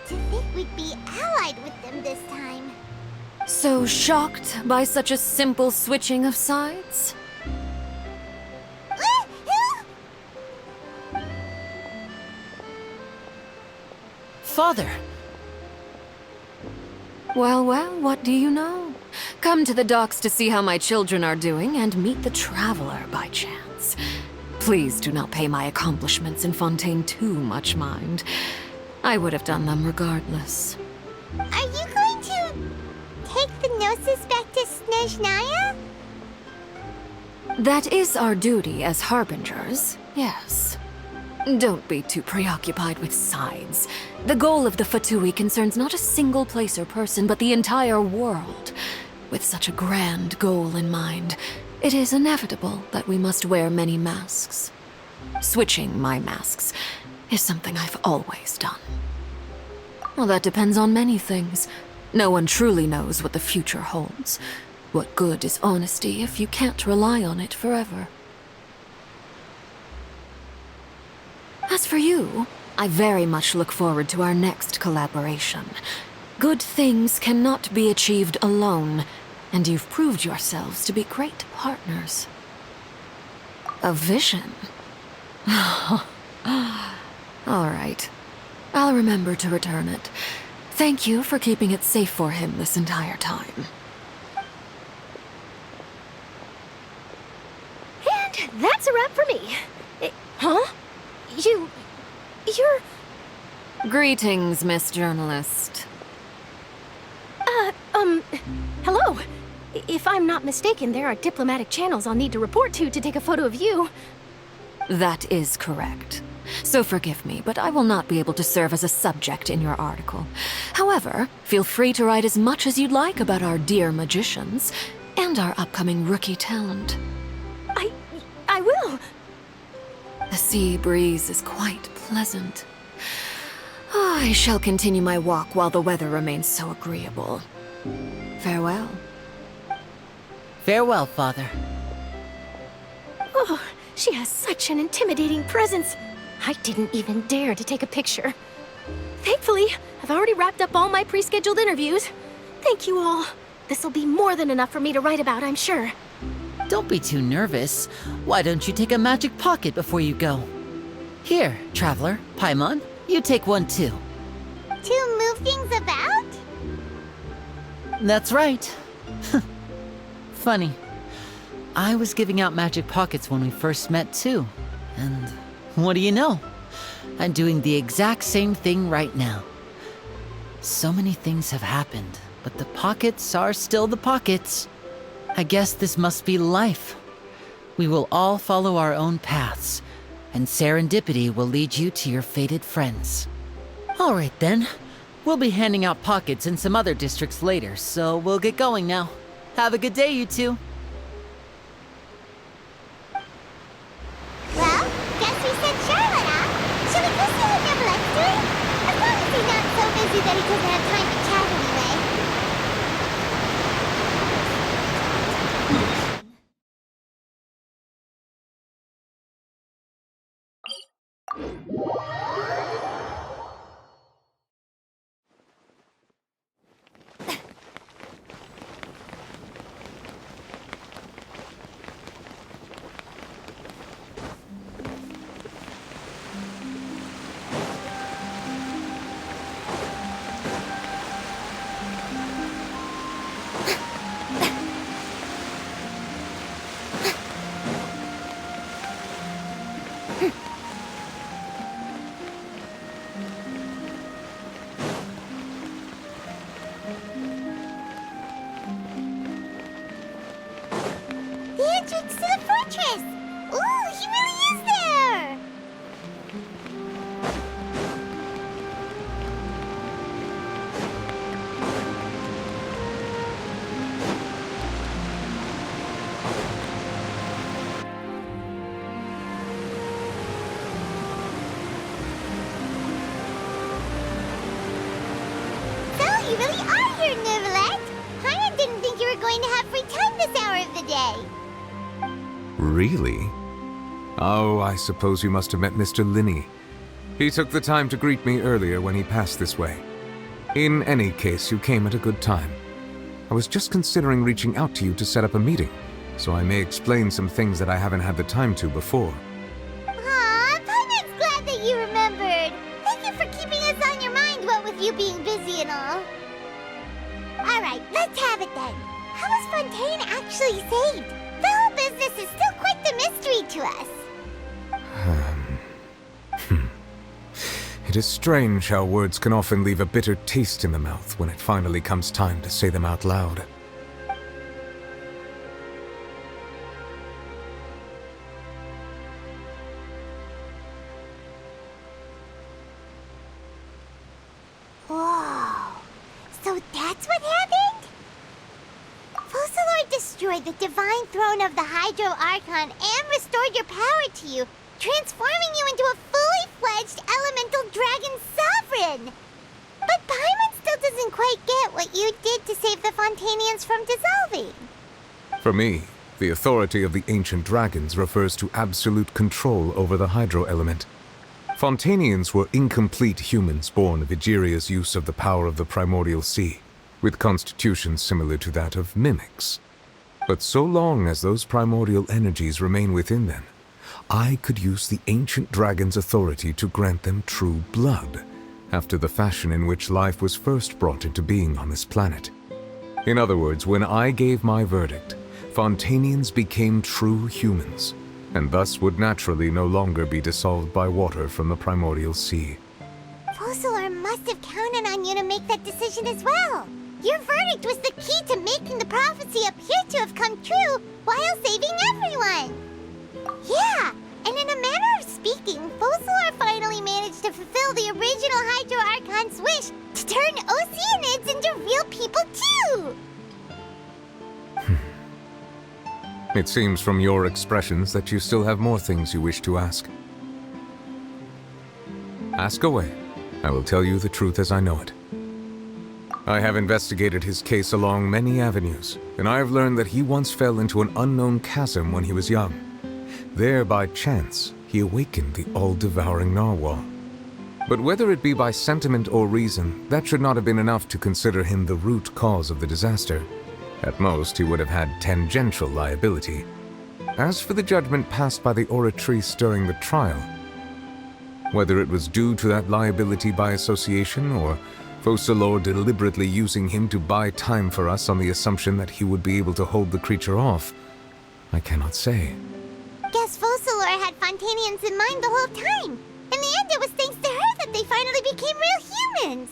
S4: To think we'd be allied with them this time.
S8: So shocked by such a simple switching of sides?
S1: Father!
S8: Well, what do you know? Come to the docks to see how my children are doing and meet the Traveler by chance. Please do not pay my accomplishments in Fontaine too much mind. I would have done them regardless.
S4: Are you going to take the gnosis back to Snezhnaya?
S8: That is our duty as harbingers, yes. Don't be too preoccupied with sides. The goal of the Fatui concerns not a single place or person, but the entire world. With such a grand goal in mind, it is inevitable that we must wear many masks. Switching my masks is something I've always done. Well, that depends on many things. No one truly knows what the future holds. What good is honesty if you can't rely on it forever? As for you, I very much look forward to our next collaboration. Good things cannot be achieved alone, and you've proved yourselves to be great partners. A vision? All right. I'll remember to return it. Thank you for keeping it safe for him this entire time.
S13: And that's a wrap for me. Huh? You're...
S8: Greetings, Miss Journalist.
S13: Hello. If I'm not mistaken, there are diplomatic channels I'll need to report to take a photo of you.
S8: That is correct. So forgive me, but I will not be able to serve as a subject in your article. However, feel free to write as much as you'd like about our dear magicians and our upcoming rookie talent.
S13: I will.
S8: The sea breeze is quite pleasant. I shall continue my walk while the weather remains so agreeable. Farewell.
S1: Farewell, Father.
S13: Oh, she has such an intimidating presence. I didn't even dare to take a picture. Thankfully, I've already wrapped up all my pre-scheduled interviews. Thank you all. This'll be more than enough for me to write about, I'm sure.
S1: Don't be too nervous. Why don't you take a magic pocket before you go? Here, Traveler, Paimon, you take one too.
S4: To move things about?
S1: That's right. Funny. I was giving out magic pockets when we first met too. And what do you know? I'm doing the exact same thing right now. So many things have happened, but the pockets are still the pockets. I guess this must be life. We will all follow our own paths, and serendipity will lead you to your fated friends. All right then. We'll be handing out pockets in some other districts later, so we'll get going now. Have a good day, you two.
S4: Well, guess we sent Charlotte off. Shall we go see what Neverlette's doing? As long as he's not so busy that he doesn't have time to chat anyway. Entrance to the fortress! Ooh, he really is there! So, you really are here, Neverlet! Paimon didn't think you were going to have free time this hour of the day.
S3: Really? Oh, I suppose you must have met Mr. Linney. He took the time to greet me earlier when he passed this way. In any case, you came at a good time. I was just considering reaching out to you to set up a meeting, so I may explain some things that I haven't had the time to before.
S4: Aw, Paimon's glad that you remembered. Thank you for keeping us on your mind, what with you being busy and all. Alright, let's have it then. How was Fontaine actually saved? The whole business is still quite the mystery to us.
S3: It is strange how words can often leave a bitter taste in the mouth when it finally comes time to say them out loud.
S4: Whoa. So that's what happened? Focalor destroyed the divine throne of the Hydro Archon and restored your power to you, transforming you into a fully fledged elemental dragon sovereign. But Paimon still doesn't quite get what you did to save the Fontanians from dissolving.
S3: For me, the authority of the ancient dragons refers to absolute control over the hydro element. Fontanians were incomplete humans born of Egeria's use of the power of the primordial sea, with constitutions similar to that of mimics. But so long as those primordial energies remain within them, I could use the ancient dragon's authority to grant them true blood, after the fashion in which life was first brought into being on this planet. In other words, when I gave my verdict, Fontanians became true humans, and thus would naturally no longer be dissolved by water from the primordial sea.
S4: Focalor must have counted on you to make that decision as well. Your verdict was the key to making the prophecy appear to have come true while saving everyone. Yeah, and in a manner of speaking, Focalor finally managed to fulfill the original Hydro Archon's wish to turn Oceanids into real people too!
S3: It seems from your expressions that you still have more things you wish to ask. Ask away. I will tell you the truth as I know it. I have investigated his case along many avenues, and I have learned that he once fell into an unknown chasm when he was young. There, by chance, he awakened the all-devouring narwhal. But whether it be by sentiment or reason, that should not have been enough to consider him the root cause of the disaster. At most, he would have had tangential liability. As for the judgment passed by the Oratrice during the trial, Whether it was due to that liability by association, or Focalors deliberately using him to buy time for us on the assumption that he would be able to hold the creature off, I cannot say.
S4: Guess Focalors had Fontanians in mind the whole time. In the end, it was thanks to her that they finally became real humans.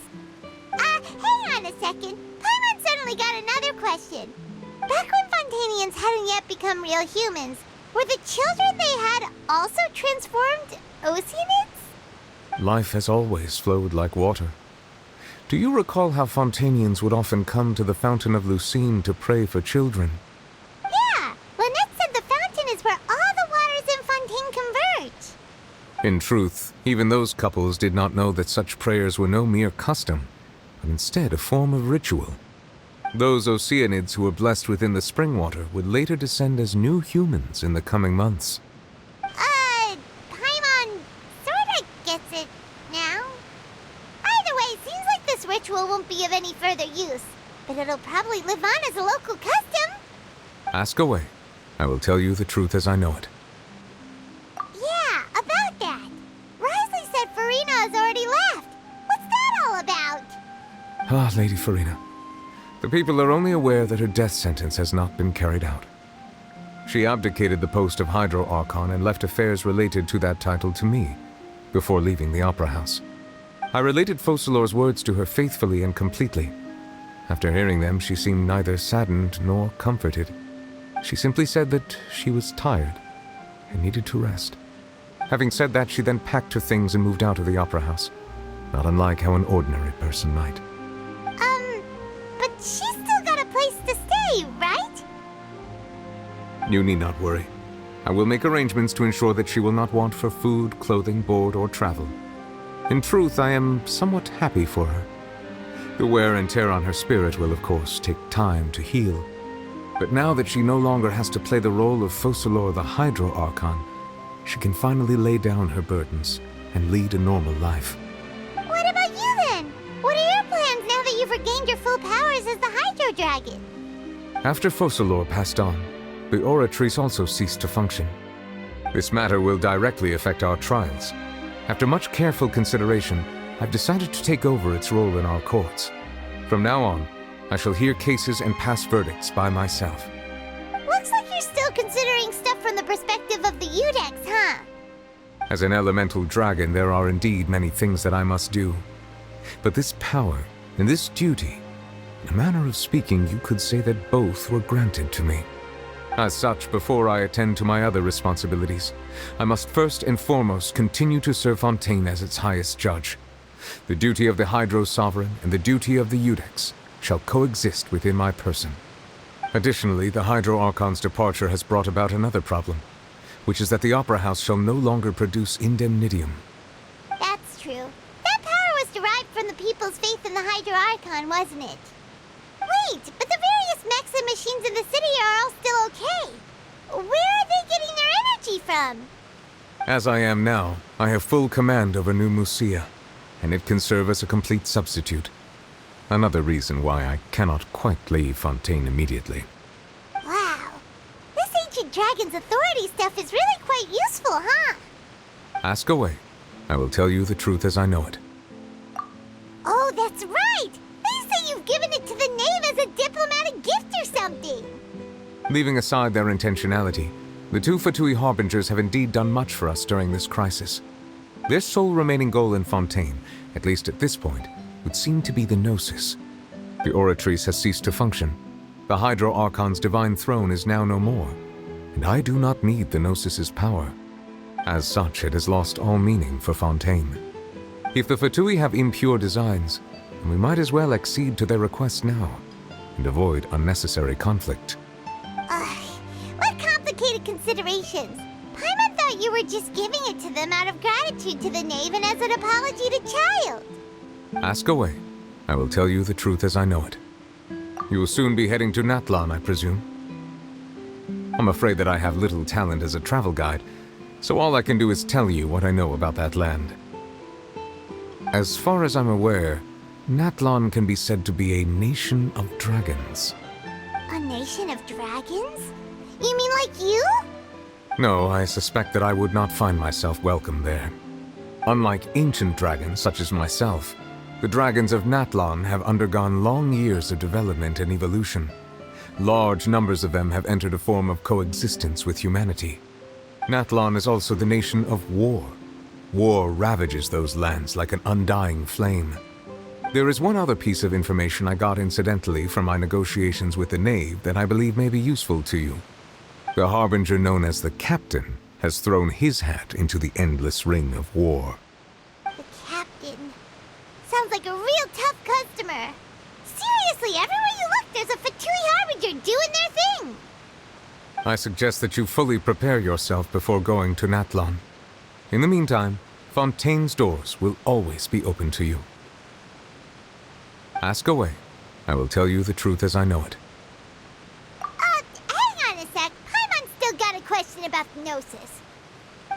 S4: Hang on a second. Paimon suddenly got another question. Back when Fontanians hadn't yet become real humans, were the children they had also transformed Oceanids?
S3: Life has always flowed like water. Do you recall how Fontanians would often come to the Fountain of Lucine to pray for children?
S4: Yeah! Lynette said the fountain is where all the waters in Fontaine converge.
S3: In truth, even those couples did not know that such prayers were no mere custom, but instead a form of ritual. Those Oceanids who were blessed within the spring water would later descend as new humans in the coming months.
S4: Paimon sorta gets it now. Either way, seems like this ritual won't be of any further use, but it'll probably live on as a local custom.
S3: Ask away. I will tell you the truth as I know it.
S4: Yeah, about that. Risley said Farina has already left. What's that all about?
S3: Ah, Lady Farina. The people are only aware that her death sentence has not been carried out. She abdicated the post of Hydro Archon and left affairs related to that title to me, before leaving the Opera House. I related Focalors' words to her faithfully and completely. After hearing them, she seemed neither saddened nor comforted. She simply said that she was tired and needed to rest. Having said that, she then packed her things and moved out of the Opera House, not unlike how an ordinary person might.
S4: But she's still got a place to stay, right?
S3: You need not worry. I will make arrangements to ensure that she will not want for food, clothing, board, or travel. In truth, I am somewhat happy for her. The wear and tear on her spirit will, of course, take time to heal. But now that she no longer has to play the role of Focalors the Hydro Archon, she can finally lay down her burdens and lead a normal life.
S4: What about you then? What are your plans now that you've regained your full powers as the Hydro Dragon?
S3: After Focalors passed on, the Oratrice also ceased to function. This matter will directly affect our trials. After much careful consideration, I've decided to take over its role in our courts. From now on, I shall hear cases and pass verdicts by myself.
S4: Looks like you're still considering stuff from the perspective of the Udex, huh?
S3: As an elemental dragon, there are indeed many things that I must do. But this power and this duty, in a manner of speaking, you could say that both were granted to me. As such, before I attend to my other responsibilities, I must first and foremost continue to serve Fontaine as its highest judge. The duty of the Hydro Sovereign and the duty of the Udex shall coexist within my person. Additionally, the Hydro Archon's departure has brought about another problem, which is that the Opera House shall no longer produce indemnitium.
S4: That's true. That power was derived from the people's faith in the Hydro Archon, wasn't it? Wait, but the various mechs and machines in the city are all still okay. Where are they getting their energy from?
S3: As I am now, I have full command over New Musia, and it can serve as a complete substitute. Another reason why I cannot quite leave Fontaine immediately.
S4: Wow. This ancient dragon's authority stuff is really quite useful, huh?
S3: Ask away. I will tell you the truth as I know it.
S4: Oh, that's right! They say you've given it to the knave as a diplomatic gift or something!
S3: Leaving aside their intentionality, the two Fatui Harbingers have indeed done much for us during this crisis. Their sole remaining goal in Fontaine, at least at this point, would seem to be the Gnosis. The Oratrice has ceased to function. The Hydro Archon's divine throne is now no more, and I do not need the Gnosis's power. As such, it has lost all meaning for Fontaine. If the Fatui have impure designs, then we might as well accede to their request now, and avoid unnecessary conflict.
S4: What complicated considerations! Paimon thought you were just giving it to them out of gratitude to the knave and as an apology to Child.
S3: Ask away. I will tell you the truth as I know it. You will soon be heading to Natlan, I presume? I'm afraid that I have little talent as a travel guide, so all I can do is tell you what I know about that land. As far as I'm aware, Natlan can be said to be a nation of dragons.
S4: A nation of dragons? You mean like you?
S3: No, I suspect that I would not find myself welcome there. Unlike ancient dragons such as myself, the dragons of Natlan have undergone long years of development and evolution. Large numbers of them have entered a form of coexistence with humanity. Natlan is also the nation of war. War ravages those lands like an undying flame. There is one other piece of information I got incidentally from my negotiations with the Knave that I believe may be useful to you. The Harbinger known as the Captain has thrown his hat into the endless ring of war.
S4: The Captain. Sounds like a real tough customer. Seriously, everywhere you look, there's a Fatui Harbinger doing their thing.
S3: I suggest that you fully prepare yourself before going to Natlan. In the meantime, Fontaine's doors will always be open to you. Ask away. I will tell you the truth as I know it.
S4: Hang on a sec. Paimon's still got a question about the Gnosis.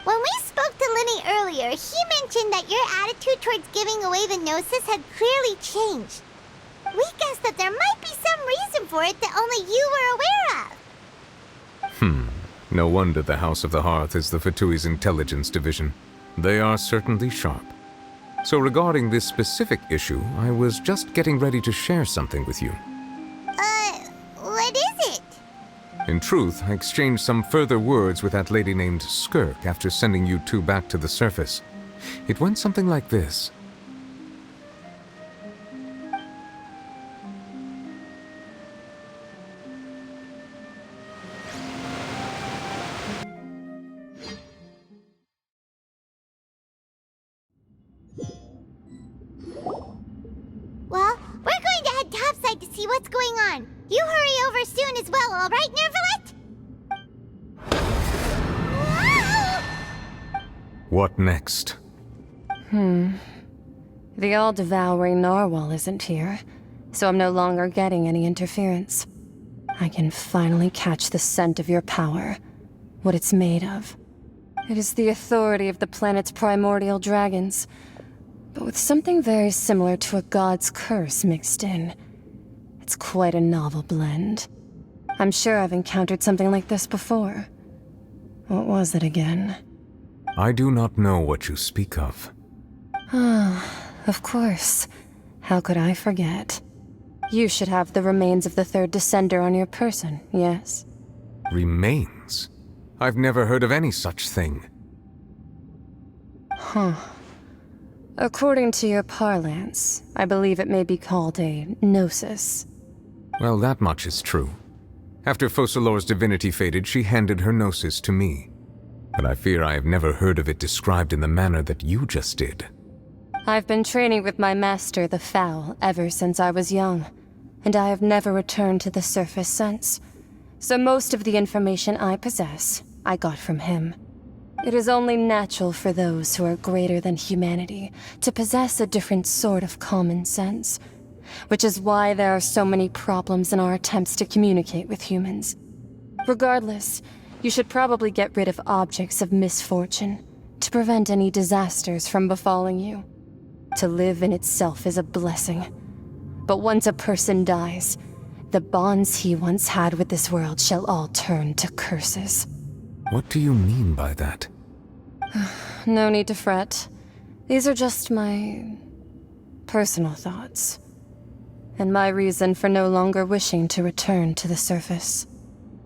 S4: When we spoke to Linny earlier, he mentioned that your attitude towards giving away the Gnosis had clearly changed. We guessed that there might be some reason for it that only you were aware of.
S3: No wonder the House of the Hearth is the Fatui's intelligence division. They are certainly sharp. So regarding this specific issue, I was just getting ready to share something with you.
S4: What is it?
S3: In truth, I exchanged some further words with that lady named Skirk after sending you two back to the surface. It went something like this.
S4: Well, we're going to head topside to see what's going on. You hurry over soon as well, all right, Nervalet?
S3: What next?
S17: The all-devouring narwhal isn't here, so I'm no longer getting any interference. I can finally catch the scent of your power, what it's made of. It is the authority of the planet's primordial dragons, but with something very similar to a god's curse mixed in. It's quite a novel blend. I'm sure I've encountered something like this before. What was it again?
S3: I do not know what you speak of.
S17: Of course. How could I forget? You should have the remains of the third descender on your person, yes?
S3: Remains? I've never heard of any such thing.
S17: According to your parlance, I believe it may be called a gnosis.
S3: Well, that much is true. After Focalor's divinity faded, she handed her gnosis to me. But I fear I have never heard of it described in the manner that you just did.
S17: I've been training with my master, the Foul, ever since I was young, and I have never returned to the surface since. So most of the information I possess, I got from him. It is only natural for those who are greater than humanity to possess a different sort of common sense, which is why there are so many problems in our attempts to communicate with humans. Regardless, you should probably get rid of objects of misfortune to prevent any disasters from befalling you. To live in itself is a blessing, but once a person dies, the bonds he once had with this world shall all turn to curses.
S3: What do you mean by that?
S17: No need to fret. These are just my personal thoughts, and my reason for no longer wishing to return to the surface.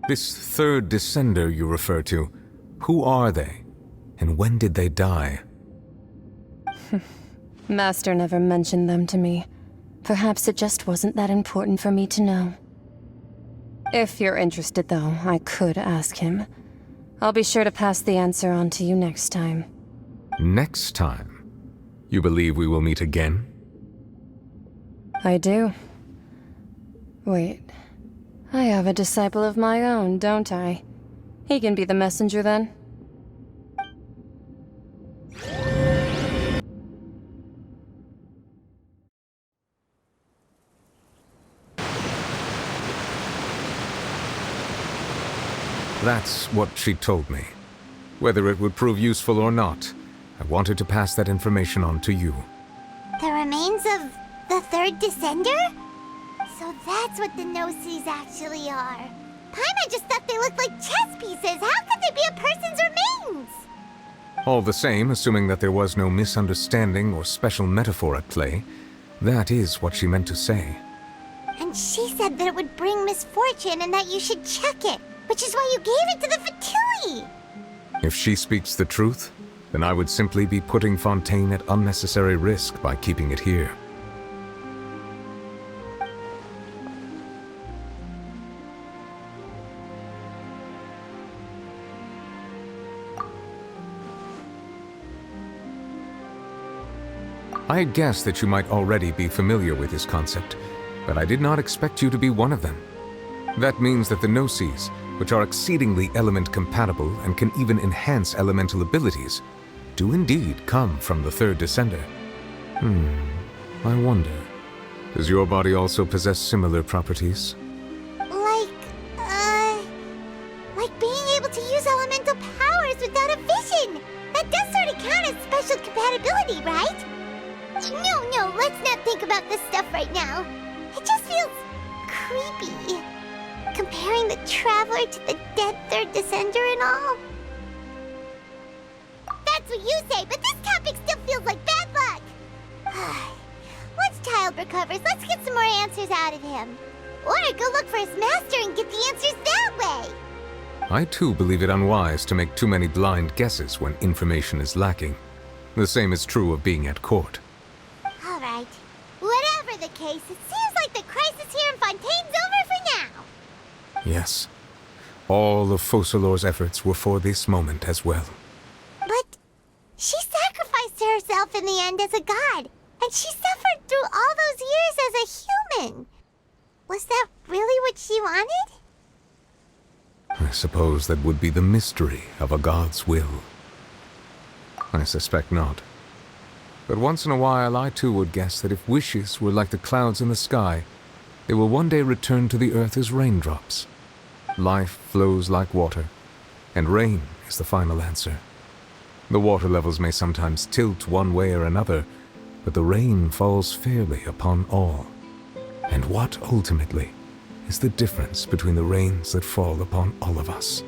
S3: This third descender you refer to, who are they? And when did they die?
S17: Master never mentioned them to me. Perhaps it just wasn't that important for me to know. If you're interested, though, I could ask him. I'll be sure to pass the answer on to you next time.
S3: Next time? You believe we will meet again?
S17: I do. Wait. I have a disciple of my own, don't I? He can be the messenger then.
S3: That's what she told me. Whether it would prove useful or not, I wanted to pass that information on to you.
S4: The remains of the third descender? So that's what the Gnosis actually are. Paimon just thought they looked like chess pieces. How could they be a person's remains?
S3: All the same, assuming that there was no misunderstanding or special metaphor at play, that is what she meant to say.
S4: And she said that it would bring misfortune and that you should check it, which is why you gave it to the Fatui!
S3: If she speaks the truth, then I would simply be putting Fontaine at unnecessary risk by keeping it here. I had guessed that you might already be familiar with this concept, but I did not expect you to be one of them. That means that the Gnosis, which are exceedingly element-compatible and can even enhance elemental abilities, do indeed come from the third descender. I wonder, does your body also possess similar properties?
S4: Like being able to use elemental powers without a vision! That does sort of count as special compatibility, right? No, let's not think about this stuff right now. It just feels creepy. Comparing the Traveler to the dead third descender and all. That's what you say, but this topic still feels like bad luck. Once Child recovers, let's get some more answers out of him. Or go look for his master and get the answers that way.
S3: I too believe it unwise to make too many blind guesses when information is lacking. The same is true of being at court.
S4: Alright. Whatever the case, it seems like the crisis here in Fontaine's over for now.
S3: Yes. All of Focalor's efforts were for this moment as well.
S4: But she sacrificed herself in the end as a god, and she suffered through all those years as a human. Was that really what she wanted?
S3: I suppose that would be the mystery of a god's will. I suspect not. But once in a while I too would guess that if wishes were like the clouds in the sky, they will one day return to the earth as raindrops. Life flows like water, and rain is the final answer. The water levels may sometimes tilt one way or another, but the rain falls fairly upon all. And what, ultimately, is the difference between the rains that fall upon all of us?